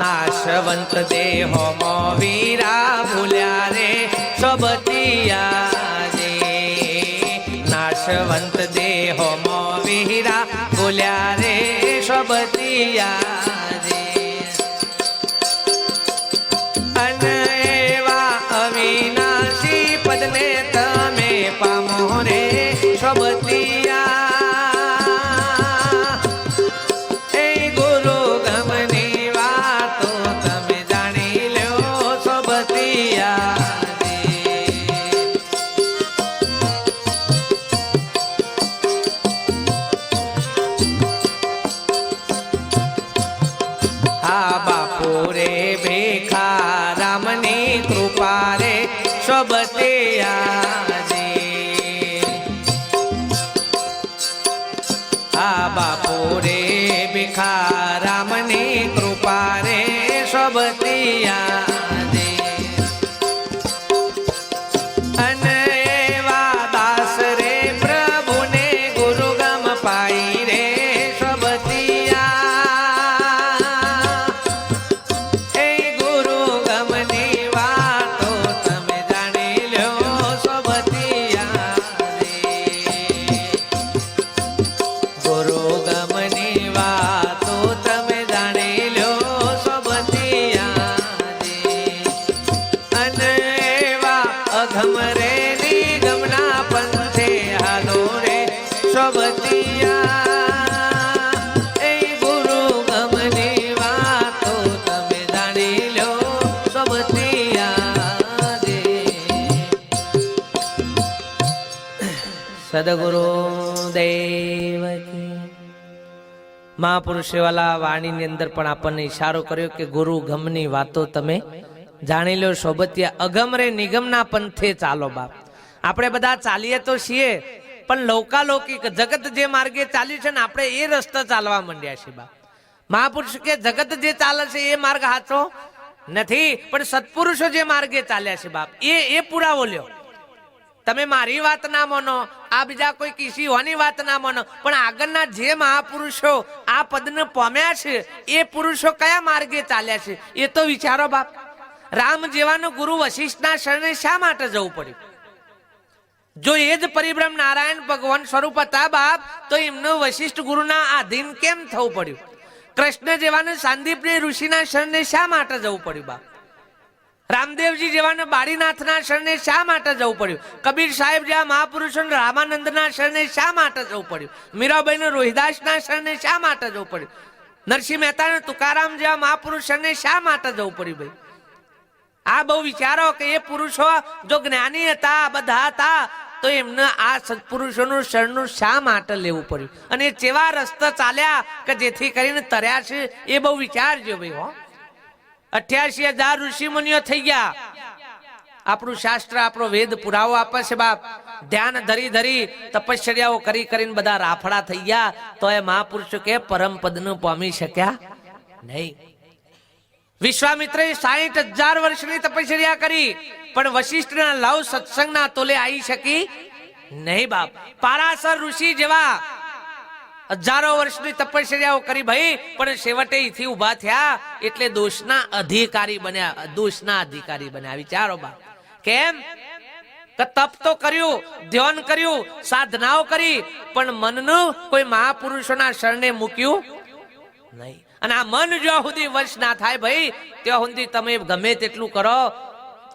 नाशवंत देहो मो वीरा भूल्या रे सोबतिया रे. नाशवंत देहो मो वीरा भूल्या रे સબતિયા રે અને એવા અવિનાશી પદને તમે પામો રે સબતિયા એ ગુરુ ગમની વાતો તમે જાણી લો સબતિયા હા બાપુ રે ભેખા રામની કૃપા રે સબતિયા રે હા બાપુ રે ભેખા રામની કૃપા રે સબતિયા રે અને એવા દાસ રે પ્રભુને ગુરુ ગમ પાઈ રે સદગુરુ દેવ મહાપુરુષે વાલા વાણીની અંદર પણ આપણને ઈશારો કર્યો કે ગુરુ ગમની વાતો તમે જાણી લો સોબતિયા અગમ રે નિગમના પંથે ચાલો બાપ આપણે બધા ચાલીએ તો છીએ પણ લૌકાલૌકિક જગત જે માર્ગે ચાલ્યું છે ને આપણે એ રસ્તા ચાલવા માંડ્યા છે બાપ મહાપુરુષ કે જગત જે ચાલે છે એ માર્ગ સાચો નથી પણ સત્પુરુષો જે માર્ગે ચાલ્યા છે બાપ એ પુરાવો લ્યો તમે મારી વાત ના માનો આ બીજા કોઈ કિસી હોની વાત ના માનો પણ આગળના જે મહાપુરુષો આ પદને પામ્યા છે એ પુરુષો કયા માર્ગે ચાલ્યા છે એ તો વિચારો બાપ રામ જેવાનો ગુરુ વશિષ્ઠના શરણે શા માટે જવું પડ્યું જો એ જ પરિબ્રહ્મ નારાયણ ભગવાન સ્વરૂપ હતા બાપ તો એમનું વશિષ્ઠ ગુરુના આધીન કેમ થવું પડ્યું કૃષ્ણ જેવાને સાંદીપની ઋષિના શરણે શા માટે જવું પડ્યું બાપ રામદેવજી જેવાને બાળીનાથના શરણે શા માટે જવું પડ્યું કબીર સાહેબ જેવા મહાપુરુષો રામાનંદના શરણે શા માટે જવું પડ્યું મીરાબાઈને રોહિદાસના શરણે શા માટે જવું પડ્યું નરસિંહ મહેતા તુકારામ જેવા મહાપુરુષ શરણે શા માટે જવું પડ્યું ભાઈ આ બહુ વિચારો કે એ પુરુષો જો જ્ઞાની હતા બધા હતા તો એમને આ સત્પુરુષોનું શરણનું શા માટે લેવું પડ્યું અને એ કેવા રસ્તા ચાલ્યા કે જેથી કરીને તર્યા છે એ બહુ વિચારજો ભાઈ હો 88,000 ઋષિ મુનિઓ થઈ ગયા આપણું શાસ્ત્ર આપણો વેદ પુરાવો આપે છે બાપ ધ્યાન ધરી ધરી તપશ્ચર્યાઓ કરી કરીને બધા રાફડા થઈ ગયા તો એ મહાપુરુષો કે પરમ પદનું પામી શક્યા નહીં વિશ્વામિત્રે 60,000 વર્ષની તપશ્ચર્યા કરી પણ વશિષ્ઠના લવ સત્સંગના તોલે આવી શકી નહીં બાપ પારાશર ઋષિ જેવા હજારો વર્ષની તપશ્ચર્યાઓ કરી ભાઈ પણ છેવટે અહીંથી ઉભા થયા એટલે દોષના અધિકારી બન્યા વિચારો બા કેમ કે તપ તો કર્યું ધ્યાન કર્યું સાધનાઓ કરી પણ મનનું કોઈ મહાપુરુષોના શરણે મૂક્યું નહીં અને આ મન જ્યાં સુધી વશ ના થાય ભાઈ ત્યાં સુધી તમે ગમે તેટલું કરો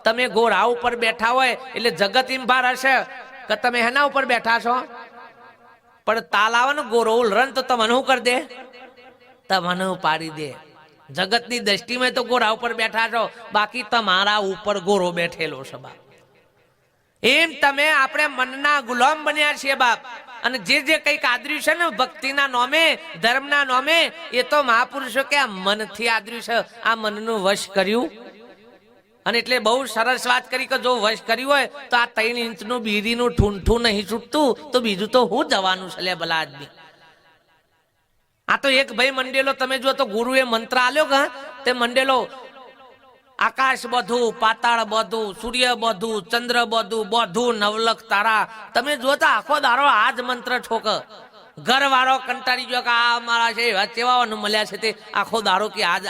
તમે ઘોડા ઉપર બેઠા હોય એટલે જગત ઇમ્ભાર હશે કે તમે એના ઉપર બેઠા છો પણ તાલાવાનું ગોરો ઉલરન તો તમને શું કરી દે તમને પાડી દે જગતની દ્રષ્ટિમાં તો ગોરા ઉપર બેઠા છો બાકી તમારા ઉપર ગોરો બેઠેલો છે બાપ એમ તમે આપણે મનના ગુલામ બન્યા છીએ બાપ અને જે કઈક આદર્યું છે ને ભક્તિના નામે ધર્મના નામે એ તો મહાપુરુષો કે આ મનથી આદર્યું છે આ મનનું વશ કર્યું અને એટલે બહુ સરસ વાત કરી કે જો વશ કર્યું હોય તો આ 3 ઇંચનું બીડીનું ઠૂંઠું નહીં છૂટતું તો બીજું તો હું જવાનું છે લે ભલા આદમી આ તો એક ભાઈ મંડેલો તમે જો તો ગુરુએ મંત્ર આલ્યો કે તે મંડેલો આકાશ બધું પાતાળ બધું સૂર્ય બધું ચંદ્ર બધું નવલખ તારા તમે જોતા આખો દારો આ જ મંત્ર ઠોક ઘર વાળો કંટાળી ગયો કે આ અમારા છે એવા કેવાઓને મળ્યા છે તે આખો દારો કે આજ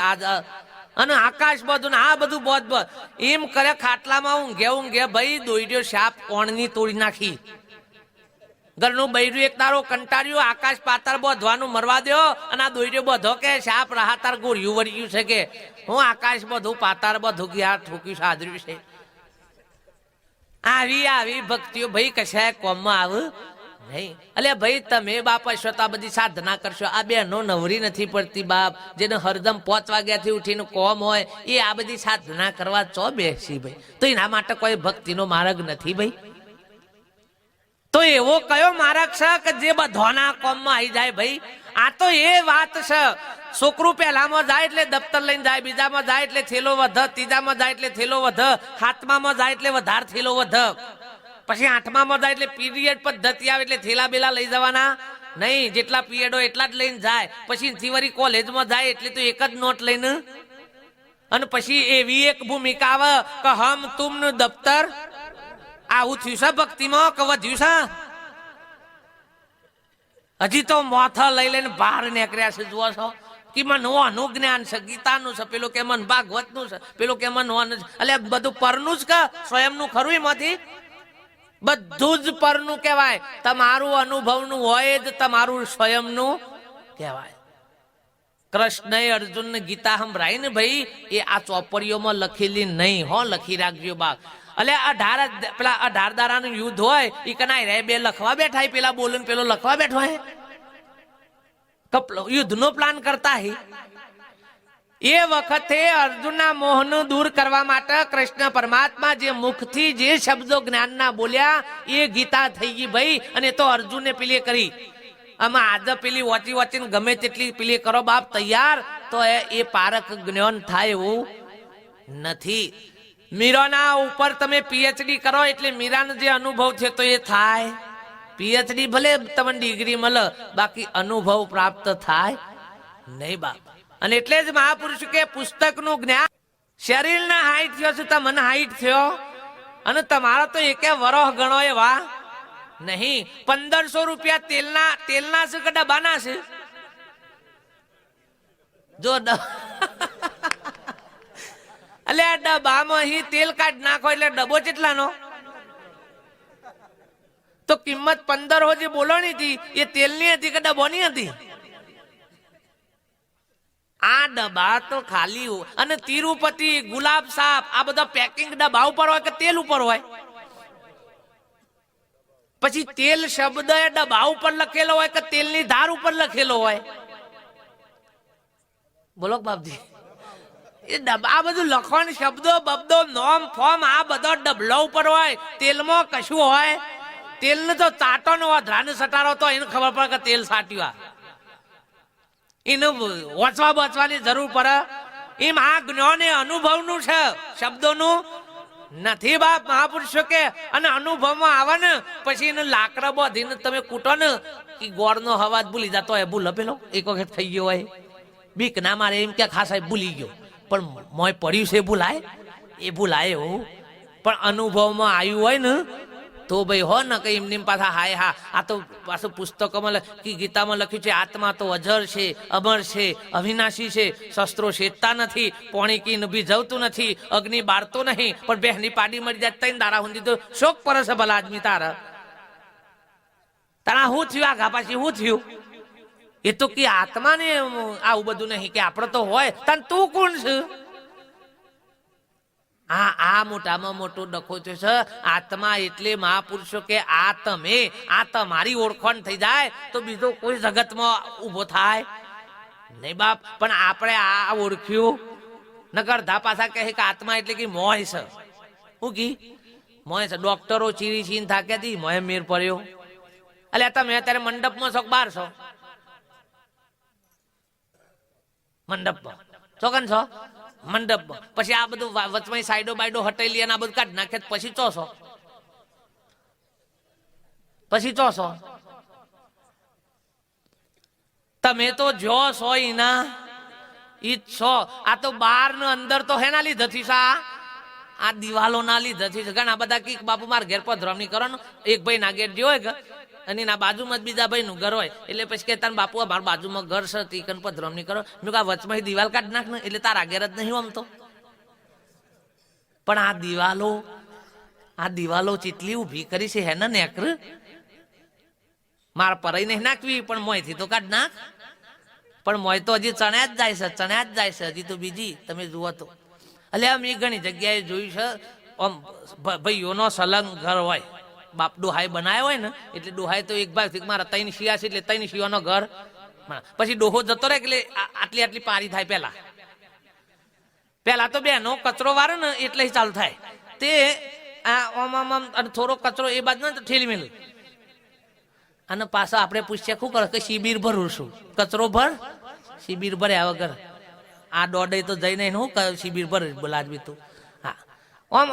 અને આકાશ બધું ને આ બધું બોધ એમ કરે ખાટલામાં ઊંઘે ભાઈ દોઈડ્યો સાપ કોણની તોડી નાખી ઘરનું બૈરું એક તારો કંટાળ્યું આકાશ પાતાળ બોધવાનું મરવા દો અને આ દોર્યો બધો કે શાપ રાહતાર ગોળ્યું વળ્યું છે કે હું આકાશ બધું પાતાળ બધું ગયા ઠોક્યું સાધર્યું છે. આવી આવી ભક્તિઓ ભાઈ કશાય કોમમાં આવ નહીં. એટલે ભાઈ તમે બાપ હશો તો આ બધી સાધના કરશો. આ બેનો નવરી નથી પડતી બાપ, જેને હરદમ 5 વાગ્યાથી ઉઠીને કોમ હોય એ આ બધી સાધના કરવા ચો બેસી ભાઈ. તો એના માટે કોઈ ભક્તિનો માર્ગ નથી ભાઈ. તો એવો કયો માર્ગ છે કે જે બધાના કોમમાં આવી જાય ભાઈ? આ તો એ વાત છે. છોકરું પહેલામાં જાય એટલે દફતર લઈને જાય, બીજામાં જાય એટલે થેલો વધ, ત્રીજામાં જાય એટલે થેલો વધ, સાતમામાં જાય એટલે વધાર થેલો વધ, પછી 8મામાં જાય એટલે પીરિયડ પદ્ધતિ આવે એટલે થેલા બેલા લઈ જવાના નહીં. જેટલા પીરિયડો એટલા જ લઈને જાય. પછી વળી કોલેજમાં જાય એટલે તો એક જ નોટ લઈને, અને પછી એવી એક ભૂમિકા આવે કે હમ તુમનું દફતર. આવું થયું છે ભક્તિમાં કે વધ્યું છે? હજી તો મોથા લઈ લઈને બહાર નીકળ્યા છે. જુઓ છો કે મન આનું જ્ઞાન છે, ગીતાનું છે, પેલું કે મન ભાગવતનું છે, પેલું કે મન વાનું છે. એટલે બધું પરનું જ કે સ્વયંનું ખરું? એમાંથી બધું જ પરનું કહેવાય. તમારું અનુભવનું હોય જ તમારું સ્વયંનું કહેવાય. કૃષ્ણએ અર્જુનને ગીતા સંભળાઈ ને ભાઈ, એ આ ચોપડીઓમાં લખેલી નહીં હો, લખી રાખજો બાપ. એટલે 18 દારાનું યુદ્ધ હોય એ કનાય રે બે લખવા બેઠા, પેલા બોલે પેલો લખવા બેઠો હે. યુદ્ધનો પ્લાન કરતા હે. એ વખતે અર્જુનના મોહનું દૂર કરવા માટે કૃષ્ણ પરમાત્મા જે મુખથી જે શબ્દો જ્ઞાનના બોલ્યા એ ગીતા થઈ ગઈ ભાઈ. અને તો અર્જુને પેલી કરી. આમાં આજે પેલી વાંચી વાંચીને ગમે તેટલી પેલી કરો બાપ તૈયાર, તો એ પારક જ્ઞાન થાય એવું નથી. મીરાના ઉપર તમે પીએચડી કરો એટલે મીરાનો જે અનુભવ છે તો એ થાય. પીએચડી ભલે તમને ડિગ્રી મળે, બાકી અનુભવ પ્રાપ્ત થાય નહીં બાપ. અને એટલે જ મહાપુરુષ કે પુસ્તકનું જ્ઞાન. શરીરના હાઈટ થયો છે, તમને હાઈટ થયો, અને તમારા તો એકે વરહ ગણો એવા નહીં. 1500 રૂપિયા તેલના છે કે ડબ્બાના છે? જો એટલે આ ડબ્બામાં અહીં તેલ કાઢ નાખો એટલે ડબ્બો કેટલાનો? તો કિંમત 1500 જે બોલવાની હતી એ તેલની હતી કે ડબ્બોની હતી? આ ડબ્બા તો ખાલી. અને તિરુપતિ, ગુલાબ સાપ, આ બધા પેકિંગ ડબ્બા ઉપર હોય કે તેલ ઉપર હોય? પછી તેલ શબ્દ એ ડબ્બા ઉપર લખેલો હોય કે તેલની ધાર ઉપર લખેલો હોય? બોલો બાપજી. એ ડબ્બા બધું લખવાનું શબ્દો બબ્દો નોમ ફોર્મ આ બધા ડબલા ઉપર હોય. તેલમાં કશું હોય? તેલને તો ચાટોનો ધ્રાન સટારો તો એને ખબર પડે કે તેલ સાટ્યું. એને વાંચવાની જરૂર પડે. એમ આ જ્ઞાન એ અનુભવનું છે, શબ્દોનું નથી બાપ. મહાપુરુષો કે અને અનુભવમાં આવે ને પછી એને લાકડા બાંધીને તમે કૂટો ને કે ગોળનો અવાજ ભૂલી જતો હોય. ભૂલ પેલો એક વખત થઈ ગયો હોય, બીક ના મારે એમ કે ખાસ ભૂલી ગયો, પણ મોય પડ્યું છે ભૂલાય? એ ભૂલાય એવું. પણ અનુભવમાં આવ્યું હોય ને તો ભાઈ હો ને કઈ એમની પાછા હાય હા. આ તો પાછું પુસ્તકોમાં ગીતામાં લખ્યું છે આત્મા તો અજર છે, અમર છે, અવિનાશી છે, શસ્ત્રો શેતતા નથી, પાણી કી ભીજવતું નથી, અગ્નિ બાળતો નહીં, પણ બહેની પાડી મળી જાય 3 દાડા સુધી તો શોક પર છે ભલા આદમી. તારા શું થયું? આઘા પાછી શું થયું? એ તો કે આત્માને આવું બધું નહીં કે આપણે તો હોય. તને તું કોણ છે? આ મોટામાં મોટો ડખો છે. આત્મા એટલે મહાપુરુષો કે આ તમે, આ તમારી ઓળખાણ થઈ જાય તો બીજો કોઈ જગતમાં ઉભો થાય નહીં બાપ. પણ આપણે આ ઓળખ્યું નગર ધા પાછા કહે કે આત્મા એટલે કે મોહ છે. શું કી મોહ છે? ડોક્ટરો ચીરી છીન થાક્યા હતી, મોહ મેર પડ્યો. એટલે તમે અત્યારે મંડપમાં છો, બહાર છો? મંડપમાં ચોકન છો? મંડપમાં. પછી આ બધું વચમાં સાઈડો બાઈડો હટાઈ અને આ બધું કાઢ નાખે પછી ચોસો? પછી ચોસો? તમે તો જો છો એના ઈ છો. આ તો બહાર ને અંદર તો હેના લીધેથી આ દિવાલો ના લીધેથી. ઘણા બધા કઈક બાપુ માર ઘેર પધરામણી કરો ને, એક ભાઈ ના ઘેર જો હોય અને એના બાજુમાં જ બીજા ભાઈ નું ઘર હોય એટલે પછી કે તારા બાપુ મારા બાજુમાં ઘર છે તીકન પધરામણી કરો. મેં કહ્યું વચમાં દિવાલ કાઢ નાખ ને એટલે તારા ઘેર જ નહીં આમ તો. પણ આ દિવાલો ચેટલી ઉભી કરી છે હેને નેકર. માર પરાઈ નહીં નાખવી પણ મોયથી તો કાઢ નાખ. પણ મોય તો હજી ચણ્યા જ જાય છે હજી તો બીજી તમે જુઓ તો. એટલે આમ એ ઘણી જગ્યાએ જોયું છે આમ ભાઈઓનો સલંગ ઘર હોય, બાપ ડોહાઈ બનાવ્યો હોય ને એટલે ડોહાઈ તો એક ભાગ મારા 3 શિયા છે એટલે 3 શિયાનો ઘર. પછી ડોહો જતો રહે એટલે આટલી આટલી પારી થાય. પેલા તો બેનો કચરો વારે ને એટલે ચાલુ થાય તે અને થોડો કચરો એ બાજુ ને ઠેલી મેલું. અને પાછા આપણે પૂછ્યા શું કરે કે શિબિર ભરું છું, કચરો ભર શિબિર ભર્યા વગર આ દોડે તો જઈ નહીં હું શિબિર ભર બોલાજવી તું. હા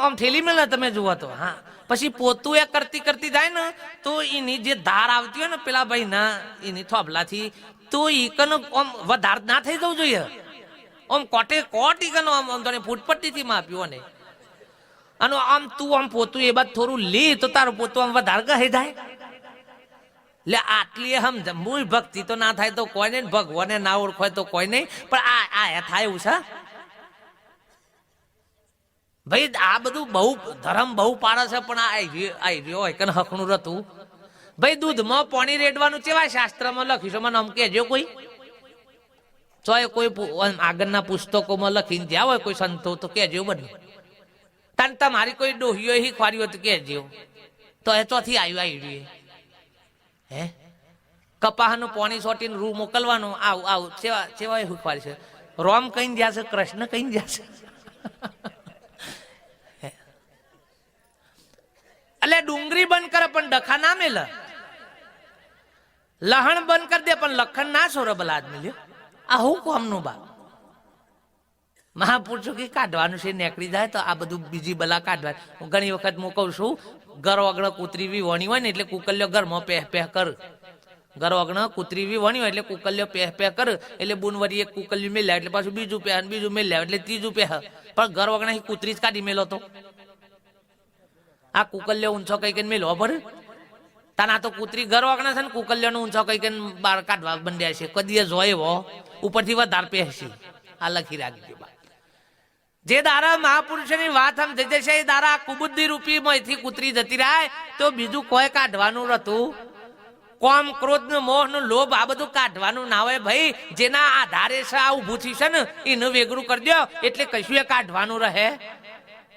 આમ ઠેલી મેલે તમે જુઓ તો. હા પછી પોતું એ કરતી જાય ને તો એની જે ધાર આવતી હોય ને પેલા ભાઈ ના એની થોભલાથી તો ઈકન આમ વધાર ના થઈ જવું જોઈએ. આમ કોટ ઈકન આમ તને ફૂટપટ્ટીથી માપ્યું ને અને આમ તું આમ પોતું એ બાદ થોડું લે તો તારું પોતું આમ વધારે કહી જાય. એટલે આટલી મૂળ ભક્તિ તો ના થાય તો કોઈ નહીં, ભગવાને ના ઓળખોય તો કોઈ નહીં, પણ આ થાય એવું છે ભાઈ. આ બધું બહુ ધર્મ બહુ પાડે છે પણ આ રહ્યો એક હકનું હતું ભાઈ. દૂધમાં પાણી રેડવાનું કેવા શાસ્ત્રમાં લખ્યું છે મને આમ કહેજો કોઈ ચોય કોઈ આગળના પુસ્તકોમાં લખીને જ્યાં હોય કોઈ સંતો તો કહેજો બને. તાન તમારી કોઈ ડોહીઓ ખવારી તો કહેજો તો એ ચોથી આવ્યું હે કપાહનું પાણી સોટીને રૂ મોકલવાનું આવું સેવા એ ખવારી છે. રોમ કઈ જ્યાં છે, કૃષ્ણ કઈ જ્યાં છે. એટલે ડુંગળી બંધ કરે પણ ડખા ના મેલે, લહણ બંધ કરી દે પણ લખણ ના છોરે બલા આદમી. આ હું કોમનું બા મહાપુરુષો કે કાઢવાનું છે નીકળી જાય તો આ બધું બીજી બલા કાઢવા. હું ઘણી વખત હું કહું છું ઘર વગણ કૂતરી બી વણી હોય ને એટલે કુકલ્યો ઘરમાં પહે કર. ઘર વગણ કૂતરી બી વણી હોય એટલે કુકલ્યો પહે કર એટલે બુનવરી એક કુકલ્યું મેલ્યા એટલે પાછું બીજું પહે બીજું મેલ્યા એટલે ત્રીજું પહે. પણ ઘર વગણ કૂતરી જ કાઢી મેલો તો આ કુકલ્યો ઊંચો કઈ કઈ મેલવો પડે. તાના તો કૂતરી ઘર વગણા છે ને કુકલ્યો નો ઊંચો કઈ કઈ બહાર કાઢવા બંધ્યા છે. કદી જોય એવો ઉપરથી વધારે પહેરશે. આ લખી રાખજો. જે દારા મહાપુરુષોની વાત આમ જઈ જશે એ દારા કુબુદ્ધિ રૂપી માંથી કૂતરી જતી રહે તો બીજું કોઈ કાઢવાનું હતું. કોમ ક્રોધ નો મોહ નો લોભ આ બધું કાઢવાનું ના હોય ભાઈ. જેના આધારે છે આ ઉભું થયું છે ને એનું વેગરું કરી દો એટલે કશું એ કાઢવાનું રહે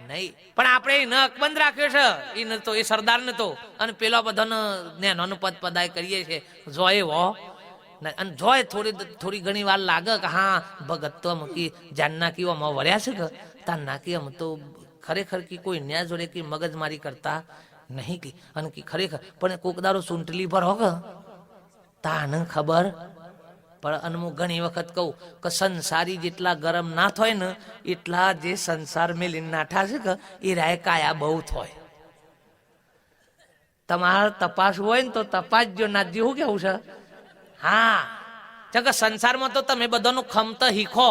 નહીં. પણ આપણે એને અકબંધ રાખ્યો છે એને તો એ સરદાર ને તો અને પેલો બધાને નેનો પદ પદાય કરીએ છીએ જોય એવો. અને જોય થોડી ઘણી વાર લાગે કે હા ભગત તો મૂકી જાનના કી અમે વળ્યા છે કે તાર નાકી અમે તો ખરેખર કે કોઈ ન્યા જોડે કે મગજમારી કરતા નહીં કે અને કે ખરેખર પણ કોક દારો સૂંટલી પર હોગ તાને ખબર પણ. અને હું ઘણી વખત કહું કે સંસારી જેટલા ગરમ ના થાય ને એટલા જે સંસાર મેલીને નાઠા છે કે એ રાય કાયા બહુ થાય. તમારે તપાસ હોય ને તો તપાસ જો નાજી શું કેવું છે. હા કે સંસારમાં તો તમે બધાનું ખમત શીખો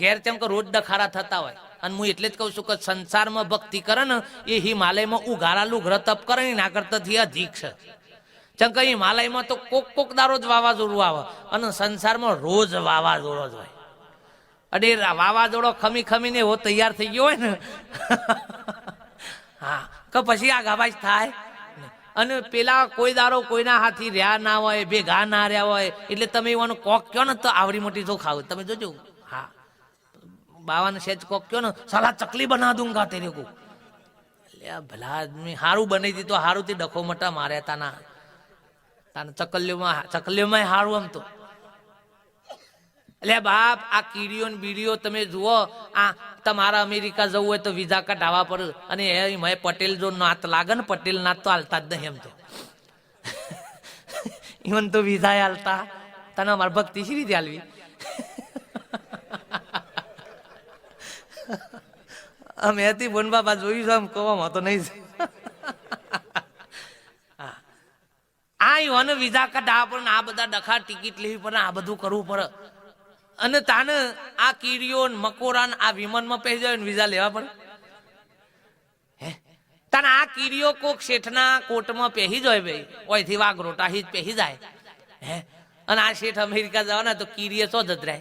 ઘેર તેમ કે રોજ ડખારા થતા હોય. અને હું એટલે જ કહું છું કે સંસારમાં ભક્તિ કરે ને એ હિમાલયમાં ઉઘારા લુઘર તપ કરે ને ના કરતાથી અધિક છે. ચમ કે હિમાલયમાં તો કોક દારો જ વાવાઝોડું આવે અને સંસારમાં રોજ વાવાઝોડો જ હોય. અરે વાવાઝોડો ખમીને એવો તૈયાર થઈ ગયો હોય ને હા કે પછી આ ગાવાજ થાય. અને પેલા કોઈ દારો કોઈના હાથી રહ્યા ના હોય ભેગા ના રહ્યા હોય એટલે તમે એવાનું કોક કયો ને તો આવડી મોટી તો ખાવ તમે જોજો. હા બાવાને સેજ કોક કયો ને સાલા ચકલી બના દૂંગા તેરે કો. એટલે ભલા આદમી હારું બની દીધું હારું થી ડખો મટા માર્યા તાના ચકલીઓમાં હારું આમ તો. એટલે બાપ આ કીડીઓ ને બીડીઓ તમે જુઓ. આ તમારા અમેરિકા જવું હોય તો વિઝા કઢાવવા પડે અને એમાં પટેલ જો નાત લાગે ને પટેલ નાત તો હાલતા જ નહીં. એમ તો ઇવન તો વિઝા હાલતા તને અમારી ભક્તિ શી રીતે હાલવી. અમે હતી બોન બાબા જોયું છે આમ કહેવામાં તો નહીં. આ યુવાને વિઝા કઢાવવા પડે આ બધા ડખા ટિકિટ લેવી પડે આ બધું કરવું પડે. અને તાને આ કીડીઓ મકોરા આ વિમાનમાં પહેરી જાય ને વિઝા લેવા પડે. હે તાને આ કીડીઓ કોક શેઠના કોટમાં પહેરી જાય ભાઈ ઓયથી વાઘરોટા જ પહેરી જાય. હે અને આ શેઠ અમેરિકા જવાના તો કીડીએ તો જ રહે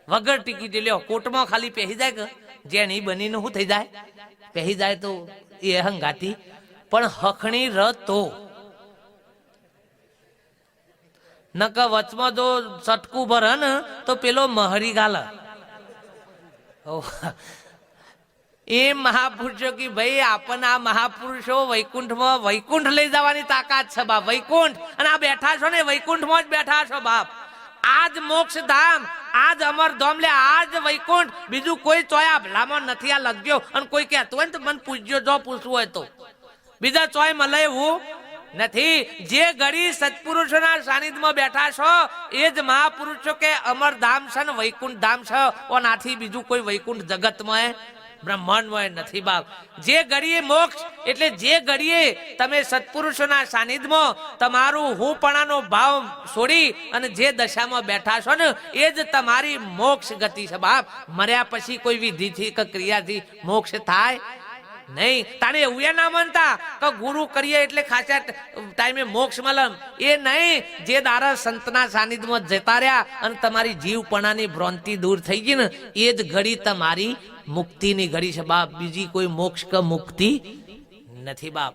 વગર ટિકિટ લ્યો કોટમાં ખાલી પહેરી જાય કે જેની બનીને શું થઈ જાય પહેરી જાય તો એ હંગાતી. પણ હખણી ર તો નક વચમાં જો ચટકું ભરે ને તો પેલો મહરી ગાલ. એ મહાપુરુષો કે ભાઈ આપણને આ મહાપુરુષો વૈકુંઠમાં વૈકુંઠ લઈ જવાની તાકાત છે બાપ, વૈકુંઠ. અને આ બેઠા છો ને વૈકુંઠમાં જ બેઠા છો બાપ. આજ મોક્ષ ધામ, આજ અમરધામ, લે આજ વૈકુંઠ. બીજું કોઈ ચોયા ભલામાં નથી આ લગ્યો. અને કોઈ કહેતું હોય ને તો મને પૂછજો, જો પૂછવું હોય તો. બીજા ચોય મળે એવું નથી. જે ઘડી સત્પુરુષોના સાનિધ્યમાં બેઠા છો એ જ મહાપુરુષો કે અમરધામ છે ને વૈકુંઠ ધામ છે. ઓનાથી બીજું કોઈ વૈકુંઠ જગતમાં બ્રહ્માંડમાં નથી બાપ. જે ઘડીએ મોક્ષ એટલે જે ઘડીએ તમે સત્પુરુષોના સાનિધ્યમાં તમારું હુંપણાનો ભાવ છોડી અને જે દશામાં બેઠા છો ને એ જ તમારી મોક્ષ ગતિ છે બાપ. મર્યા પછી કોઈ વિધિથી કે ક્રિયાથી મોક્ષ થાય નહીં. તારે એવું એ ના માનતા કે ગુરુ કરીએ એટલે ખાસા ટાઈમે મોક્ષ મળે એ નહીં. જે દારા સંતના સાનિધ્યમાં જતા રહ્યા અને તમારી જીવપણાની ભ્રાંતિ દૂર થઈ ગઈ ને એ જ ઘડી તમારી મુક્તિની ઘડી છે બાપ. બીજી કોઈ મોક્ષ કે મુક્તિ નથી બાપ.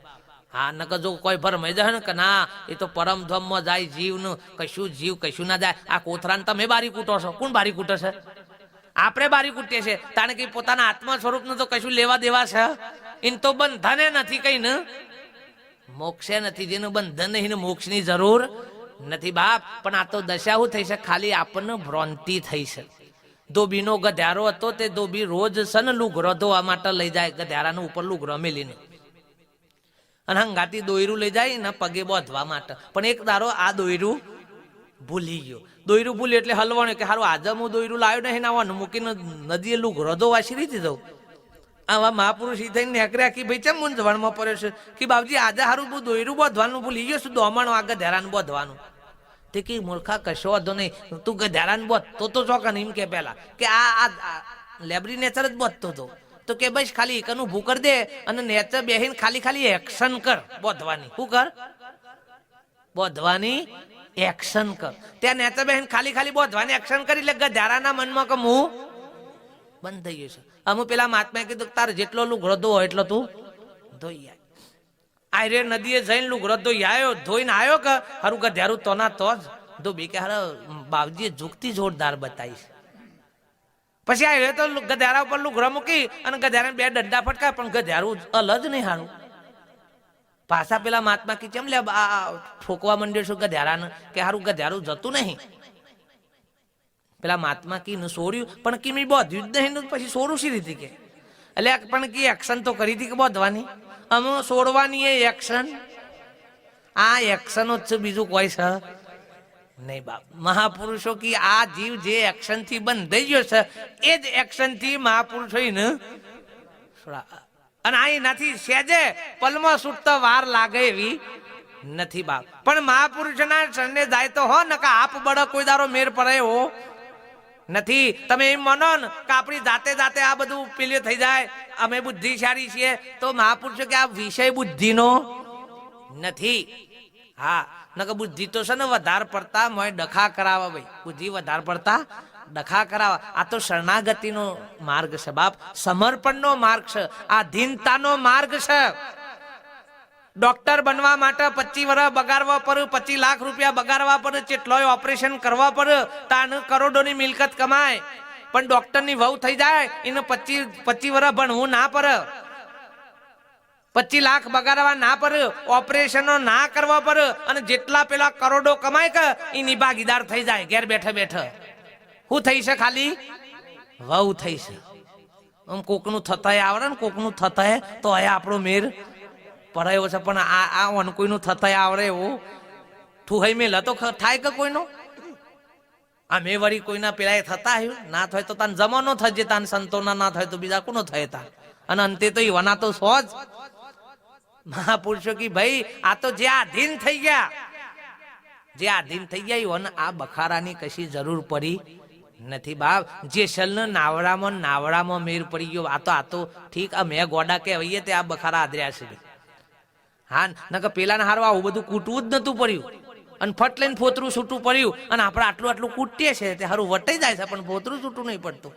હા નકર જો કોઈ ભરમાઈ જાય ને કે ના એ તો પરમધામમાં જાય જીવનું કશું જીવ કશું ના જાય. આ કોથરાને તમે બારી કૂટો છો, કોણ બારી કૂટે છે? આપણે બારી કૂટીએ છે. તાણે કઈ પોતાના આત્મા સ્વરૂપનું તો કશું લેવા દેવા છે? ઇન તો બંધને નથી કઈ ને મોક્ષે નથી. જેનું બંધન નહીં મોક્ષની જરૂર નથી બાપ. પણ આ તો દશા શું થઈ છે? ખાલી આપણને ભ્રાંતિ થઈ છે. ધોબીનો ગધ્યારો હતો તે ધોબી રોજ છે ને લુગરો ધોવા માટે લઈ જાય ગધ્યારાનું ઉપર લુગરો મેલીને અને હંગાતી દોયરું લઈ જાય ને પગે બાંધવા માટે. પણ એક દારો આ દોયરું ભૂલી ગયો. દોયરું ભૂલ્યું એટલે હલવાનું કે સારું આજે હું દોયરું લાવ્યો નહીં નાવાનું મૂકીને નદીએ લુગરો ધોવા શીરી દીધો. આવા મહાપુરુષ થઈને નેકર્યા કે ભાઈ ચમ મૂંઝવણમાં પડ્યો છે કે બાપજી આજે સારું બહુ દોયરું બાંધવાનું ભૂલી ગયો છું, દોમણો આ ગધ્યારાને બાંધવાનું. તે કે મૂર્ખા કશો વાંધો નહીં, તું ગધ્યારાને બાંધતો તો ચોકન એમ કે પેલા કે આ લેબરી નેચર જ બાંધતો હતો. તો કે બસ ખાલી એકનું ઊભું કરી દે અને નેચર બેહીને ખાલી એક્શન કર બાંધવાની. શું કર? બાંધવાની એક્શન કર. ત્યાં નેચર બેહીને ખાલી બાંધવાની એક્શન કરી એટલે ગધ્યારાના મનમાં કે હું બંધ થઈ ગયું છે. અમુક પેલા મહાત્માએ કીધું તારે જેટલો લુગડો ધો એટલો તું ધોઈ આય. આયરે નદીએ જઈને લુગડો ધોઈ આવ્યો, ધોઈને આવ્યો કે હારું ગધ્યારું તો ના તો જ ધોબી કે હારે બાપજીએ જુગતી જોરદાર બતાવી. પછી આવ્યો તો ગધ્યારા ઉપર લુગડો મૂકી અને ગધ્યારાને બે ડંડા ફટકાય પણ ગધ્યારું અલગ નહીં હારું. પાછા પેલા મહાત્મા કી ચેમ લે ઠોકવા માંડ્યો છું ગધ્યારાને કે હારું ગધ્યારું જતું નહીં. પેલા મહાત્મા કી છોડ્યું પણ કી બાંધ્યું જ નહીં. પછી છોડું શી રીતે કે એટલે પણ કી એક્શન તો કરી હતી કે બાંધવાની. અમે છોડવાની એ એક્શન, આ એક્શન જ છે, બીજું કોઈ છે નહીં બાપ. મહાપુરુષો કી આ જીવ જે એક્શન થી બંધાઈ ગયો છે એ જ એક્શન થી મહાપુરુષો ને અને આ એનાથી સેજે પલમાં છૂટતા વાર લાગે એવી નથી બાપ. પણ મહાપુરુષોના શરણે જાય તો હો ને કે આપ બળ કોઈ દારો મેર પડે એવો નથી. તમે એમ માનો ને કે આપણી જાતે આ બધું પેલું થઈ જાય, અમે બુદ્ધિશાળી છીએ, તો મહાપુરુષો કે આ વિષય બુદ્ધિનો નથી. હા નકર બુદ્ધિ તો છે ને વધારે પડતા મોય ડખા કરાવવા ભાઈ. બુદ્ધિ વધારે પડતા ડખા કરાવવા. આ તો શરણાગતિનો માર્ગ છે બાપ, સમર્પણનો માર્ગ છે, આધીનતાનો માર્ગ છે. ડોક્ટર બનવા માટે 25 વર્ષ બગાડવા પડે, 25 લાખ રૂપિયા બગાડવા પડે, કેટલોય ઓપરેશન કરવા પડે, તાને કરોડોની મિલકત કમાય. પણ ડોક્ટરની વહુ થઈ જાય એને 25 વર્ષ ભણવું ના પડે, 25 લાખ બગાડવા ના પડે, ઓપરેશનો ના કરવા પડે અને જેટલા પેલા કરોડો કમાય કે એની ભાગીદાર થઈ જાય ઘેર બેઠે બેઠે. શું થઈ છે? ખાલી વહુ થઈ છે. આમ કોકનું થતા આવડે ને કોકનું થતા તો હવે આપણો મેર પડાયો છે. પણ આ કોઈનું થતા આવડે એવું ઠુહાઈ મેલા તો થાય કે કોઈનો? આ મેં વળી કોઈના પેલા થતા આવ્યું ના થાય તો તાન જમાનો થજે, તાન સંતોના ના થાય તો બીજા કોનો થાય તા. અને અંતે તો ઈવાના તો સો જ. મહાપુરુષો કી ભાઈ આ તો જે આધીન થઈ ગયા, જે આધીન થઈ ગયા ઈવાને આ બખારાની કશી જરૂર પડી નથી બાપ. જે શલ નાવડામાં મેર પડી ગયો. આ તો ઠીક આ મેં ગોડા કહેવાય તે આ બખારા આદર્યા છે. હા નકર પેલાને હારું આવું બધું કૂટવું જ નતું પડ્યું અને ફટ લઈને ફોતરું છૂટું પડ્યું અને આપણે આટલું કૂટીએ છે તે હારું વટાઈ જાય છે પણ ફોતરું છૂટું નહીં પડતું.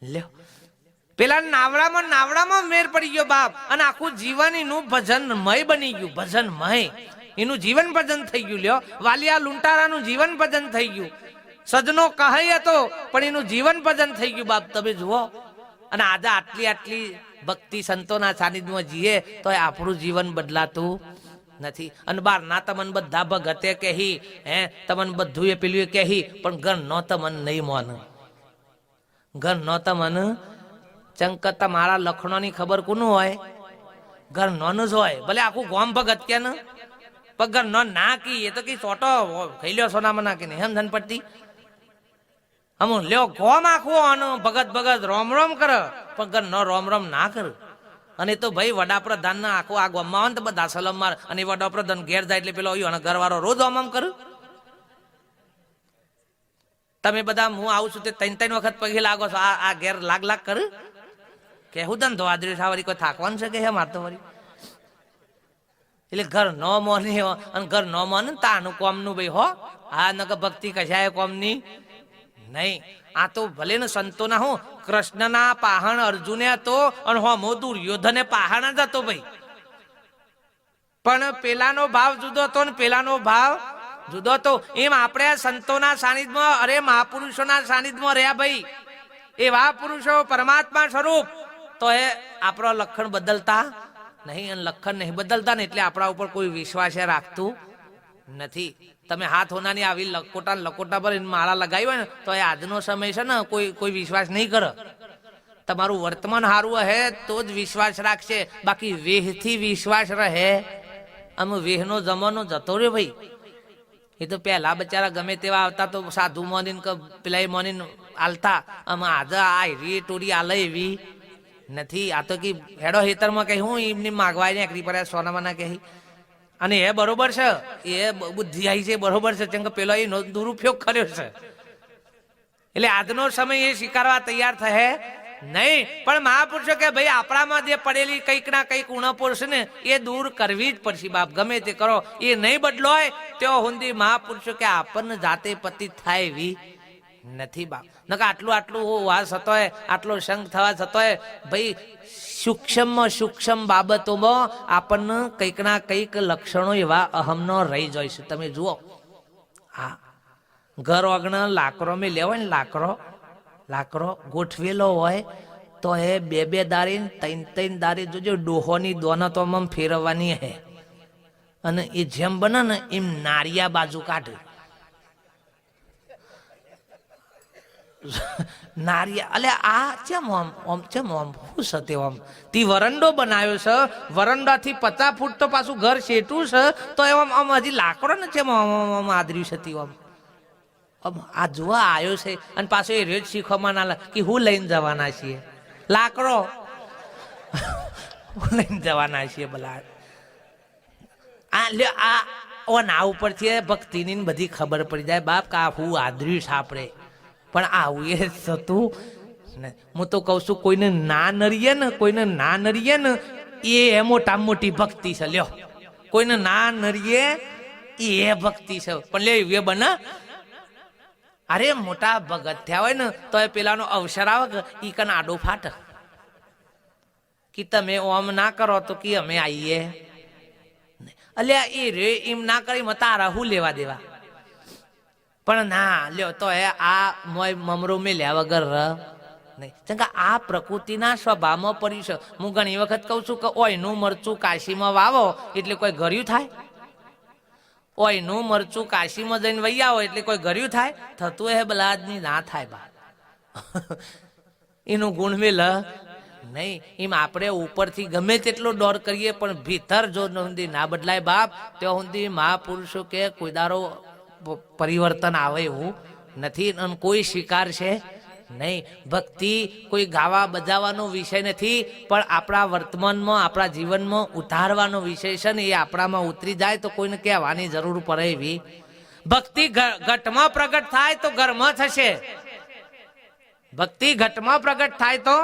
લ્યો પેલા નાવડામાં મેર પડી ગયો બાપ અને આખું જીવનનું ભજનમય બની ગયું. ભજનમય એનું જીવન ભજન થઈ ગયું. લ્યો, વાલિયા લુંટારાનું જીવન ભજન થઈ ગયું. સજનો કહી હતો પણ એનું જીવન ભજન થઈ ગયું. બાપ તમે જુઓ, અને આજે આટલી ભક્તિ સંતોના સાનિધ્યમાં જીએ તો આપણું જીવન બદલાતું નથી. અને બાર ના તમન બધા ભગતે કહી, હે તમન બધું એ પેલું કહી, પણ ઘર નો તમન નહીં મોન. ઘર નો તમન ચંક તમારા લખણોની ખબર કોનું હોય? ઘર નોનું જ હોય. ભલે આખું ગોમ ભગત કે ને, પણ ઘર નો ના કી એ તો કઈ સોટો ખાઈ લ્યો સોનામાં નાખી ને, હેમ ધન પડતી અમુ લ્યો ગોમ આખું ભગત ભગત રોમ રોમ કરે, પણ ઘર નો રોમ રોમ ના કર. અને તો ભાઈ વડાપ્રધાન ના આખું આ ગોમમાં આવે ને તો બધા સલમ માર, અને વડાપ્રધાન ઘેર જાય એટલે પેલો ઘર વાળો રોજ ઓમ કર. તમે બધા હું આવું છું તે 3 વખત પગે લાગો છો, આ ઘેર લાગ કર કેવું ધંધો આદરી સાવરી કોઈ થાકવાનું છે કે હે મારતો વળી. એટલે ઘર નો મોને અને ઘર નો મોને તાનું કોમનું ભાઈ હો. આ નક ભક્તિ કશાય કોમની નહીં. આ તો ભલે ને સંતોના હું કૃષ્ણના પાહણ અર્જુને હતો અને હોમો દુર્યોધને પાહણ જ હતો ભાઈ, પણ પેલાનો ભાવ જુદો હતો ને પેલાનો ભાવ જુદો હતો. એમ આપણે સંતોના સાનિધ્યમાં, અરે મહાપુરુષોના સાનિધ્યમાં રહ્યા ભાઈ, એવા પુરુષો પરમાત્મા સ્વરૂપ, તો એ આપણો લક્ષણ બદલતા નહીં. અને લક્ષણ નહીં બદલતા ને એટલે આપણા ઉપર કોઈ વિશ્વાસ રાખતું નથી. તમે હાથ હોનાની આવી લકોટા પર માળા લગાવી હોય ને તો એ આજનો સમય છે ને કોઈ વિશ્વાસ નહીં કરે. તમારું વર્તમાન સારું હે તો જ વિશ્વાસ રાખશે, બાકી વેહથી વિશ્વાસ રહે. આમ વેહનો જમાનો જતો રહ્યો ભાઈ. એ તો પહેલા બચારા ગમે તેવા આવતા તો સાધુ મોનીને કે પેલા મોનીને આલતા. આમ આજે આ એવી ટોરી આલે એવી નથી. આ તો કે હેડો હેતરમાં કહી હું એમની માગવાય ને એકરી પર સોનામાં ના કહી. અને એ બરોબર છે, એ બુદ્ધિ આવી છે બરોબર છે, કેમ કે પેલો એ દુરુપયોગ કર્યો છે. એટલે આજનો સમય એ સ્વીકારવા તૈયાર થશે નહીં. પણ મહાપુરુષો કે ભાઈ આપણામાં જે પડેલી કંઈક ના કંઈક ઉણપો છે ને એ દૂર કરવી જ પડશે બાપ. ગમે તે કરો એ નહીં બદલોય તેઓ હુંદી મહાપુરુષો કે આપણને જાતે પતિત થાય એવી નથી બાપ. નકા આટલું વાસ હતો, આટલો સંગ થવા છતોય ભાઈ સૂક્ષ્મ બાબતોમાં આપણને કંઈક ના કંઈક લક્ષણો એવા અહમનો રહી જાય છે. તમે જુઓ, હા ઘર ઓગણ લાકરો મેં લેવાય ને, લાકરો ગોઠવેલો હોય તો એ 2 દારી 3 દારી જોજો ડોહોની દોના તો આમ ફેરવવાની હે. અને એ જેમ બને ને એમ નારિયા બાજુ કાઢે. નારિયા એટલે આ ચેમ આમ શું છે તે આમ તી વરંડો બનાવ્યો છે, વરંડાથી 50 ફૂટ તો પાછું ઘર શેઠું છે, તો એમ આમ હજી લાકડો ને ચેમ આમ આદર્યું છે તી આમ આ જોવા આવ્યો છે. અને પાછો એ રેટ શીખવામાં ના કે હું લઈને જવાના છીએ લાકડો લઈને જવાના છીએ ભલા. આ લ્યો આ ઉપરથી ભક્તિની બધી ખબર પડી જાય બાપ કે આ હું આદર્યું છે આપણે. પણ આવું એ થતું હું તો કઉ છું, કોઈને ના નરીએ ને એ મોટામાં મોટી ભક્તિ છે. લ્યો, કોઈને ના નરીએ એ ભક્તિ છે. પણ લે એ બને અરે મોટા ભગત થયા હોય ને તો એ પેલાનો અવસર આવે કે ઈ કન આડો ફાટ કે તમે ઓમ ના કરો તો કે અમે આવીએ. અલ્યા એ રે એમ ના કરી તારા હું લેવા દેવા. પણ ના લ્યો તો એ આ મોય મમરો મેલ્યા વગર નહીં. કેમ કે આ પ્રકૃતિના સ્વભાવમાં પડ્યું છે. હું ઘણી વખત કહું છું કે ઓયનું મરચું કાશીમાં વાવો એટલે કોઈ ઘર્યું થાય? ઓયનું મરચું કાશીમાં જઈને વહી આવો એટલે કોઈ ઘર્યું થાય? થતું એ ભલા આદમી ના થાય બા. એનું ગુણ મેલ નહીં. એમ આપણે ઉપરથી ગમે તેટલો ડોર કરીએ પણ ભીતર જો સુધી ના બદલાય બાપ, ત્યાં સુધી મહાપુરુષો કે કોઈ દારો પરિવર્તન આવે એવું નથી. અને કોઈ સ્વીકાર છે નહીં. ભક્તિ કોઈ ગાવા બજાવવાનો વિષય નથી, પણ આપણા વર્તમાનમાં આપણા જીવનમાં ઉતારવાનો વિષય છે ને. એ આપણામાં ઉતરી જાય તો કોઈને કહેવાની જરૂર પડે એવી. ભક્તિ ઘટમાં પ્રગટ થાય તો ઘરમાં થશે. ભક્તિ ઘટમાં પ્રગટ થાય તો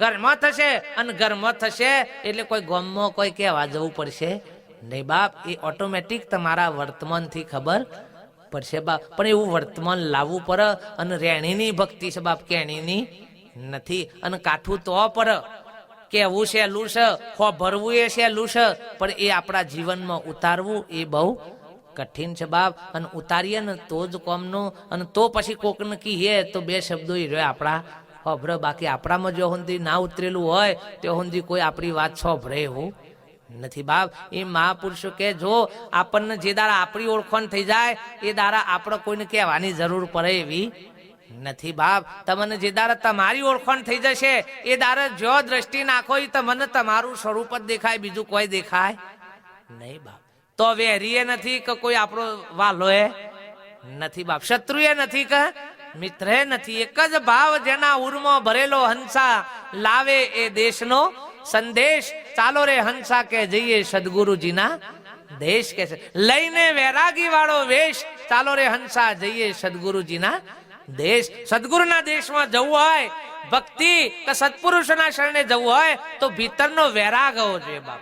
ઘરમાં થશે, અને ઘરમાં થશે એટલે કોઈ ગામમાં કોઈ કહેવા જવું પડશે નહીં બાપ. એ ઓટોમેટિક તમારા વર્તમાનથી ખબર પડશે બાપ. પણ એવું વર્તમાન લાવવું પડે. અને રેણીની ભક્તિ છે બાપ, કેણીની નથી. અને કાઠું તો પર કહેવું સહેલું છે, હો ભરવું એ સહેલું છે, પણ એ આપણા જીવનમાં ઉતારવું એ બહુ કઠિન છે બાપ. અને ઉતારીએ ને તો જ કોમનું, અને તો પછી કોકને કહીએ તો બે શબ્દો એ રહ્યો આપણા હોભરે. બાકી આપણામાં જો સુધી ના ઉતરેલું હોય તો સુધી કોઈ આપણી વાત સોભરે એવું નથી બાપ. એ મહાપુરુષો કે જો આપણને જે દાડા આપણી ઓળખાણ થઈ જાય એ દાડા આપણે કોઈને કહેવાની જરૂર પડે એવી નથી બાપ. તમને જે દાડા તમારી ઓળખાણ થઈ જશે એ દાડા જો દ્રષ્ટિ નાખો એ તમને તમારું સ્વરૂપ જ દેખાય, બીજું કોઈ દેખાય નહીં બાપ. તો વેરીએ નથી કે કોઈ આપણો વાલો એ નથી બાપ, શત્રુએ નથી કે મિત્રે નથી. એક જ ભાવ જેના ઉર્મો ભરેલો હંસા લાવે એ દેશનો સંદેશ. ચાલો રે હંસા કે જઈએ સદગુરુજીના દેશ કે છે, લઈને વૈરાગી વાળો વેશ. ચાલો રે હંસા જઈએ સદગુરુજીના દેશ. સદગુરુના દેશમાં જવું હોય, ભક્તિ કે સત્પુરુષોના શરણે જવું હોય તો ભીતરનો વૈરાગ હોવો જોઈએ બાપ.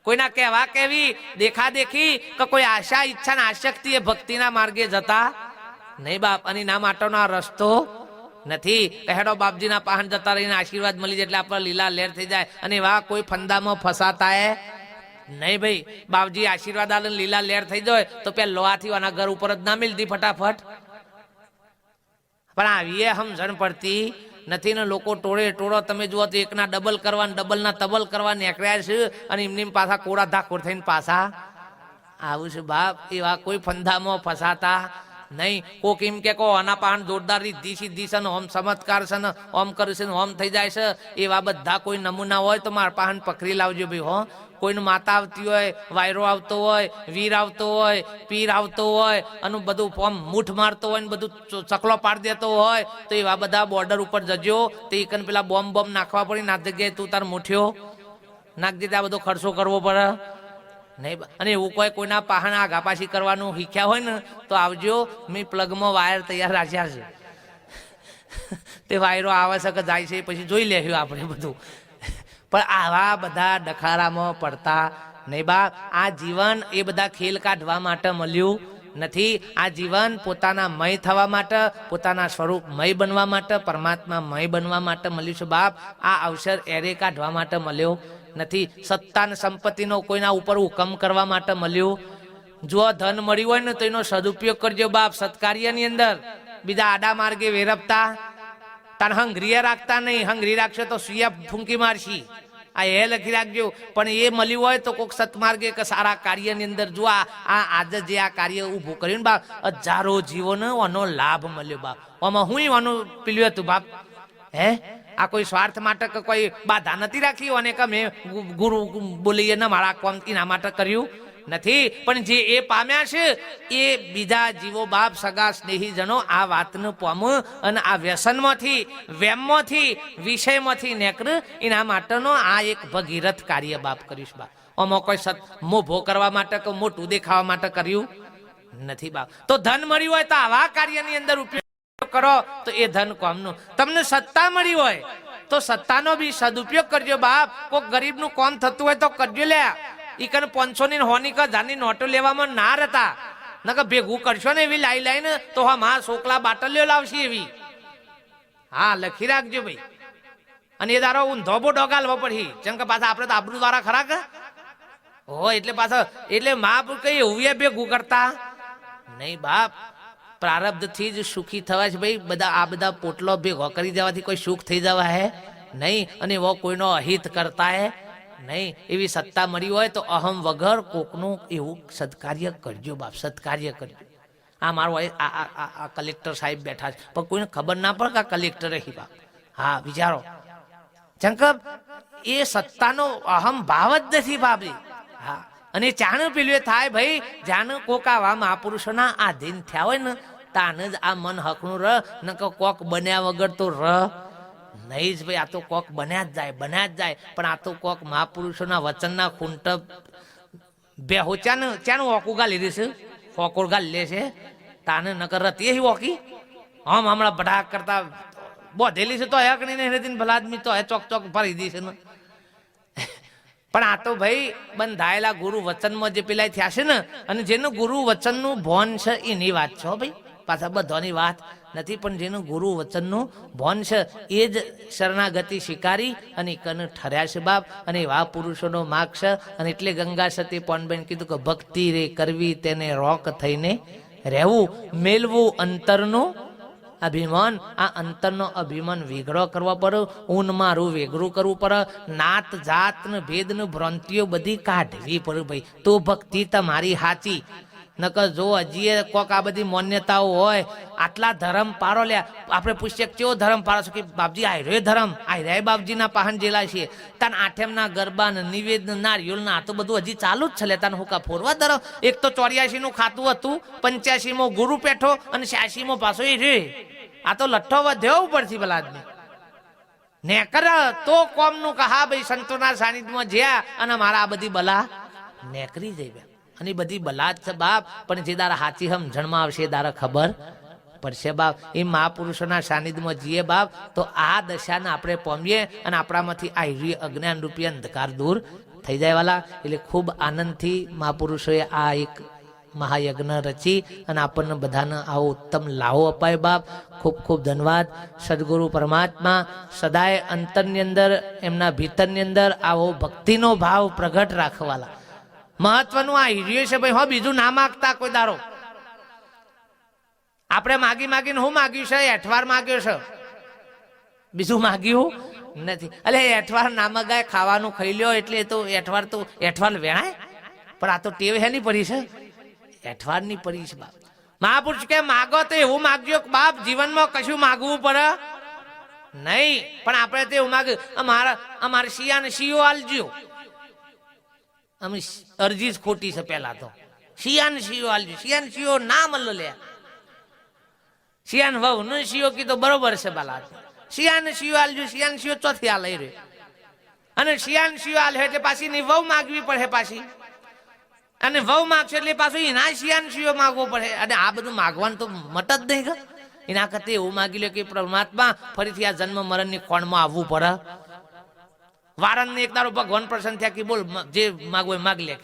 કોઈના કહેવા કેવી દેખા દેખી કે કોઈ આશા ઈચ્છા ને આશક્તિ એ ભક્તિના માર્ગે જતા નહીં બાપ. અને ના માટેનો આ રસ્તો નથી. કહેડો બાપજીના પાહન જતા રહીને આશીર્વાદ મળી જાય એટલે આપણે લીલા લહેર થઈ જાય. અને એવા કોઈ ફંદામાં ફસાતા એ નહીં ભાઈ. બાપજી આશીર્વાદ આલે લીલા લહેર થઈ જાય તો પેલા લોહાથી આના ઘર ઉપર જ ના મિલતી ફટાફટ. પણ આવીએ સમજણ પડતી નથી ને લોકો ટોળે ટોળો તમે જુઓ તો એકના ડબલ કરવા, ડબલના તબલ કરવા નીકળ્યા છે, અને એમની પાછા કોડા ધાકોર થઈને પાછા આવું છે બાપ. એવા કોઈ ફંદામાં ફસાતા નહીં. કોક એમ કે આના પાન જોરદાર રીધી સીધી છે ને ઓમ ચમત્કાર છે ને ઓમ કરે છે ને ઓમ થઈ જાય છે, એવા બધા કોઈ નમૂના હોય તો મારા પાન પકડી લાવજો ભાઈ હો. કોઈને માતા આવતી હોય, વાયરો આવતો હોય, વીર આવતો હોય, પીર આવતો હોય, અને બધું ફોર્મ મૂઠ મારતો હોય ને બધું ચકલો પાડી દેતો હોય તો એવા બધા બોર્ડર ઉપર જજો તો એકન પેલા બોમ્બ બોમ્બ નાખવા પડે. ના જગ્યાએ તું તાર મુઠ્યો નાખજે, ત્યાં બધો ખર્ચો કરવો પડે નહીં. અને એવું કોઈ કોઈના પાહણ આઘાપાછી કરવાનું શીખ્યા હોય ને તો આવજો. મેં પ્લગમાં વાયર તૈયાર રાખ્યા છે, તે વાયરો આવે છે કે જાય છે પછી જોઈ લેશું આપણે બધું. પણ આવા બધા ડખારામાં પડતા નહીં બાપ. આ જીવન એ બધા ખેલ કાઢવા માટે મળ્યું નથી. આ જીવન પોતાના મય થવા માટે, પોતાના સ્વરૂપ મય બનવા માટે, પરમાત્મા મય બનવા માટે મળ્યું છે બાપ. આ અવસર એરે કાઢવા માટે મળ્યો નથી. સત્તા ને સંપત્તિનો કોઈના ઉપર હુકમ કરવા માટે મળ્યું. જો ધન મળ્યું હોય ને તો એનો સદુપયોગ કરજો બાપ. સત્કાર્યની અંદર બીજા આડા માર્ગે વેરપતા તાર હંગરીએ રાખતા નહીં. હંગરી રાખશો તો સુયા ફૂંકી મારશી. આ એ લખી રાખજો. પણ એ મળ્યું હોય તો કોઈક સત્માર્ગે કે સારા કાર્યની અંદર જો આજે જે આ કાર્ય ઊભું કર્યું ને બાપ, હજારો જીવોને આનો લાભ મળ્યો બાપ. આમાં હું આનું પીલ્યું હતું બાપ. હે આ કોઈ સ્વાર્થ માટે કે કોઈ બાધા નથી રાખી અને કે મેં ગુરુ બોલીએ ને મારા કોમ એના માટે કર્યું નથી. પણ જે એ પામ્યા છે એ બીજા જીવો બાપ, સગા સ્નેહીજનો આ વાતનું પામ અને આ વ્યસનમાંથી, વેમમાંથી, વિષયમાંથી નેકર એના માટેનો આ એક ભગીરથ કાર્ય બાપ કરીશ બાપ. આમાં કોઈ મોભો કરવા માટે કે મોટું દેખાવા માટે કર્યું નથી બાપ. તો ધન મળ્યું હોય તો આવા કાર્યની અંદર ઉપયોગ કરો તો એ ધન કોમનું. તમને સત્તા મળી હોય તો સત્તાનો બી સદુપયોગ કરજો બાપ. કોઈ ગરીબનું કોમ થતું હોય તો કરજો લે. ઈકન 500 ની હોની કા જાની નોટો લેવામાં ના રહેતા નકર ભેગું કરશો ને એવી લાઈ લાઈને તો હા માં સોકલા બાટલીઓ લાવશે એવી. હા લખી રાખજો ભાઈ. અને એ દારો ઊંધો બો ડોગાલવો પડી જેમ કે પાછા આપણે તો આબરૂ દ્વારા ખરા કે હો એટલે પાછા એટલે માં કઈ એવું ભેગું કરતા નહીં બાપ. પ્રારબ્ધ થી જ સુખી થવા છે ભાઈ. બધા આ બધા પોટલો ભેગો કરી દેવાથી કોઈ સુખ થઈ જવા હે નહીં. અને એવો કોઈનો અહિત કરતા હે નહીં. એવી સત્તા મળી હોય તો અહમ વગર કોકનું એવું સત્કાર્ય કરજો બાપ. સત્કાર્ય કરજો. આ મારો આ કલેક્ટર સાહેબ બેઠા છે પણ કોઈને ખબર ના પડે કે આ કલેક્ટર રહી બાપ. હા વિચારો ચંકબ એ સત્તાનો અહમ ભાવ જ નથી બાપજી. હા અને ચાણ પેલું થાય ભાઈ જાણ કોક આવા મહાપુરુષોના આધીન થયા હોય ને તાને જ આ મન હકનું રહ ન કોક બન્યા વગર તો રહ નહીં જ ભાઈ. આ તો કોક બન્યા જ જાય, બન્યા જ જાય. પણ આ તો કોક મહાપુરુષોના વચનના ખૂંટ બેહો ચાનું ઓકું ગાલી દેશે, ફોકોર ગાલી લે છે તાને નકર રતી એ ઓકી હમ હમણાં ભડાક કરતા બોધેલી છે તો હકણી નહીં ભલા આદમી તો ચોક ચોક ભરી દેશે ને. પણ આ તો ભાઈ બંધાયેલા ગુરુ વચનમાં જે પેલા થયા છે ને અને જેનું ગુરુ વચનનું ભોન છે એની વાત છો ભાઈ. પાછા બધાની વાત નથી, પણ જેનું ગુરુ વચનનું ભોન છે એ જ શરણાગતિ સ્વીકારી અને કન ઠર્યા છે બાપ. અને એવા પુરુષોનો માર્ગ છે. અને એટલે ગંગા સતી પોનબેન કીધું કે ભક્તિ રે કરવી તેને રોક થઈને રહેવું, મેલવું અંતરનું અભિમાન. આ અંતરનો અભિમાન વિગ્રહ કરવા પડે, ઊન મારું વેગરું કરવું પડે, નાત જાત ને ભેદ ને ભ્રાંતિઓ બધી કાઢવી પડે ભાઈ, તો ભક્તિ તમારી સાચી. નકર જો હજી કોક આ બધી માન્યતાઓ હોય, આટલા ધર્મ પારો લ્યા, આપણે પૂછીએ કેવો ધર્મ પારો છો, કે બાપજી આયરો ધર્મ, આયરા બાપજીના પાહન જેલા છીએ, તાન આઠેમના ગરબા ને નિવેદ નારિયોલ ના તો બધું હજી ચાલુ જ છે. તાન હુકા ફોરવા ધર્મ. એક તો 84 નું ખાતું હતું, 85 ગુરુ પેઠો અને 86 પાછો એ રે. આ તો લઠ્ઠો વધ્યો ઉપરથી બલાદને નેકર તો કોમનું કહા ભાઈ સંતોના સાનિધ્યમાં જ્યાં અને મારા આ બધી બલા નેકરી જઈ. અને બધી બલા જ છે બાપ, પણ જે દારા હાચી સમજણમાં આવશે એ દારા ખબર પડશે બાપ. એ મહાપુરુષોના સાનિધ્યમાં જઈએ બાપ, તો આ દશાને આપણે પામીએ અને આપણામાંથી આ અજ્ઞાન રૂપી અંધકાર દૂર થઈ જાય વાલા. એટલે ખૂબ આનંદથી મહાપુરુષોએ આ એક મહાયજ્ઞ રચી અને આપણને બધાને આવો ઉત્તમ લાહો અપાય બાપ. ખૂબ ખૂબ ધન્યવાદ. સદગુરુ પરમાત્મા સદાય અંતરની અંદર, એમના ભીતરની અંદર આવો ભક્તિનો ભાવ પ્રગટ રાખવાલા. મહત્વનું આ હિરિયો છે ભાઈ. હો, બીજું ના માગતા કોઈ દારો. આપણે માગી માગીને હું માગ્યું છે? એઠવાર માગ્યો છે, બીજું માગ્યું નથી. અલે એઠવાર ના મગાય, ખાવાનું ખાઈ લ્યો એટલે તો એઠવાર વેણાય. પણ આ તો ટેવ હેની પડી છે, એઠવાર ની પડી છે બાપ. મહાપુરુષ કે માગો તો એવું માગજો બાપ, જીવનમાં કશું માગવું પડે નહીં. પણ આપણે તો એવું માગ્યું, અમારે શિયાને શિયો આલજો. અમે અરજી જ ખોટી છે. પેલા તો શિયાને શિયો આલજો, શિયાને શિયો ના મળો લે. શિયાન વહુ નો શિયો કીધો બરોબર છે બાલા. શિયાને શિયો આલજો, શિયાને શિયો ચોથી આ લઈ રહ્યો. અને શિયાને શિયો આલ્યો એટલે પાછી ની વહુ માગવી પડે પાછી. અને વહુ માગશે એટલે પાછું એના શિયાને શિયો માગવો પડે. અને આ બધું માગવાનું તો મટ જ નહીં. એના કરતા એવું માગી લે કે પરમાત્મા ફરીથી આ જન્મ મરણ ની ખોણમાં આવવું પડે. વારણને એક દારો ભગવાન પ્રસન્ન થયા કે બોલ જે માગવો એ માગ લે,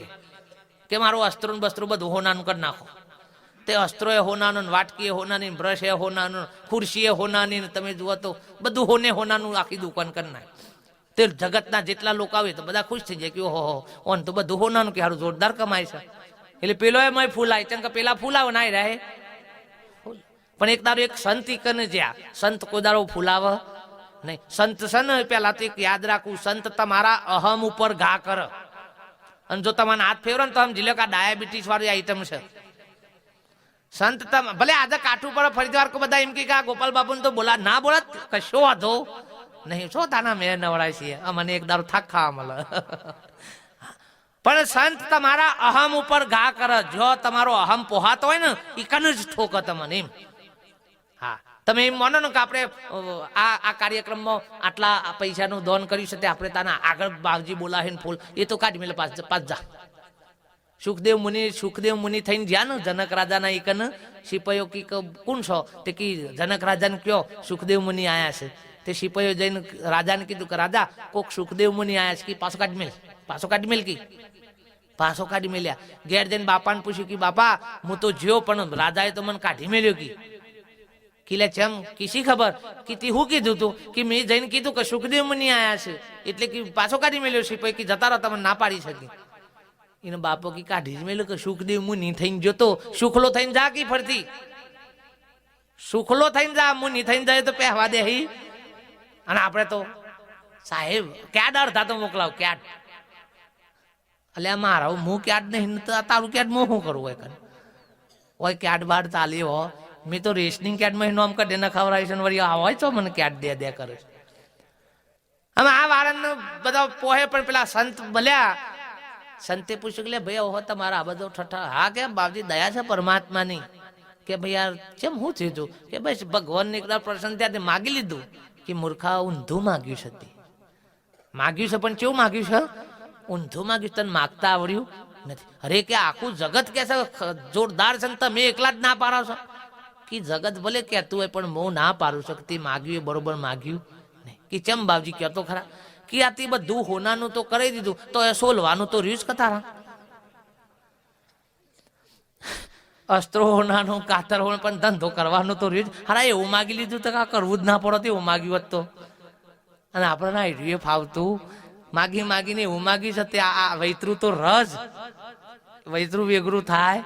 કે મારું અસ્ત્રો બસ્ત્રો બધું હોનાનું કરી નાખો. તે અસ્ત્રો એ હોનાનું, વાટકી એ હોનાની, બ્રશ એ હોનાનું, ખુરશી એ હોનાની, તમે જુઓ તો બધું હોનાનું આખી દુકાન કરી નાખે. તે જગતના જેટલા લોકો આવે તો બધા ખુશ થઈ જાય કે ઓહો ઓન તો બધું હોનાનું, કે સારું જોરદાર કમાય છે. એટલે પેલો એમાં ફૂલાય, ચમ કે પેલા ફૂલાવ ના રહે. પણ એક દારો એક સંત ઈકને જ્યાં, સંત કોઈ દારો ફૂલાવ નહીં. સંત છે ને પેલા તો એક યાદ રાખવું, સંત તમારા અહમ ઉપર ઘા કર. અને જો તમારે હાથ ફેરવો ને તો સમજી લો કે આ ડાયાબિટીસ વાળી આઈટમ છે. સંત ભલે આજે કાઠું પડે, ફરીથી વાર બધા એમ કે આ ગોપાલ બાપુ તો બોલા ના બોલા કશો વાંધો નહીં, શું તાના મેં નવડાય છીએ, મને એક દારૂ થાક ખાવા મળે. પણ સંત તમારા અહમ ઉપર ઘા કરે. જો તમારો અહમ પોહાતો હોય ને એ કન જ ઠોક તમને એમ. હા, તમે એમ માનો ને કે આપણે આ કાર્યક્રમમાં આટલા પૈસાનું દાન કર્યું છે, તે આપણે તાના આગળ બાવજી બોલાવીને ફૂલ એ તો કાઢી મેલે પાછ જા. સુખદેવ મુનિ થઈને જ્યાં ને જનક રાજાના એકન સિપાહીઓ કી કોણ છો? તે કી જનક રાજાને કયો સુખદેવ મુનિ આયા છે. તે સિપાહીઓ જઈને રાજાને કીધું કે રાજા કોક સુખદેવ મુનિ આયા છે, કે પાછો કાઢી મેલ કી પાછો કાઢી મેલ્યા. ઘેર જઈને બાપાને પૂછ્યું કે બાપા હું તો જ્યો પણ રાજાએ તો મને કાઢી મેલ્યો. કિલે ચમ કીસી ખબર કે હું કીધું તું? કે મેં જઈને કીધું કે સુખદેવ મુનિ આયા છે, એટલે કે પાછો કાઢી મેલ્યો. સિપાહી કે જતા રહો, તમે ના પાડી શકી. એને બાપો કી કાઢી જ મેલ્યો કે સુખદેવ મુનિ થઈને જોતો સુખલો થઈને જા કી ફરતી. સુખલો થઈને જા, મુનિ થઈને જાય તો પહેવા દે. અને આપણે તો સાહેબ ક્યાડ અડધા તો મોકલાવ ક્યાડ. એટલે મારા હું ક્યાડ નહીં, તારું ક્યાડ હું શું કરું? હોય ક્યાડ બાર ચાલી હો, મેં તો રેશનિંગ ક્યાડમાં નોમ કાઢે ન ખવડાવી છે, વળી હોય તો મને ક્યાડ દે કરે. હવે આ વારણ બધા પોહે પણ પેલા સંત બોલ્યા. સંતે પૂછ્યું કે ભાઈ ઓહો તમારા આ બધો ઠઠા. હા કે બાપજી દયા છે પરમાત્માની. કે ભાઈ યાર કેમ શું થયું? કે ભાઈ ભગવાનને એકદમ પ્રસન્ન થયા માગી લીધું. કે મૂર્ખા ઊંધું માગ્યું છે, માગ્યું છે પણ કેવું માગ્યું છે? ઊંધું માગ્યું. તને માગતા આવડ્યું નથી. અરે કે આખું જગત કે છે જોરદાર છે, તમે એકલા જ ના પાડો છો. કે જગત ભલે કહેતું હોય પણ હું ના પાડું શકતી. માગ્યું એ બરોબર માગ્યું નહીં. કે ચમ બાપજી કહેતો ખરા? કે આથી બધું હોનાનું તો કરી દીધું, તો એ સોલવાનું તો રહ્યું જ કથારા. અસ્ત્રો હોનાનું કાતર હોણ પણ ધંધો કરવાનો તો રહ્યું જ. હારા એવું માગી લીધું તો કા કરવું જ ના પડત એવું માગ્યું હોત તો. અને આપણે આઈડિયો ફાવતું માગી માગીને એવું માગ્યું છે તે આ વૈતરું તો રજ વૈતરું વેગરું થાય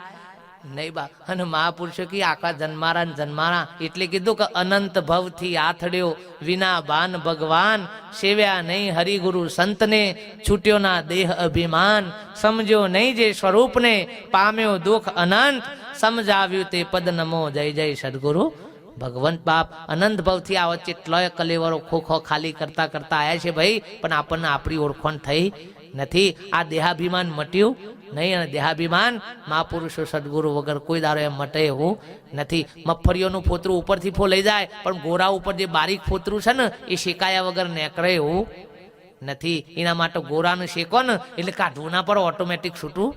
નહીં બા. અને મહાપુરુષો કી આખા જન્મારા ને જન્મારા એટલે કીધું કે અનંત ભવથી આથડ્યો વિના બાન ભગવાન સેવ્યા નહીં હરિગુરુ સંતને છૂટ્યો ના દેહ અભિમાન સમજ્યો નહીં જે સ્વરૂપને પામ્યો દુઃખ અનંત સમજાવ્યું તે પદ નમો જય જય સદગુરુ ભગવંત બાપ. અનંત ભવથી આવો કેટલોય કલેવરો ખોખો ખાલી કરતા કરતા આવ્યા છે ભાઈ, પણ આપણને આપણી ઓળખાણ થઈ નથી. આ દેહાભિમાન મટ્યું નહીં, અને દેહાભિમાન મહાપુરુષો સદગુરુ વગર કોઈ દારો એમ મટે એવું નથી. મગફળીઓનું ફોતરું ઉપરથી ફો લઈ જાય, પણ ગોરા ઉપર જે બારીક ફોતરું છે ને એ શેકાયા વગર નેકળે એવું નથી. એના માટે ગોરાને શેકો ને એટલે કાઢવું ના પડે, ઓટોમેટિક છૂટું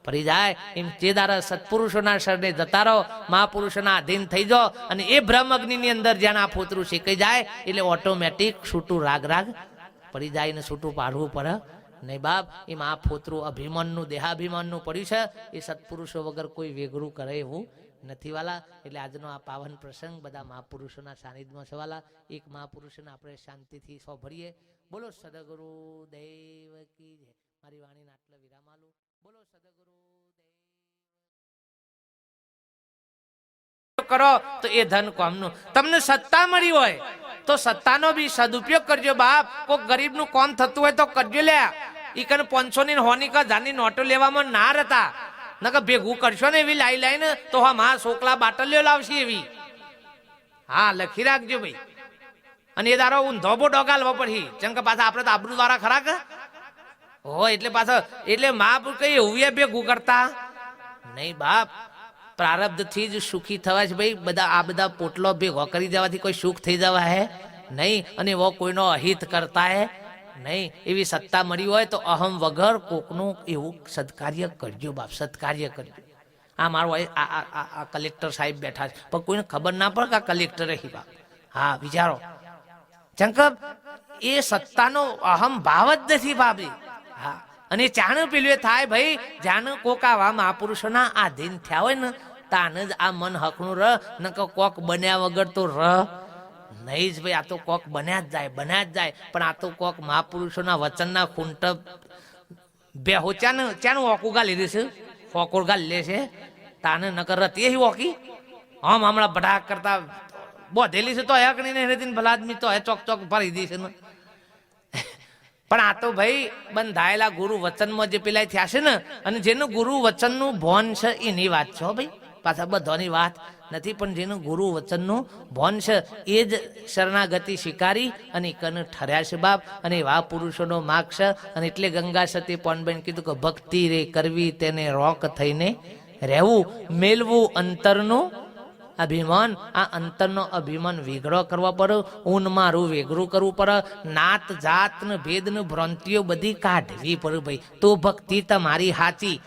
પડી જાય. એમ જે દારા સત્પુરુષોના શરણે જતા રહો, મહાપુરુષોના અધીન થઈ જાઓ, અને એ બ્રહ્મ અગ્નિની અંદર જ્યાં આ ફોતરું શેકાઈ જાય એટલે ઓટોમેટિક છૂટું રાગ રાગ પડી જાય ને છૂટું પાડવું પડે નહીં બાપ. એમાં આ ફોતરું અભિમાનનું દેહાભિમાનનું પડ્યું છે, એ સત્પુરુષો વગર કોઈ વેગરું કરે એવું નથી વાલા. એટલે આજનો આ પાવન પ્રસંગ બધા મહાપુરુષોના સાનિધ્યમાં છે વાલા. એક મહાપુરુષોને આપણે શાંતિથી સાંભળીએ. બોલો સદગુરુ દેવ કી જય. મારી વાણીને આટલો વિરામ આલું. બોલો સદગુરુ કરો તો એ ધન કોમનું. તમને સત્તા મળી હોય તો સત્તાનો બી સદુપયોગ કરજો બાપ. કોઈ ગરીબનું કોમ થતું હોય તો કરજો લ્યા. ઈ કને 500 ની હોની કા જાની નોટો લેવામાં ના રહેતા, નકર ભેગું કરશો ને એવી લાઈ લાઈને તો હા માં સોકલા બાટલીઓ લાવશે એવી. હા લખી રાખજો ભાઈ. અને એ દારો ઊંધો બો ડોગાલવો પડી, જેમ કે પાછા આપણે તો આબરૂ દ્વારા ખરા કે હો. એટલે પાછા એટલે મહાપુરુષ કઈ એવું ભેગું કરતા નહીં બાપ. પ્રારબ્ધ થી જ સુખી થવા છે ભાઈ. બધા આ બધા પોટલો ભેગો કરી દેવાથી કોઈ સુખ થઈ જવા હે નહીં, અને એવો કોઈનો અહિત કરતા હે નહીં. એવી સત્તા મળી હોય તો અહમ વગર કોકનું એવું સત્કાર્ય કરજો બાપ, સત્કાર્ય કરજો. આ મારો આ કલેક્ટર સાહેબ બેઠા છે, પણ કોઈને ખબર ના પડે કે આ કલેક્ટર હી બાપ. હા વિચારો, ચંકબ એ સત્તાનો અહમ ભાવ જ નથી બાપી. હા, અને ચાણ પેલું થાય ભાઈ, જાણ કોક આવા મહાપુરુષોના આધીન થયા હોય ને તાને જ આ મન હકનું રહ, ન કોક બન્યા વગર તો રહ નહીં જ ભાઈ. આ તો કોક બન્યા જ જાય, બન્યા જ જાય. પણ આ તો કોક મહાપુરુષોના વચનના ખૂંટ બેહો ચાનું ઓકું ગાલી દેશે, ઓકોર ગાલી લે છે તાને નકર રતી એ ઓકી આમ હમણાં ભડાક કરતા બોધેલી છે તો હકની ભલા આદમી તો ચોક ચોક ભરી દેશે ને. પણ આ તો ભાઈ બંધાયેલા ગુરુ વચનમાં જે પેલા થયા છે ને, અને જેનું ગુરુ વચનનું ભોન છે એની વાત છે ભાઈ, પાછા બધાની વાત નથી. પણ જેનું ગુરુ વચનનું ભોન છે એ જ શરણાગતિ સ્વીકારી અને કન ઠર્યા છે બાપ. અને એવા પુરુષોનો માર્ગ છે. અને એટલે ગંગા સતી પોનબેન કીધું કે ભક્તિ રે કરવી તેને રોક થઈને રહેવું, મેલવું અંતરનું અભિમાન. આ અંતરનો અભિમાન વેગળો કરવા પડે, ઊન મારું વેગળું કરવું પડે, નાત જાત ને ભેદ ને ભ્રાંતિઓ બધી કાઢવી પડે ભાઈ, તો ભક્તિ તમારી સાચી.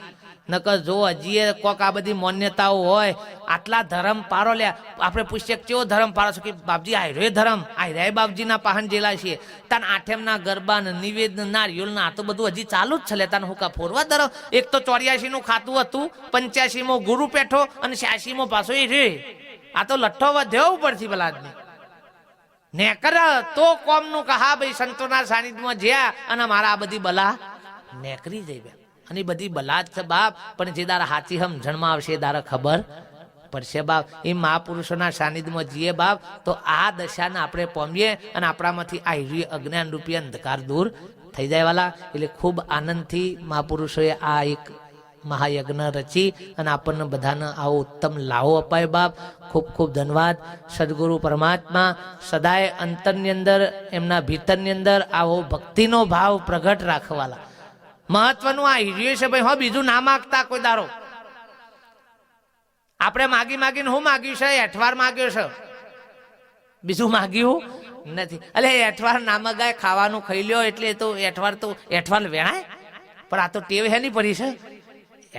નકર જો હજી કોક આ બધી માન્યતાઓ હોય, આટલા ધર્મ પારો લ્યા. આપણે પૂછીએ કેવો ધર્મ પારો છો, કે બાપજી આયરો ધર્મ, આયરા બાપજીના પાહન જેલા છીએ. તાન આઠેમના ગરબા ને નિવેદ નારિયોલ ના તો બધું હજી ચાલુ જ છે. તાન હુકા ફોરવા ધર્મ. એક તો 84 નું ખાતું હતું, 85 ગુરુ પેઠો, અને 86 પાછો એ રે. આ તો લઠ્ઠો વધ્યો ઉપરથી પેલા આદમી ને કર તો કોમ નું કહા ભાઈ સંતોના સાનિધ્યમાં જ્યાં અને મારા આ બધી બલા નેકરી જઈ. અને બધી બલા જ છે બાપ. પણ જે દારા હાચી સમજણમાં આવશે એ દારા ખબર પડશે બાપ. એ મહાપુરુષોના સાનિધ્યમાં જઈએ બાપ તો આ દશાને આપણે પામીએ, અને આપણામાંથી આ અજ્ઞાન રૂપી અંધકાર દૂર થઈ જાય વાલા. એટલે ખૂબ આનંદથી મહાપુરુષોએ આ એક મહાયજ્ઞ રચી અને આપણને બધાને આવો ઉત્તમ લાવો અપાય બાપ. ખૂબ ખૂબ ધન્યવાદ. સદગુરુ પરમાત્મા સદાય અંતરની અંદર એમના ભીતરની અંદર આવો ભક્તિનો ભાવ પ્રગટ રાખવાલા. મહત્વનું આ હિરિયો છે ભાઈ. હો બીજું ના માગતા કોઈ દારો. આપણે માગી માગીને હું માગ્યું છે, એઠવાર માગ્યો છે, બીજું માગ્યું નથી. એટલે એઠવાર ના મગાય, ખાવાનું ખાઈ લ્યો એટલે તો એઠવાર વેણાય. પણ આ તો ટેવ હેની પડી છે,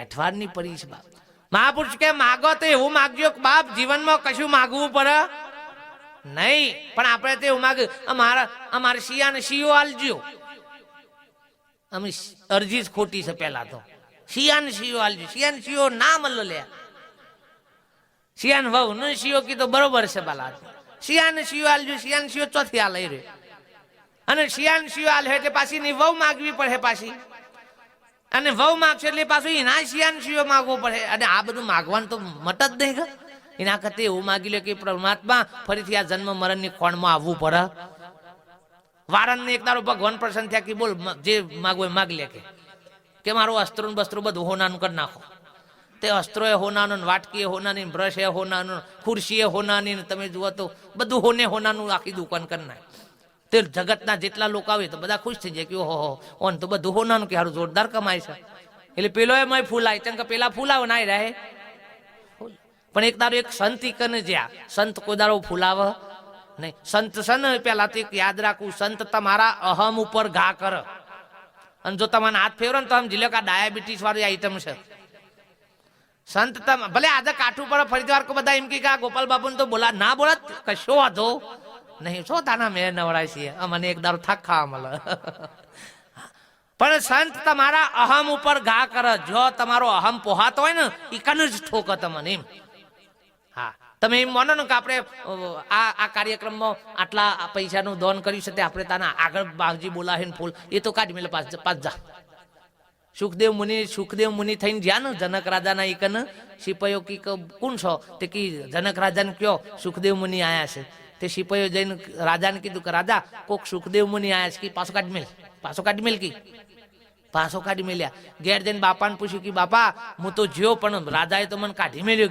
એઠવારની પડી છે બાપ. મહાપુરુષ કે માગો તો એવું માગજો બાપ, જીવનમાં કશું માગવું પડે નહીં. પણ આપણે તો એવું માગ, અમારે શિયાને શિયો આલજો. અમે અરજી જ ખોટી છે. પેલા તો શિયાને શિયો આલજો, શિયાને શિયો ના મળો લે. શિયાન વહુ ને શિયો કીધું બરોબર છે બાલા, શિયાન શિયો આલજો, શિયાન શિયો ચોથી આ લઈ રહ્યો, અને શિયાન શિયો આલ એટલે પાછી ની વહુ માગવી પડે પાછી, અને વહુ માગશે એટલે પાછું એના શિયાન શિયો માગવો પડે, અને આ બધું માગવાનું તો મટ જ નહીં ગયું. એના કરતા એવું માગી લે કે પરમાત્મા ફરીથી આ જન્મ મરણ ની ખોણમાં આવવું પડે. વારણને એક દાડો ભગવાન પ્રસન્ન થયા કે બોલ જે માગવો એ માગ લે, કે મારું અસ્ત્રો બસ્ત્રો બધું હોનાનું કરી નાખો. તે અસ્ત્રો એ હોનાનું, વાટકી એ હોનાની, બ્રશ એ હોનાનું, ખુરશી એ હોનાની, તમે જુઓ તો બધું હોનાનું આખી દુકાન કરી નાખે. તે જગતના જેટલા લોકો આવે તો બધા ખુશ થઈ જાય કે ઓહો ઓન તો બધું હોનાનું, કે હારું જોરદાર કમાય છે. એટલે પેલો એમાં ફૂલાય, ચમ કે પેલા ફૂલાવ ના રહે. પણ એક દાડો એક સંત ઈકને જ્યાં, સંત કોઈ દાડો ફૂલાવ નહીં. સંત છે ને પેલા તો એક યાદ રાખવું, સંત તમારા અહમ ઉપર ઘા કર, અને જો તમારા હાથ ફેરવો ને તો સમજી લો કે આ ડાયાબિટીસ વાળી આઈટમ છે. સંત ભલે આજે કાઠું પડે, ફરીથી વાર બધા એમ કે આ ગોપાલ બાપુ તો બોલા ના બોલત કશો વાંધો નહીં, શું તાના મેં નવડાય છીએ, મને એક દારૂ થાક ખાવા મળે. પણ સંત તમારા અહમ ઉપર ઘા કરે, જો તમારો અહમ પોહાતો હોય ને એ કન જ ઠોક તમને એમ. હા, તમે એમ માનો ને કે આપણે આ કાર્યક્રમમાં આટલા પૈસાનું દાન કર્યું છે, તે આપણે તાના આગળ બાવજી બોલાવીને ફૂલ એ તો કાઢી મેલે પાછ જા. સુખદેવ મુનિ થઈને જ્યાં ને જનક રાજાના એકન સિપાહીઓ કી કોણ છો, તે કી જનક રાજાને કયો સુખદેવ મુનિ આયા છે. તે સિપાહીઓ જઈને રાજાને કીધું કે રાજા કોક સુખદેવ મુનિ આયા છે, કે પાછો કાઢી મેલ, પાછો કાઢી મેલ, કી પાછો કાઢી મેલ્યા. ઘેર જઈને બાપાને પૂછ્યું કે બાપા હું તો જ્યો પણ રાજાએ તો મને કાઢી મેલ્યો.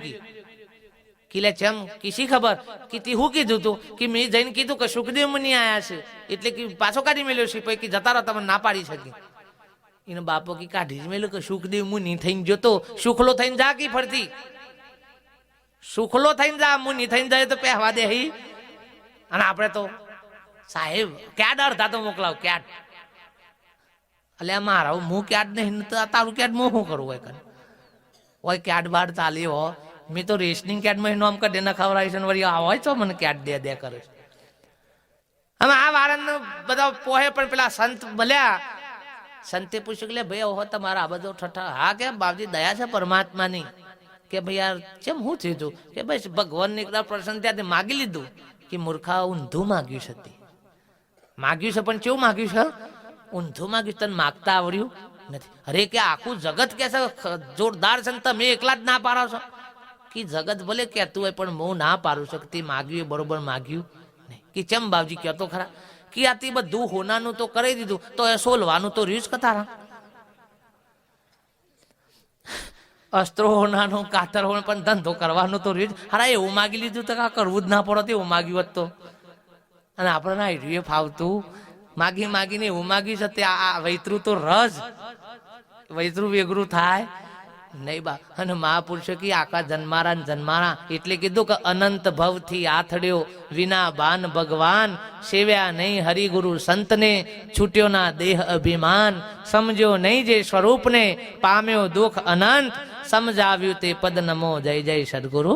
કિલે ચમ કીસી ખબર કે હું કીધું તું, કે મેં જઈને કીધું કે સુખદેવ મુનિ આયા છે, એટલે કે પાછો કાઢી મેલ્યો. સિપાહી કે જતા રહો, તમે ના પાડી શકી. એને બાપો કે કાઢી જ મેલ્યો, કે સુખદેવ મુનિ થઈને જતો, સુખલો થઈને જા કી ફરતી, સુખલો થઈને જા, મુનિ થઈને જાય તો પહેવા દે. અને આપણે તો સાહેબ ક્યાડ અડધા તો મોકલાવ ક્યાડ, એટલે મારા હું ક્યાડ નહીં તારું ક્યાડ હું શું કરું હોય ક્યાડ બાર ચાલી હો. મેં તો રેશનિંગ ક્યાડમાં નામ કાઢે ના ખવડાવી છે, વળી હોય છો મને ક્યાડ દે કરે. હવે આ વારન બધા પોહે, પણ પેલા સંત બોલ્યા, સંતે પૂછ્યું કે ભાઈ ઓહો તમારા આ બધો ઠઠા. હા કે બાપજી દયા છે પરમાત્માની, કે ભાઈ યાર કેમ શું થયું, કે ભાઈ ભગવાનને એકદમ પ્રસન્ન ત્યાંથી માગી લીધું, કે મૂર્ખા ઊંધું માગ્યું છે, માગ્યું છે પણ કેવું માગ્યું છે, ઊંધું માગ્યું, તને માગતા આવડ્યું નથી. અરે કે આખું જગત કે છે જોરદાર છે, તમે એકલા જ ના પાડો છો. કે જગત ભલે કહેતું હોય પણ હું ના પાડું છું, તે માગ્યું એ બરોબર માગ્યું નહીં. કે ચમ બાપજી કહેતો ખરા, કે આથી બધું હોનાનું તો કરી દીધું, તો એ સોલવાનું તો રહ્યું જ કથારા. અસ્ત્રો હોનાનું, કાતર હોવાનું, પણ ધંધો કરવાનું તો રહ્યું જ. હારા એવું માગી લીધું તો કા કરવું જ ના પડત, એવું માગ્યું હોત તો. અને આપણે ના એ ફાવતું માગી માગીને એવું માગ્યું છે, તે આ વૈતરું તો રજ વૈતરું વેગરું થાય નહીં બા. અને મહાપુરુષો કે આખા જન્મારા એટલે કીધું કે અનંત ભવથી આથડ્યો વિના બાન ભગવાન, સેવ્યા નહીં હરિગુરુ સંતને, છૂટ્યો ના દેહ અભિમાન, સમજ્યો નહીં જે સ્વરૂપને, પામ્યો દુઃખ અનંત, સમજાવ્યું તે પદ નમો જય જય સદગુરુ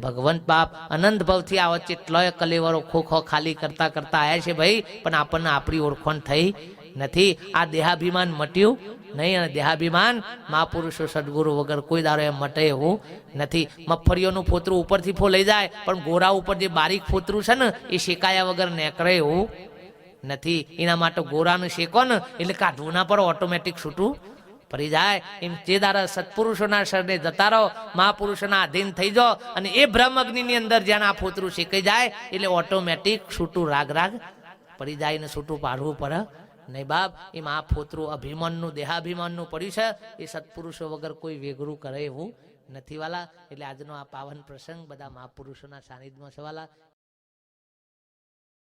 ભગવંત. બાપ અનંત ભવથી આવો કેટલોય કલેવરો ખોખો ખાલી કરતા કરતા આવ્યા છે ભાઈ, પણ આપણને આપણી ઓળખાણ થઈ નથી. આ દેહાભિમાન મટ્યું નહીં, અને દેહાભિમાન મહાપુરુષો સદગુરુ વગર કોઈ દાડો એમ મટે એવું નથી. મગફળીઓનું ફોતરું ઉપરથી ફો લઈ જાય, પણ ગોરા ઉપર જે બારીક ફોતરું છે ને એ શેકાયા વગર નેકળે એવું નથી. એના માટે ગોરાનું શેકો ને એટલે કાઢવું ના પડે, ઓટોમેટિક છૂટું પડી જાય. એમ જે દાડા સત્પુરુષોના શરણે જતા રહો, મહાપુરુષોના આધીન થઈ જાઓ, અને એ બ્રહ્મ અગ્નિની અંદર જ્યાં આ ફોતરું શેકાઈ જાય એટલે ઓટોમેટિક છૂટું રાગ પડી જાય, ને છૂટું પાડવું પડે નહીં બાપ. એમાં આ ફોતરું અભિમાનનું, દેહાભિમાનનું પડ્યું છે, એ સત્પુરુષો વગર કોઈ વેગરું કરે એવું નથી વાલા. એટલે આજનો આ પાવન પ્રસંગ બધા મહાપુરુષોના સાનિધ્યમાં છે વાલા.